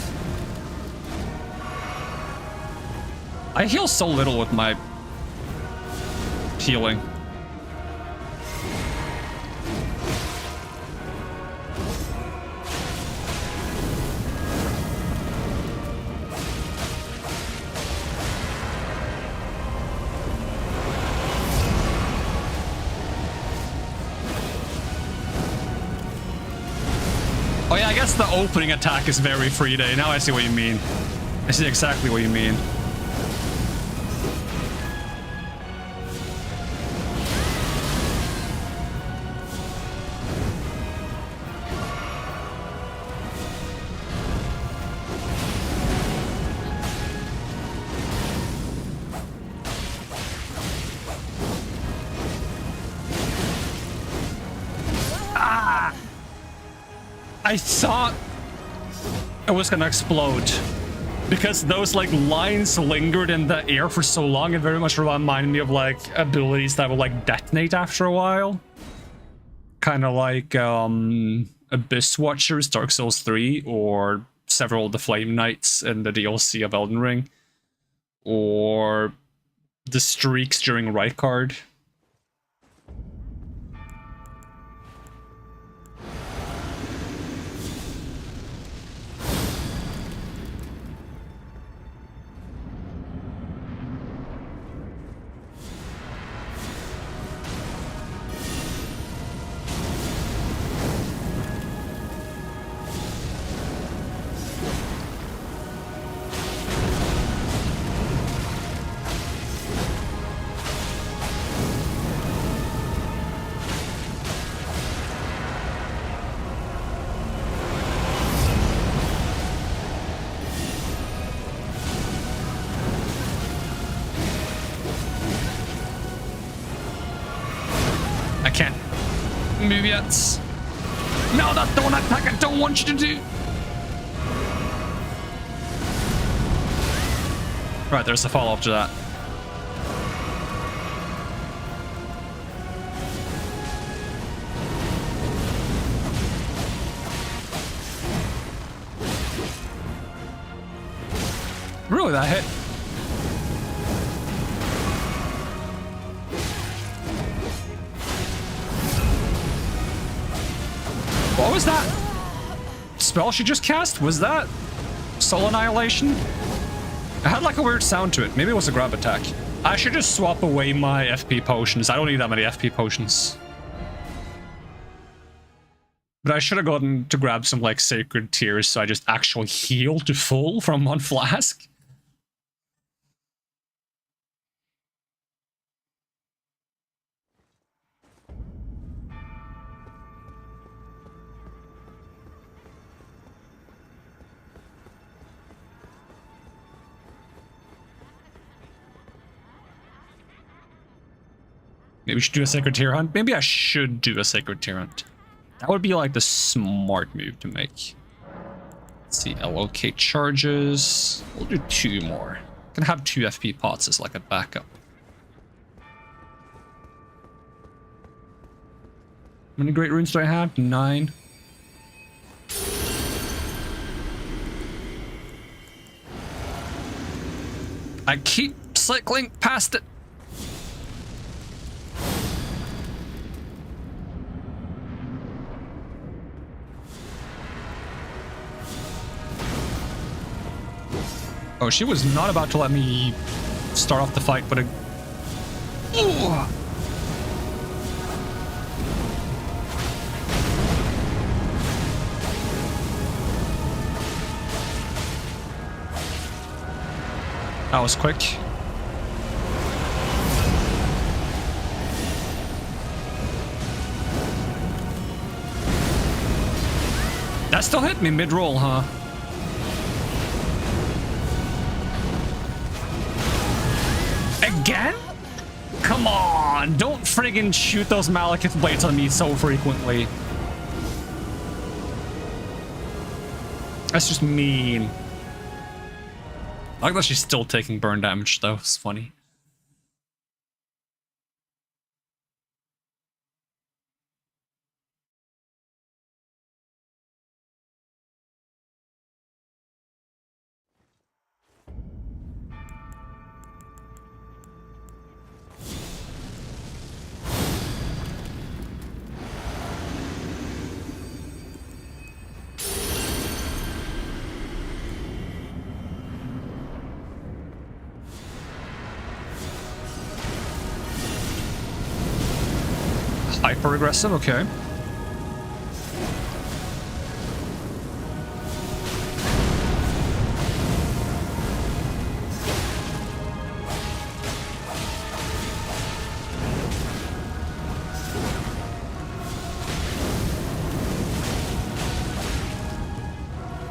I heal so little with my healing. Oh yeah, I guess the opening attack is very Free Day. Now I see what you mean. I see exactly what you mean. I thought it was gonna explode because those like lines lingered in the air for so long. It very much reminded me of like abilities that would like detonate after a while, kind of like Abyss Watchers, Dark Souls 3, or several of the Flame Knights in the DLC of Elden Ring, or the streaks during Rykard. I can't move yet. No, that's the one attack I don't want you to do. Right, there's a follow-up to that. Really, that hit? What was that spell she just cast? Was that Soul Annihilation? It had like a weird sound to it. Maybe it was a grab attack. I should just swap away my FP potions. I don't need that many FP potions. But I should have gotten to grab some like Sacred Tears so I just actually heal to full from one flask. Maybe we should do a Sacred Tear Hunt. Maybe I should do a Sacred Tear Hunt. That would be like the smart move to make. Let's see, allocate charges. We'll do 2 more. Can have 2 FP pots as like a backup. How many great runes do I have? 9. I keep cycling past it. Oh, she was not about to let me start off the fight, but a... Ooh. That was quick. That still hit me mid-roll, huh? Again? Come on, don't friggin' shoot those Malekith blades on me so frequently. That's just mean. I like that she's still taking burn damage though, it's funny. Hyper aggressive, okay.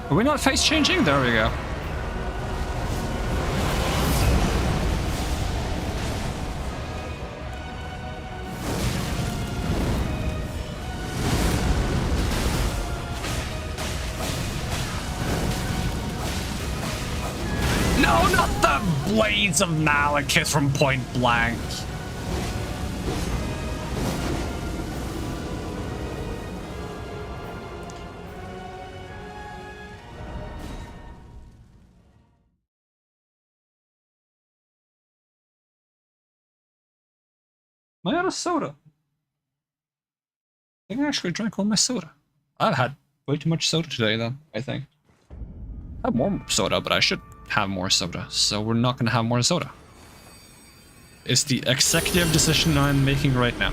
Are we not face changing? There we go. Blades of Malekith from point blank. Am I out of soda? I think I actually drank all my soda. I've had way too much soda today then, I think. I have more soda, but I should have more soda, so we're not going to have more soda. It's the executive decision I'm making right now.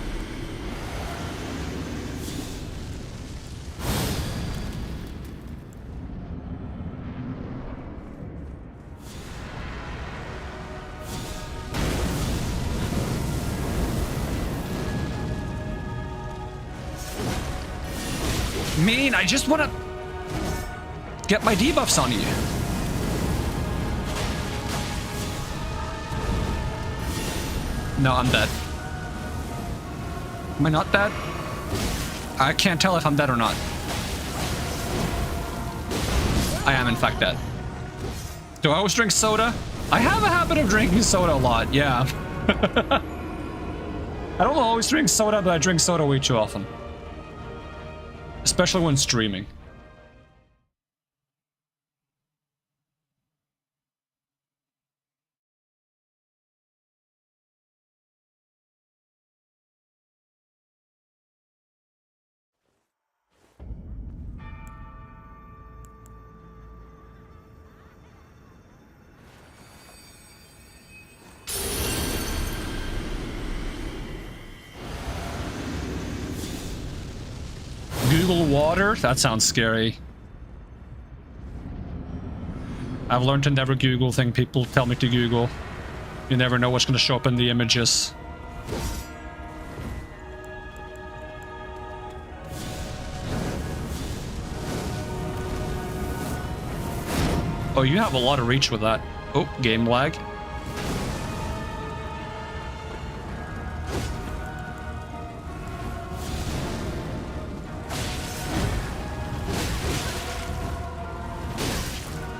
Mean, I just want to get my debuffs on you. No, I'm dead. Am I not dead? I can't tell if I'm dead or not. I am in fact dead. Do I always drink soda? I have a habit of drinking soda a lot, yeah. I don't always drink soda, but I drink soda way too often. Especially when streaming. Google water? That sounds scary. I've learned to never Google things people tell me to Google. You never know what's going to show up in the images. Oh, you have a lot of reach with that. Oh, game lag.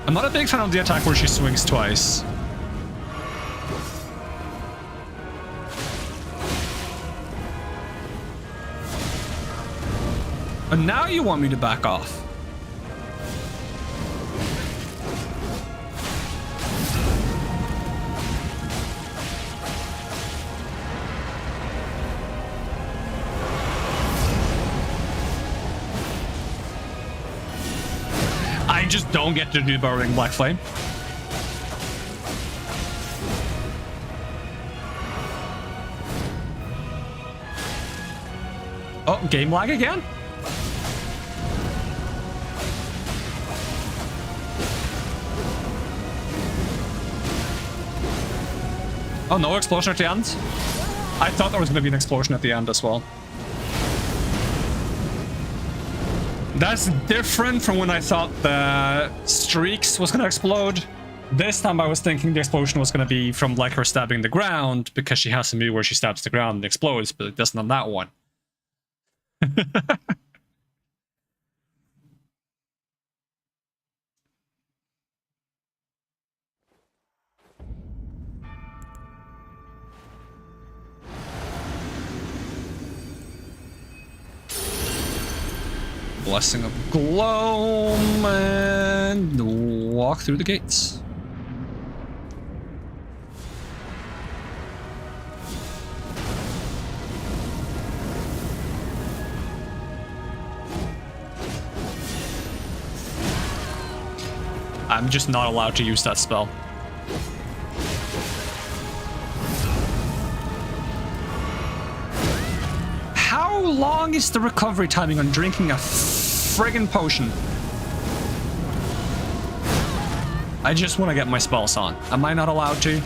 I'm not a big fan of the attack where she swings twice. And now you want me to back off. I just don't get to do Burrowing Black Flame. Oh, game lag again? Oh, no explosion at the end? I thought there was going to be an explosion at the end as well. That's different from when I thought the streaks was going to explode. This time I was thinking the explosion was going to be from like her stabbing the ground, because she has a move where she stabs the ground and explodes, but it doesn't on that one. Blessing of Gloam and walk through the gates. I'm just not allowed to use that spell. How long is the recovery timing on drinking a friggin' potion? I just want to get my spells on. Am I not allowed to?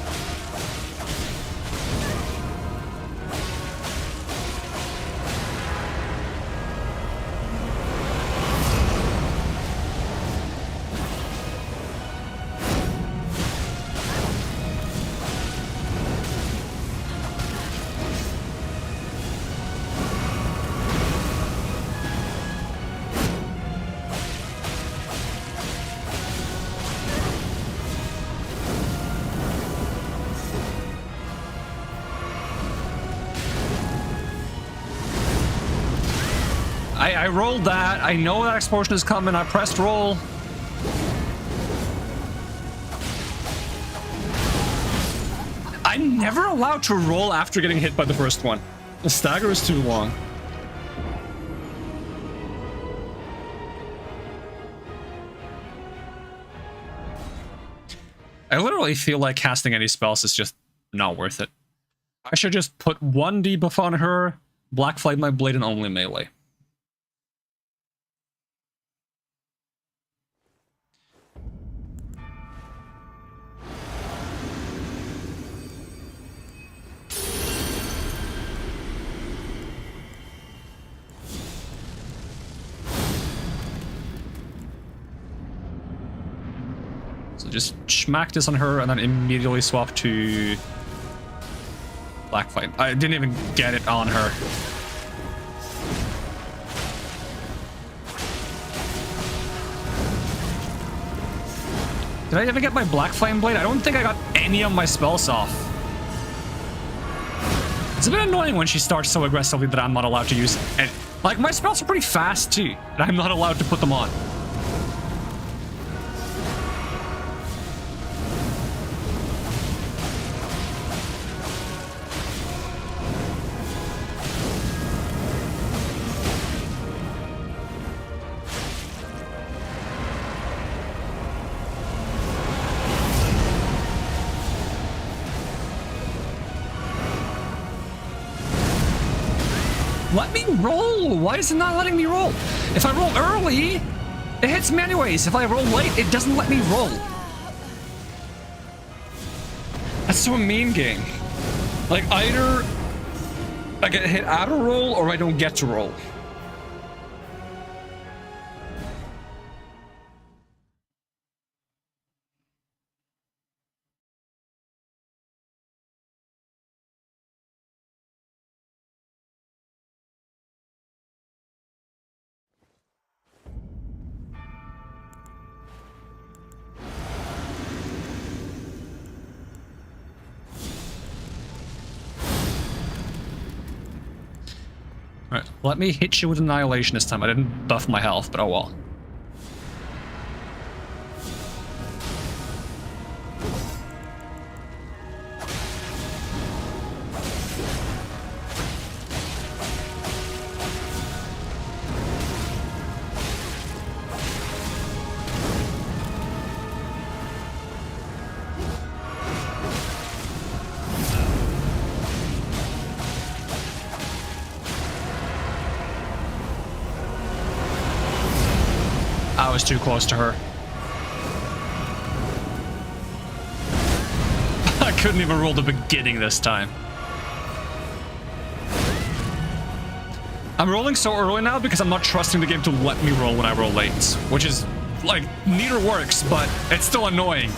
I rolled that. I know that explosion is coming. I pressed roll. I'm never allowed to roll after getting hit by the first one. The stagger is too long. I literally feel like casting any spells is just not worth it. I should just put one debuff on her, Black Flame my blade, and only melee. So just smack this on her and then immediately swap to Black Flame. I didn't even get it on her. Did I ever get my Black Flame Blade? I don't think I got any of my spells off. It's a bit annoying when she starts so aggressively that I'm not allowed to use it. And, like, my spells are pretty fast too, and I'm not allowed to put them on. Let me roll! Why is it not letting me roll? If I roll early, it hits me anyways. If I roll late, it doesn't let me roll. That's so mean, gang. Like, either I get hit at a roll or I don't get to roll. Alright, let me hit you with Annihilation this time. I didn't buff my health, but oh well. I was too close to her. I couldn't even roll the beginning this time. I'm rolling so early now because I'm not trusting the game to let me roll when I roll late, which is, like, neither works, but it's still annoying.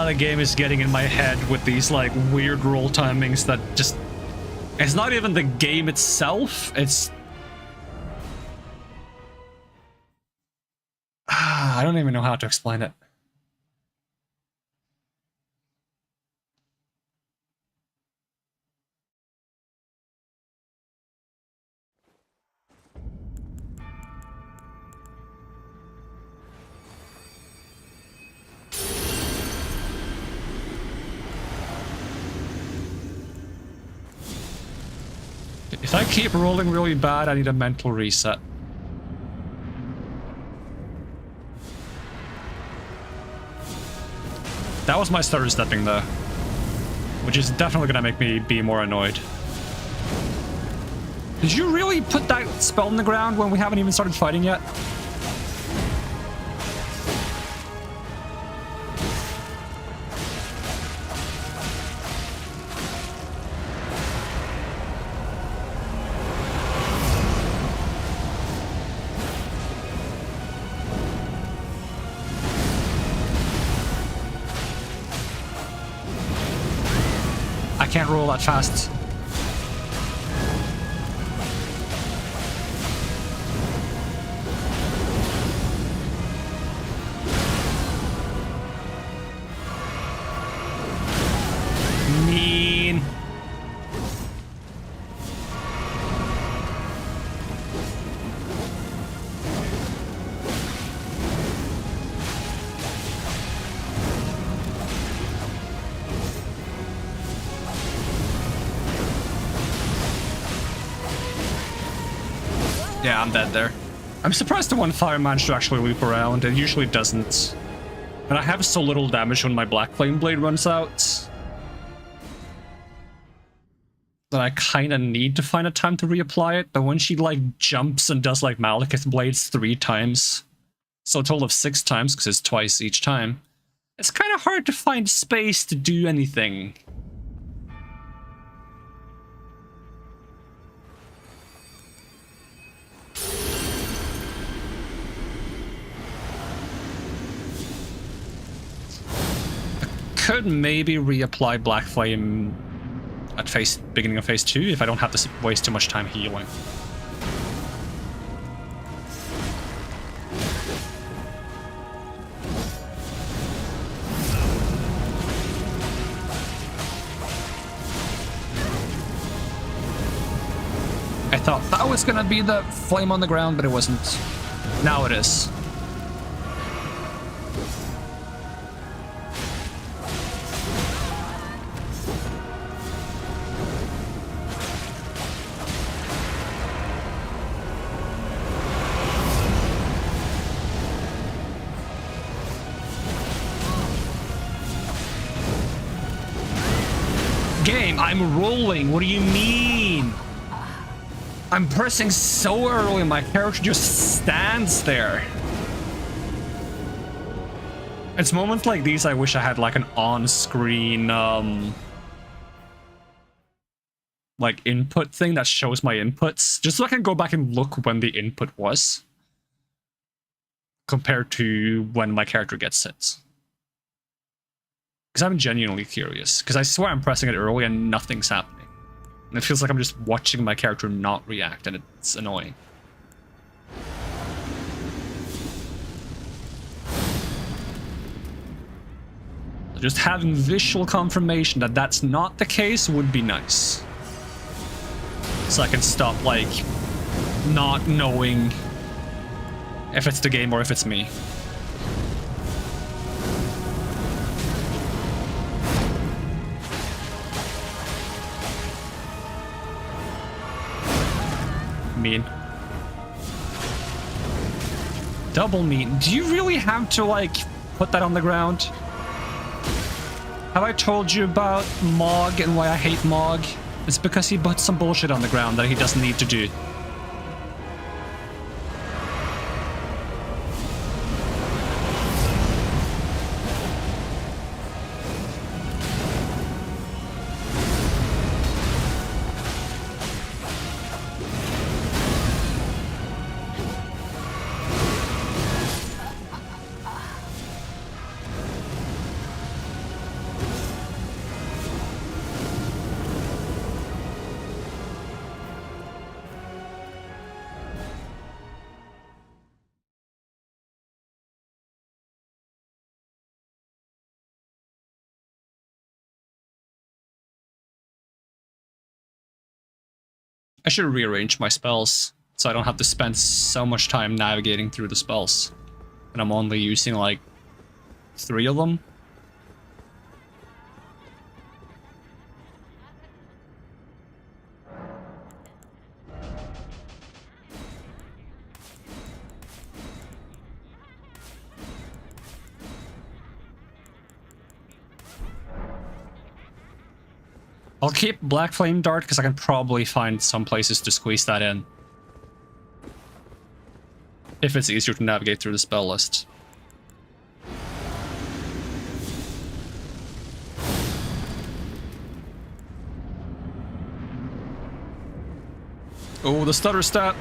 The game is getting in my head with these, like, weird roll timings that just... It's not even the game itself, it's... I don't even know how to explain it. If I keep rolling really bad, I need a mental reset. That was my stutter stepping though, which is definitely gonna make me be more annoyed. Did you really put that spell in the ground when we haven't even started fighting yet? I can't roll that fast. Mean. Yeah, I'm dead there. I'm surprised the one fire managed to actually loop around. It usually doesn't. And I have so little damage when my Black Flame Blade runs out that I kind of need to find a time to reapply it. But when she, like, jumps and does, like, Malekith Blades 3 times, so a total of 6 times, because it's twice each time, it's kind of hard to find space to do anything. could maybe reapply Black Flame at beginning of phase 2 if I don't have to waste too much time healing. I thought that was gonna be the flame on the ground, but it wasn't. Now it is. Game, I'm rolling. What do you mean? I'm pressing so early, my character just stands there. It's moments like these I wish I had like an on-screen like input thing that shows my inputs, just so I can go back and look when the input was compared to when my character gets hit. Because I'm genuinely curious, because I swear I'm pressing it early and nothing's happening. And it feels like I'm just watching my character not react, and it's annoying. Just having visual confirmation that that's not the case would be nice. So I can stop, like, not knowing if it's the game or if it's me. Mean. Double mean. Do you really have to, like, put that on the ground? Have I told you about Mog and why I hate Mog? It's because he put some bullshit on the ground that he doesn't need to do. I should rearrange my spells so I don't have to spend so much time navigating through the spells. And I'm only using like 3 of them. I'll keep Black Flame Dart because I can probably find some places to squeeze that in. If it's easier to navigate through the spell list. Oh, the stutter stat.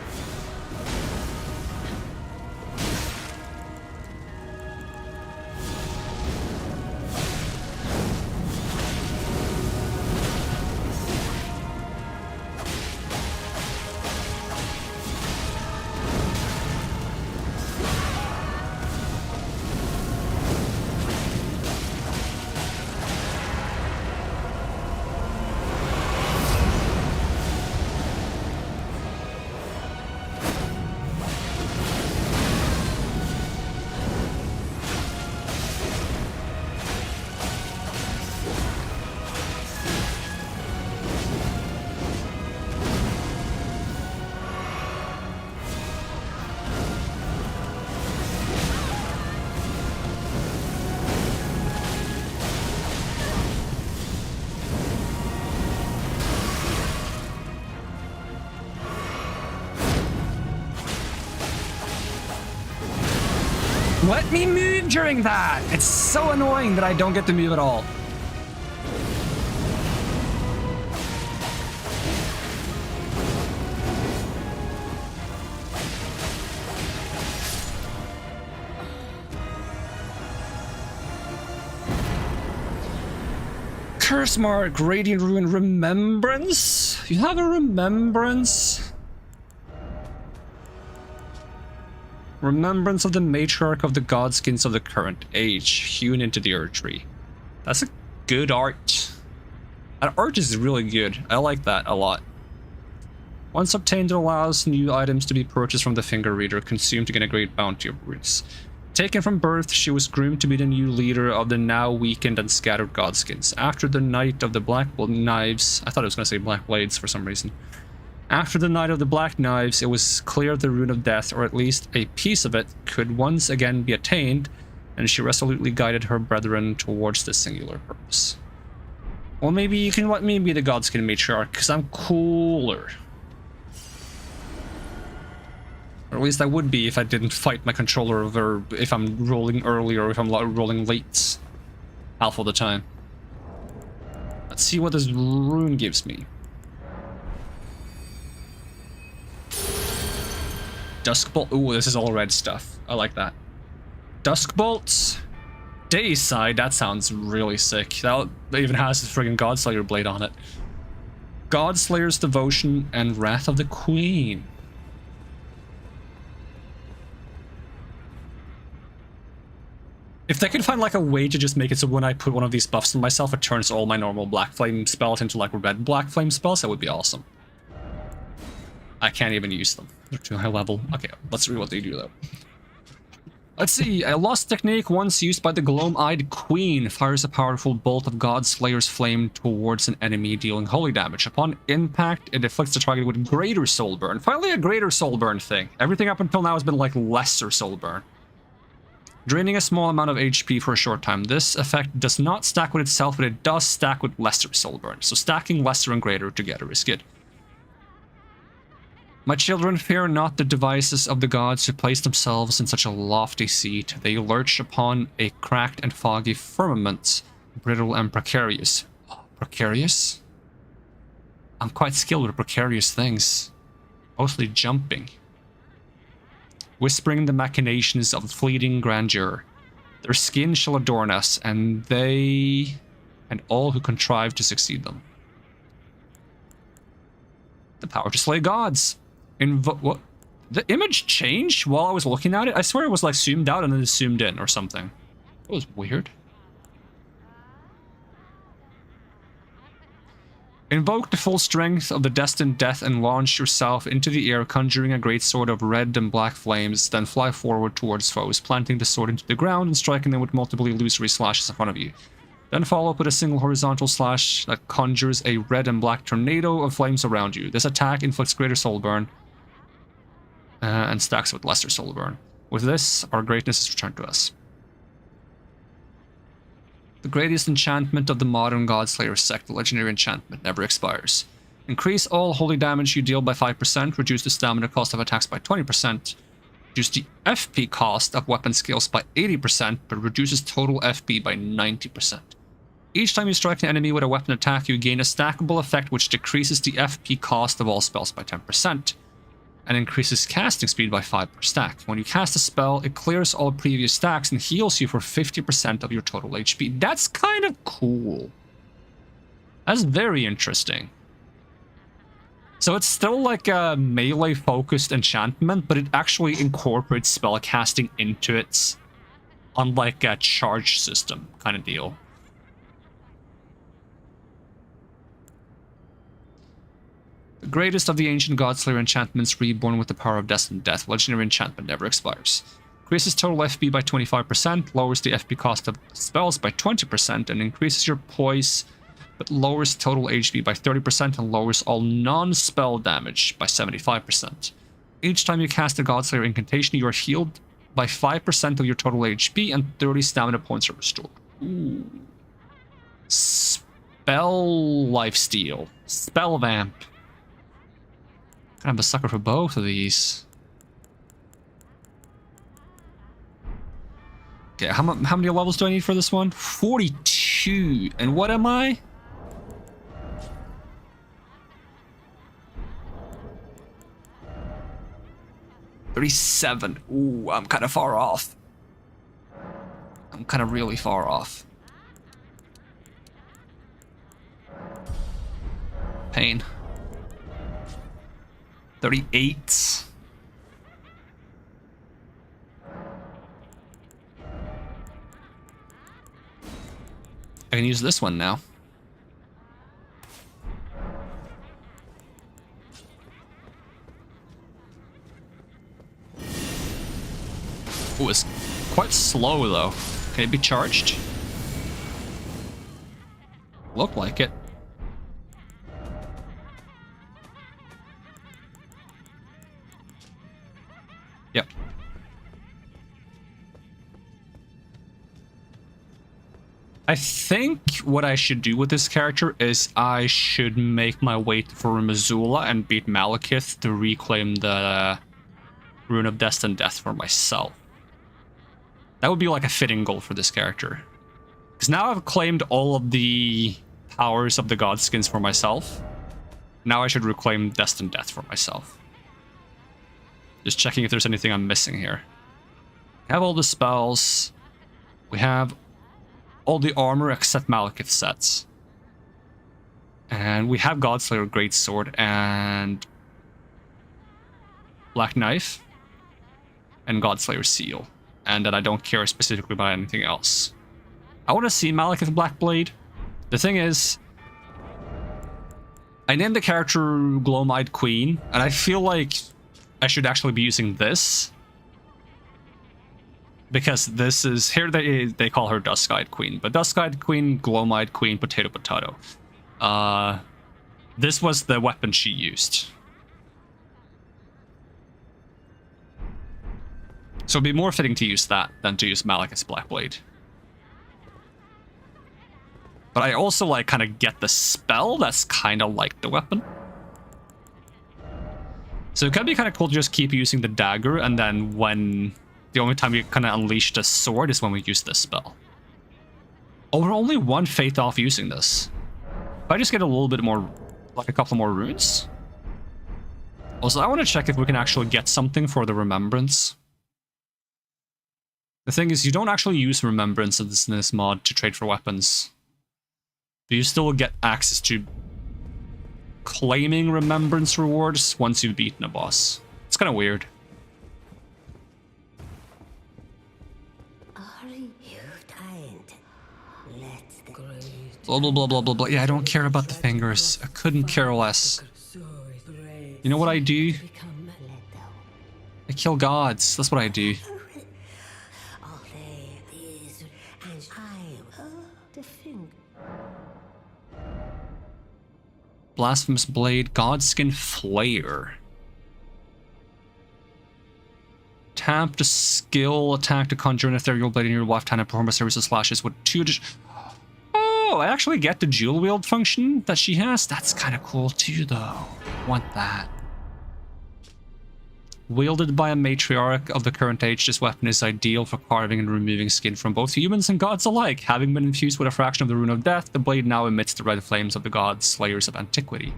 Let me move during that! It's so annoying that I don't get to move at all. Curse mark, Radiant Ruin, Remembrance? You have a Remembrance? Remembrance of the Matriarch of the Godskins of the current age, hewn into the Earth Tree. That's a good art. That art is really good. I like that a lot. Once obtained, it allows new items to be purchased from the finger reader, consumed to gain a great bounty of roots. Taken from birth, she was groomed to be the new leader of the now weakened and scattered Godskins. After the Night of the Black Knives, I thought I was going to say Black Blades for some reason. After the Night of the Black Knives, it was clear the Rune of Death, or at least a piece of it, could once again be attained, and she resolutely guided her brethren towards this singular purpose. Well, maybe you can let me be the Godskin Matriarch, because I'm cooler. Or at least I would be if I didn't fight my controller over if I'm rolling early or if I'm rolling late. Half of the time. Let's see what this rune gives me. Dusk Bolt. Ooh, this is all red stuff. I like that. Dusk Bolts. Dayside. That sounds really sick. That even has this friggin' Godslayer blade on it. Godslayer's Devotion and Wrath of the Queen. If they could find like a way to just make it so when I put one of these buffs on myself, it turns all my normal Black Flame spells into like red Black Flame spells, that would be awesome. I can't even use them. They're too high level. Okay, let's read what they do though. Let's see. A lost technique once used by the Gloam-Eyed Queen fires a powerful bolt of Godslayer's flame towards an enemy, dealing holy damage. Upon impact, it afflicts the target with greater soul burn. Finally a greater soul burn thing. Everything up until now has been like lesser soul burn. Draining a small amount of HP for a short time. This effect does not stack with itself, but it does stack with lesser soul burn. So stacking lesser and greater together is good. My children, fear not the devices of the gods who place themselves in such a lofty seat. They lurch upon a cracked and foggy firmament, brittle and precarious. Oh, precarious? I'm quite skilled with precarious things. Mostly jumping. Whispering the machinations of fleeting grandeur. Their skin shall adorn us, and they and all who contrive to succeed them. The power to slay gods. What? The image changed while I was looking at it? I swear it was like zoomed out and then it zoomed in or something. It was weird. Invoke the full strength of the destined death and launch yourself into the air, conjuring a great sword of red and black flames, then fly forward towards foes, planting the sword into the ground and striking them with multiple illusory slashes in front of you. Then follow up with a single horizontal slash that conjures a red and black tornado of flames around you. This attack inflicts greater soul burn and stacks with lesser soul burn. With this, our greatness is returned to us. The greatest enchantment of the modern Godslayer sect, the legendary enchantment, never expires. Increase all holy damage you deal by 5%, reduce the stamina cost of attacks by 20%, reduce the FP cost of weapon skills by 80%, but reduces total FP by 90%. Each time you strike an enemy with a weapon attack, you gain a stackable effect which decreases the FP cost of all spells by 10%, and increases casting speed by 5 per stack. When you cast a spell, it clears all previous stacks and heals you for 50% of your total HP. That's kind of cool. That's very interesting. So it's still like a melee-focused enchantment, but it actually incorporates spell casting into it, unlike a charge system kind of deal. The greatest of the ancient Godslayer enchantments, reborn with the power of destined death. Legendary enchantment never expires. Increases total FP by 25%, lowers the FP cost of spells by 20%, and increases your poise, but lowers total HP by 30% and lowers all non-spell damage by 75%. Each time you cast a Godslayer incantation, you are healed by 5% of your total HP and 30 stamina points are restored. Ooh. Spell lifesteal. Spell vamp. I'm a sucker for both of these. Okay, how many levels do I need for this one? 42. And what am I? $37. Ooh, I'm kind of far off. I'm kind of really far off. pain. 38. I can use this one now. Oh, it's quite slow though. Can it be charged? Look like it. Yep. I think what I should do with this character is I should make my way for Missoula and beat Malekith to reclaim the Rune of Destined Death for myself. That would be like a fitting goal for this character. Because now I've claimed all of the powers of the Godskins for myself. Now I should reclaim Destined Death for myself. Just checking if there's anything I'm missing here. We have all the spells. We have all the armor except Malekith sets. And we have Godslayer Greatsword and Black Knife and Godslayer Seal. And that I don't care specifically about anything else. I want to see Malekith Blackblade. The thing is, I named the character Gloam-Eyed Queen, and I feel like I should actually be using this. Because this is, here they call her Dusk-Eyed Queen, but Dusk-Eyed Queen, Gloam-Eyed Queen, Potato. This was the weapon she used. So it'd be more fitting to use that than to use Malekith's Blackblade. But I also like kind of get the spell that's kind of like the weapon. So it could be kind of cool to just keep using the dagger, and then when the only time you kind of unleash the sword is when we use this spell. Oh, we're only one fate off using this. If I just get a little bit more, like a couple more runes. Also, I want to check if we can actually get something for the Remembrance. The thing is, you don't actually use Remembrance in this mod to trade for weapons. But you still get access to claiming Remembrance rewards once you've beaten a boss. It's kind of weird. Blah, blah, blah, blah, blah, blah. Yeah, I don't care about the fingers. I couldn't care less. You know what I do? I kill gods. That's what I do. Blasphemous Blade, Godskin Flare. Tap to skill attack to conjure an ethereal blade in your lifetime and perform a series of slashes with 2 additional. Oh, I actually get the dual wield function that she has. That's kind of cool too, though. Want that. Wielded by a matriarch of the current age, this weapon is ideal for carving and removing skin from both humans and gods alike. Having been infused with a fraction of the Rune of Death, the blade now emits the red flames of the gods, slayers of antiquity.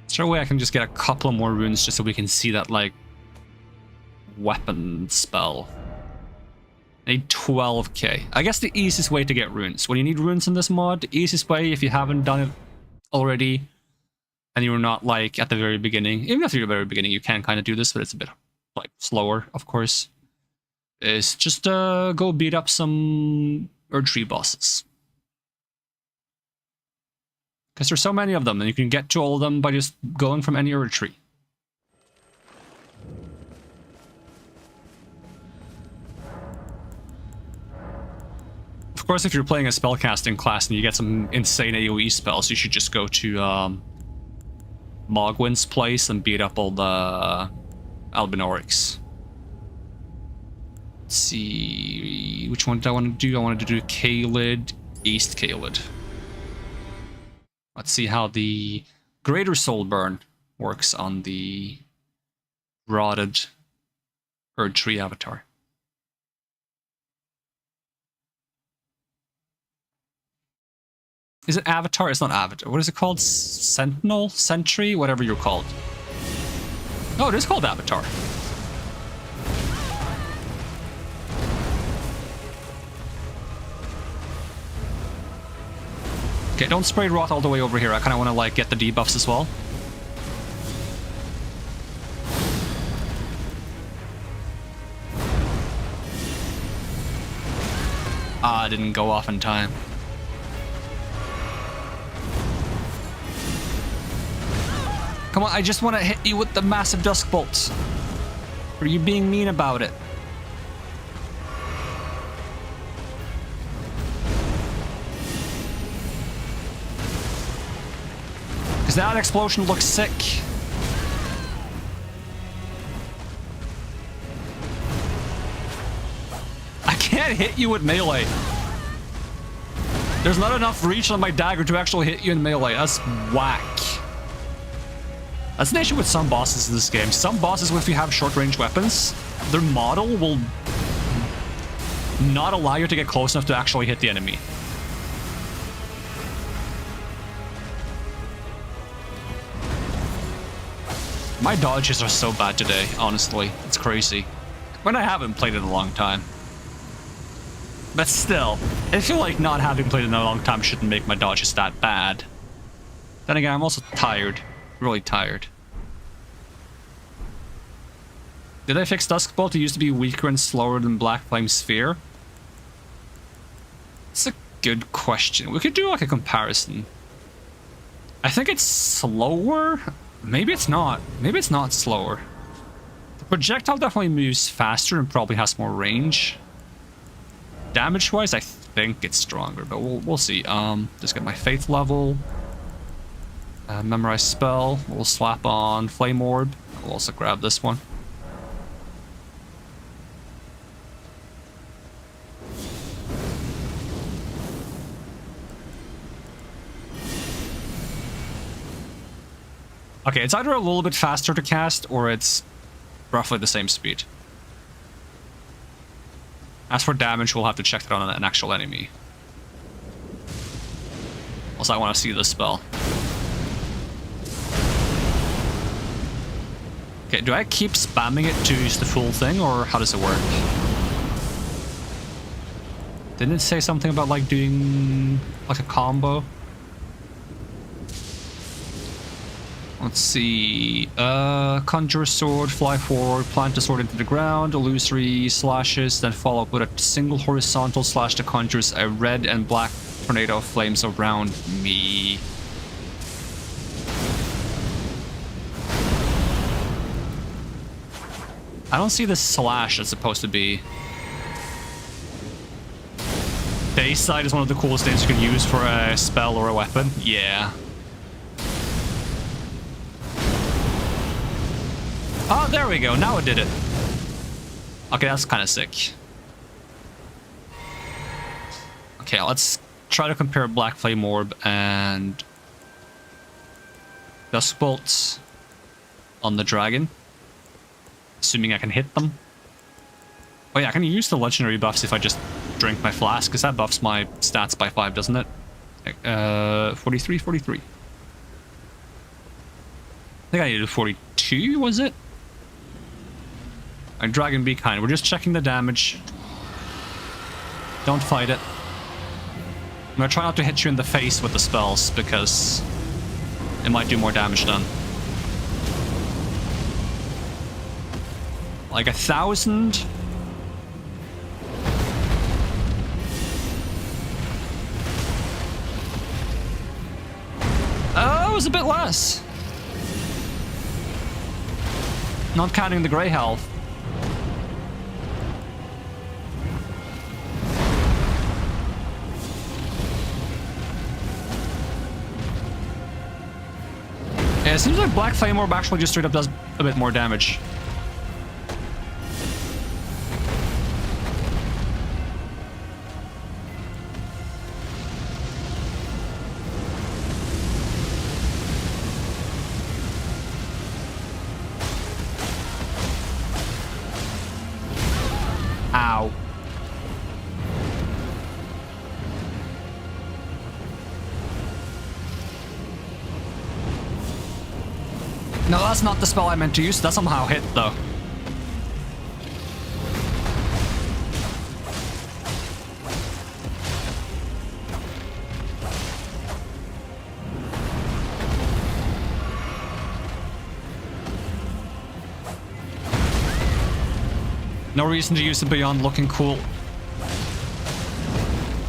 Is there a way I can just get a couple of more runes just so we can see that, like, weapon spell? I need 12k. I guess the easiest way to get runes. When you need runes in this mod, the easiest way, if you haven't done it already, and you're not, like, at the very beginning, even if you're at the very beginning, you can kind of do this, but it's a bit, like, slower, of course, is just go beat up some Erdtree bosses. Because there's so many of them, and you can get to all of them by just going from any Erdtree. Of course, if you're playing a spellcasting class and you get some insane AoE spells, you should just go to Mogwyn's place and beat up all the Albinorics. Let's see, which one did I want to do? I wanted to do Caelid, East Caelid. Let's see how the Greater Soul Burn works on the rotted Erdtree avatar. Is it Avatar? It's not Avatar. What is it called? Sentinel? Sentry? Whatever you're called. Oh, it is called Avatar. Okay, don't spray rot all the way over here. I kind of want to like get the debuffs as well. Ah, didn't go off in time. Come on, I just want to hit you with the massive dusk bolts. Are you being mean about it? Because that explosion looks sick. I can't hit you with melee. There's not enough reach on my dagger to actually hit you in melee. That's whack. That's an issue with some bosses in this game. Some bosses, if you have short-range weapons, their model will not allow you to get close enough to actually hit the enemy. My dodges are so bad today, honestly. It's crazy. When I haven't played in a long time. But still, I feel like not having played in a long time shouldn't make my dodges that bad. Then again, I'm also tired. Really tired. Did I fix Duskbolt? It used to be weaker and slower than Black Flame Sphere. It's a good question. We could do like a comparison. I think it's slower. Maybe it's not. Maybe it's not slower. The projectile definitely moves faster and probably has more range. Damage-wise, I think it's stronger, but we'll see. Just get my faith level. Memorize spell. We'll slap on Flame Orb. We'll also grab this one. Okay, it's either a little bit faster to cast, or it's roughly the same speed. As for damage, we'll have to check that on an actual enemy. Also, I want to see this spell. Okay, do I keep spamming it to use the full thing, or how does it work? Didn't it say something about like doing like a combo? Let's see. Conjure sword, fly forward, plant the sword into the ground, illusory slashes, then follow up with a single horizontal slash that conjures a red and black tornado of flames around me. I don't see the slash that's supposed to be. Base side is one of the coolest things you can use for a spell or a weapon. Yeah. Oh, there we go. Now it did it. Okay, that's kind of sick. Okay, let's try to compare Black Flame Orb and Dusk Bolts on the dragon. Assuming I can hit them. Oh yeah, I can use the legendary buffs if I just drink my flask, because that buffs my stats by 5, doesn't it? 43, 43. I think I needed 42, was it? Alright, Dragon, be kind. We're just checking the damage. Don't fight it. I'm gonna try not to hit you in the face with the spells, because it might do more damage then. Like 1,000? Oh, it was a bit less. Not counting the grey health. Yeah, it seems like Black Flame Orb actually just straight up does a bit more damage. Ow. No, that's not the spell I meant to use. That somehow hit, though. No reason to use it beyond looking cool.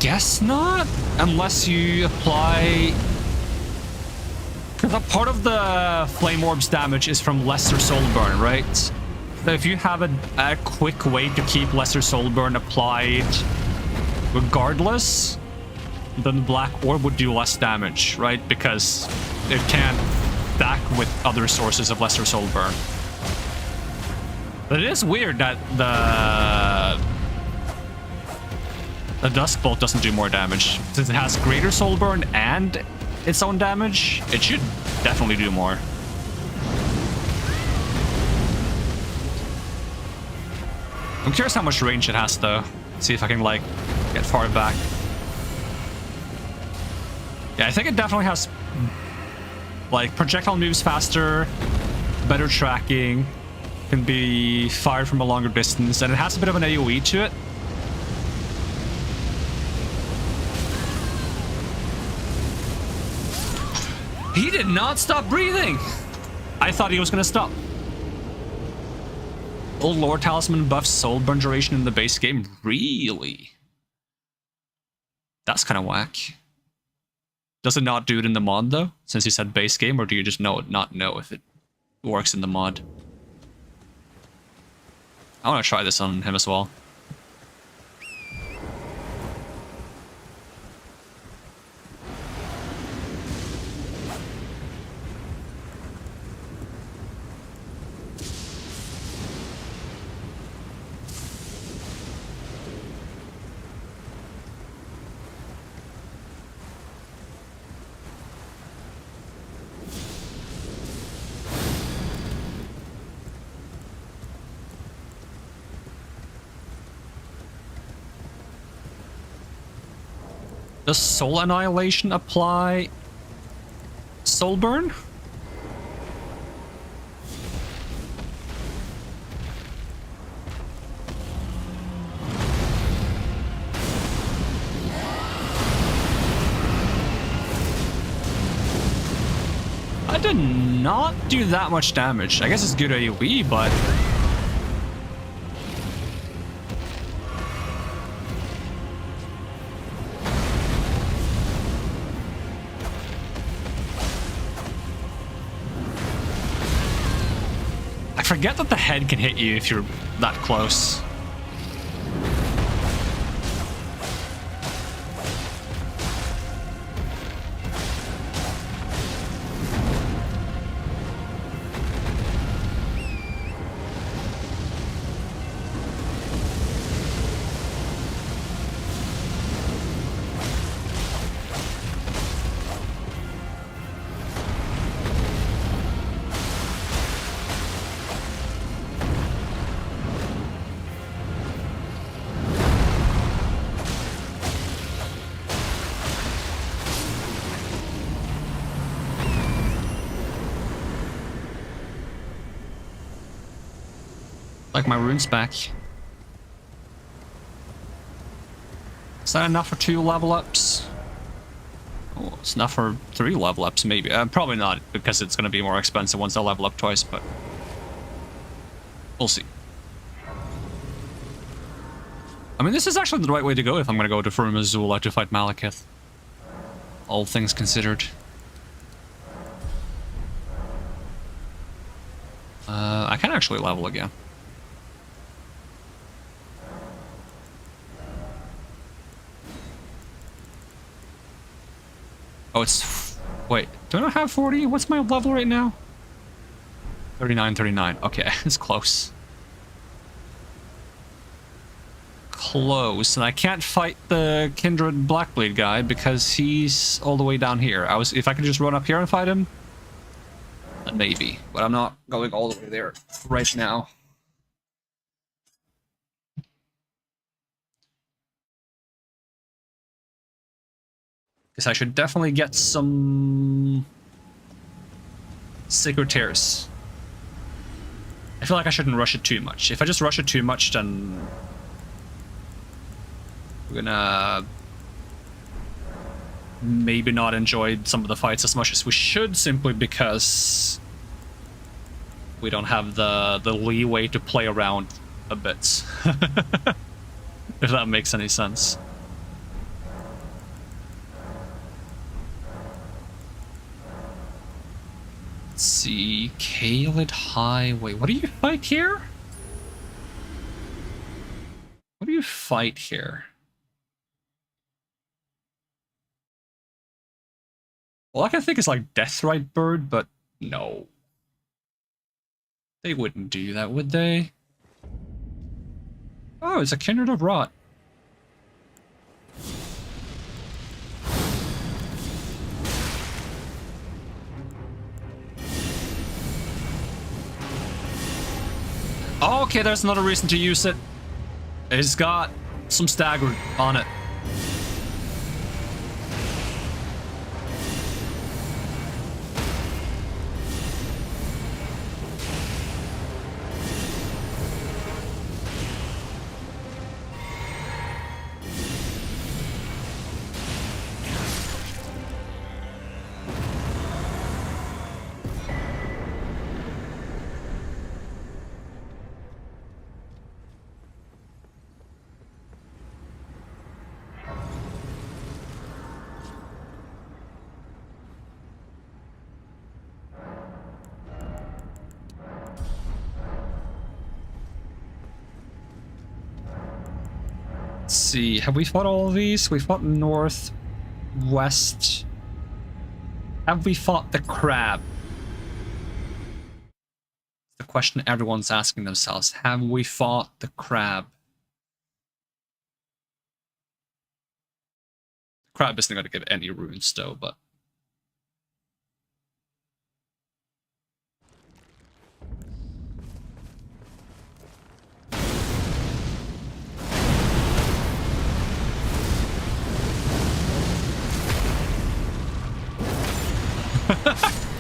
Guess not, unless you apply... Because a part of the Flame Orb's damage is from Lesser Soul Burn, right? So if you have a quick way to keep Lesser Soul Burn applied regardless, then the Black Orb would do less damage, right? Because it can't stack with other sources of Lesser Soul Burn. But it is weird that the Dust Bolt doesn't do more damage. Since it has greater soul burn and its own damage, it should definitely do more. I'm curious how much range it has though. See if I can like get far back. Yeah, I think it definitely has like projectile moves faster, better tracking, can be fired from a longer distance, and it has a bit of an AoE to it. He did not stop breathing! I thought he was gonna stop. Old Lore Talisman buffs soul burn duration in the base game? Really? That's kind of whack. Does it not do it in the mod though? Since you said base game, or do you just not know if it works in the mod? I want to try this on him as well. Does Soul Annihilation apply Soul Burn? I did not do that much damage. I guess it's good AoE, but... I forget that the head can hit you if you're that close. Like my runes back. Is that enough for 2 level ups? Oh, it's enough for 3 level ups, maybe. Probably not, because it's going to be more expensive once I level up twice, but we'll see. I mean, this is actually the right way to go if I'm going to go to Furum Azula to fight Malekith. All things considered. I can actually level again. Oh, it's... Wait, do I not have 40? What's my level right now? 39, 39. Okay, it's close. Close. And I can't fight the Kindred Blackblade guy because he's all the way down here. If I could just run up here and fight him, then maybe. But I'm not going all the way there right now. Because I should definitely get some Sacred Tears. I feel like I shouldn't rush it too much. If I just rush it too much, then we're gonna maybe not enjoy some of the fights as much as we should, simply because we don't have the leeway to play around a bit. If that makes any sense. Let's see, Kaled Highway. What do you fight here? What do you fight here? Well, I can think it's like Deathrite Bird, but no. They wouldn't do that, would they? Oh, it's a Kindred of Rot. Oh, okay, there's another reason to use it. It's got some stagger on it. Let's see, have we fought all of these? We fought north, west. Have we fought the crab? The question everyone's asking themselves. Have we fought the crab? The crab isn't going to give any runes though, but...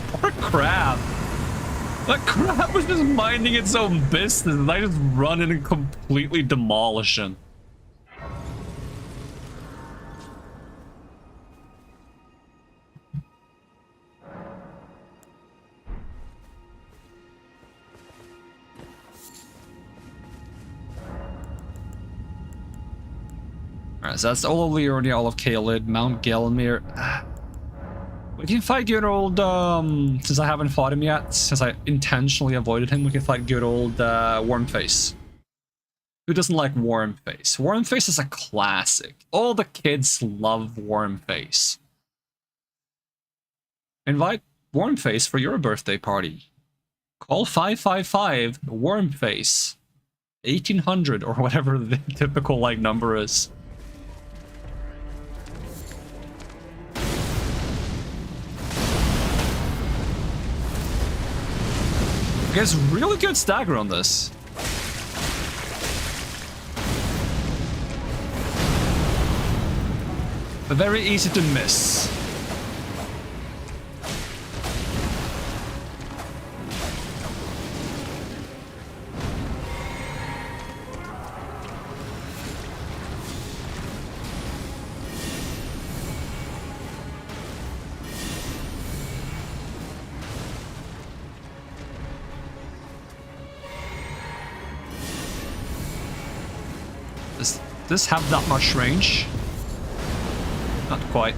Poor crab. That crab was just minding its own business and I just run in and completely demolish him. Alright, so that's all of Leonia, all of Kaled, Mount Gelmir. We can fight good old, since I haven't fought him yet, since I intentionally avoided him, we can fight good old Wormface. Who doesn't like Wormface? Wormface is a classic. All the kids love Wormface. Invite Wormface for your birthday party. Call 555 Wormface. 1800 or whatever the typical like number is. Gets really good stagger on this. But very easy to miss. Does this have that much range? Not quite.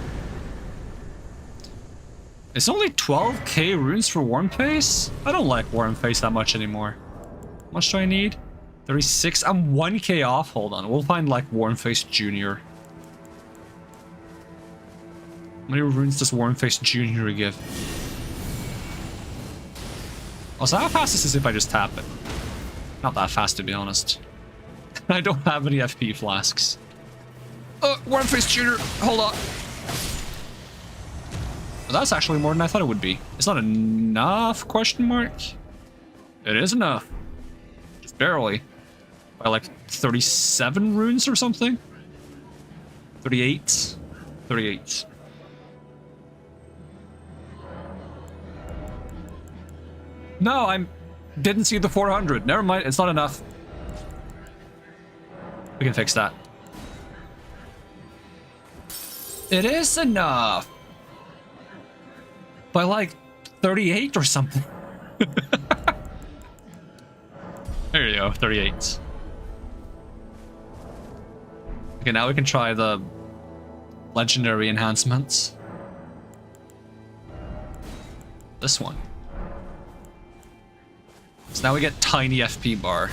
It's only 12k runes for Wormface? I don't like Wormface that much anymore. How much do I need? 36? I'm 1k off. Hold on. We'll find like Wormface Jr. How many runes does Wormface Jr. give? Also, how fast is this if I just tap it? Not that fast, to be honest. I don't have any FP flasks. Wormface Jr. Hold on. Well, that's actually more than I thought it would be. It's not enough, question mark? It is enough. Just barely. By like 37 runes or something? 38? 38. No, Didn't see the 400. Never mind, it's not enough. We can fix that. It is enough. By like 38 or something. There you go, 38. Okay, now we can try the legendary enhancements. This one. So now we get tiny FP bar.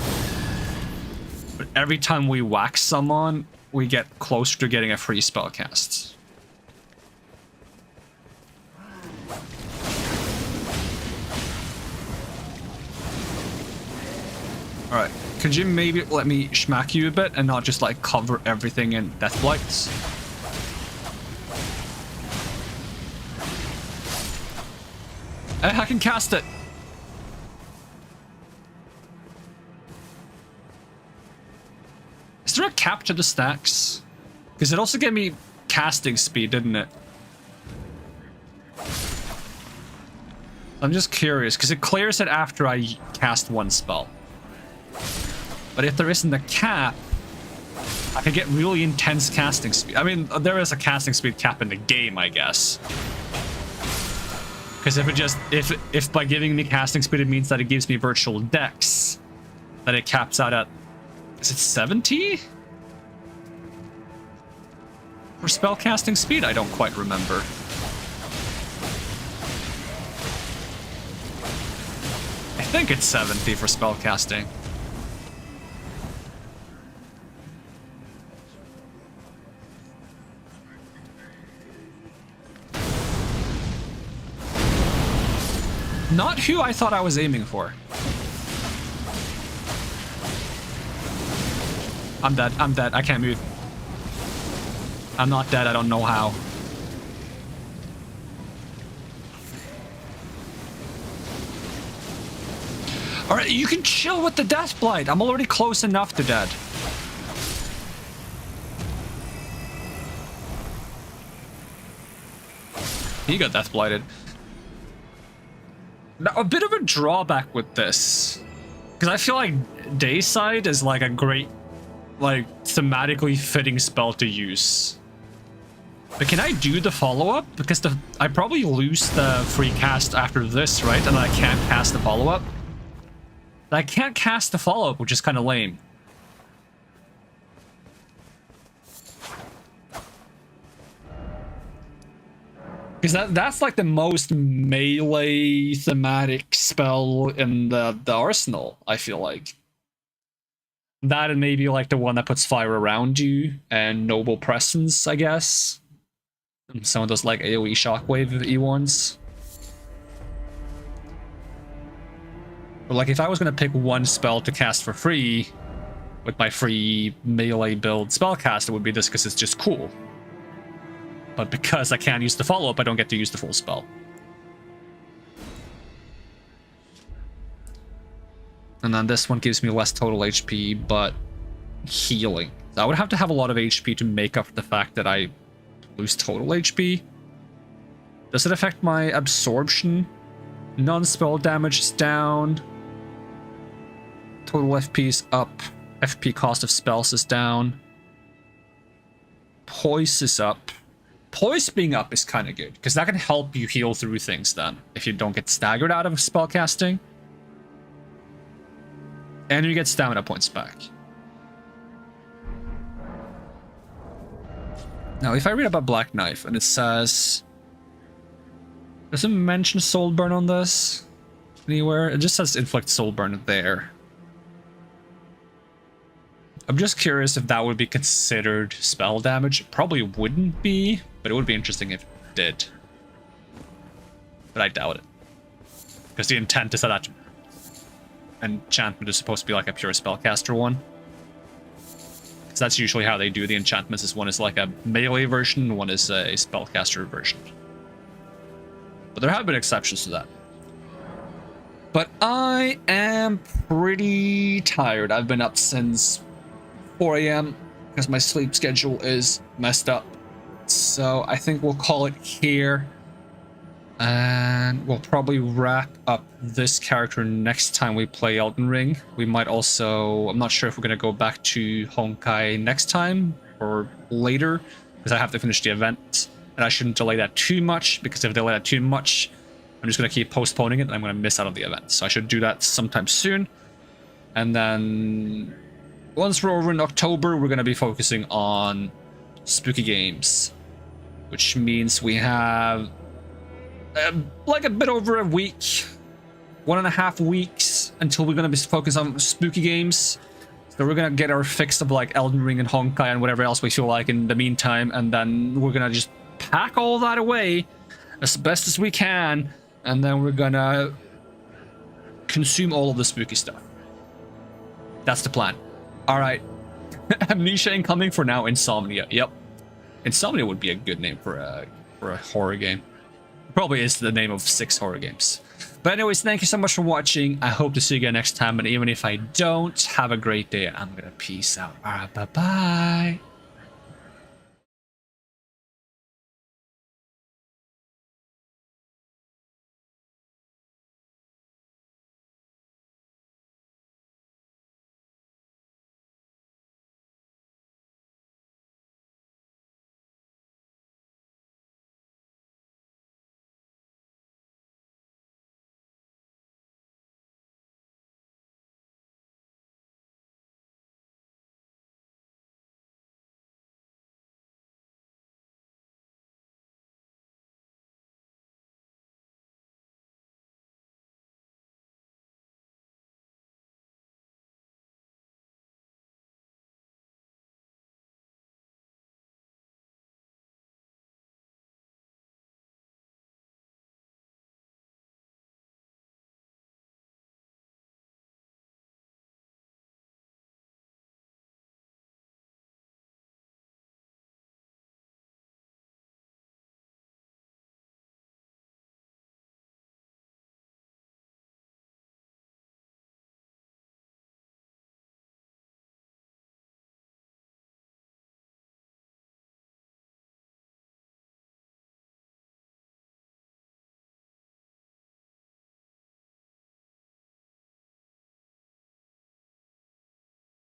But every time we whack someone, we get closer to getting a free spell cast. Alright, could you maybe let me schmack you a bit and not just like cover everything in death blights? I can cast it! Is there a cap to the stacks? Because it also gave me casting speed, didn't it? I'm just curious, because it clears it after I cast one spell. But if there isn't a cap, I could get really intense casting speed. I mean, there is a casting speed cap in the game, I guess. Because if it just, if by giving me casting speed it means that it gives me virtual dex, that it caps out at, is it 70? For spell casting speed? I don't quite remember. I think it's 70 for spell casting. Not who I thought I was aiming for. I'm dead. I'm dead. I can't move. I'm not dead. I don't know how. Alright, you can chill with the death blight. I'm already close enough to dead. He got death blighted. Now, a bit of a drawback with this, because I feel like Dayside is like a great, like, thematically fitting spell to use. But can I do the follow-up? Because I probably lose the free cast after this, right? And I can't cast the follow-up. I can't cast the follow-up, which is kind of lame. Because that's like the most melee thematic spell in the arsenal, I feel like. That and maybe like the one that puts fire around you and noble presence, I guess. And some of those like AoE shockwave E1s. But like if I was gonna pick one spell to cast for free with my free melee build spellcast, it would be this because it's just cool. But because I can't use the follow-up, I don't get to use the full spell. And then this one gives me less total HP, but healing. So I would have to have a lot of HP to make up for the fact that I lose total HP. Does it affect my absorption? Non-spell damage is down. Total FP is up. FP cost of spells is down. Poise is up. Poise being up is kind of good, because that can help you heal through things then, if you don't get staggered out of spellcasting. And you get stamina points back. Now, if I read about Black Knife, and it says... Does it mention soul burn on this? Anywhere? It just says inflict soul burn there. I'm just curious if that would be considered spell damage. It probably wouldn't be, but it would be interesting if it did. But I doubt it. Because the intent is that enchantment is supposed to be like a pure spellcaster one. Because that's usually how they do the enchantments, is one is like a melee version, one is a spellcaster version. But there have been exceptions to that. But I am pretty tired. I've been up since 4 AM because my sleep schedule is messed up. So I think we'll call it here. And we'll probably wrap up this character next time we play Elden Ring. We might also... I'm not sure if we're going to go back to Honkai next time or later, because I have to finish the event. And I shouldn't delay that too much, because if I delay that too much, I'm just going to keep postponing it and I'm going to miss out on the event. So I should do that sometime soon. And then once we're over in October, we're going to be focusing on spooky games, which means we have like a bit over a week, 1.5 weeks until we're going to be focused on spooky games. So we're going to get our fix of like Elden Ring and Honkai and whatever else we feel like in the meantime. And then we're going to just pack all that away as best as we can. And then we're going to consume all of the spooky stuff. That's the plan. All right. Amnesia incoming. For now, Insomnia. Yep. Insomnia would be a good name for a horror game. Probably is the name of 6 horror games. But anyways, thank you so much for watching. I hope to see you again next time. And even if I don't, have a great day. I'm gonna peace out. All right, bye-bye.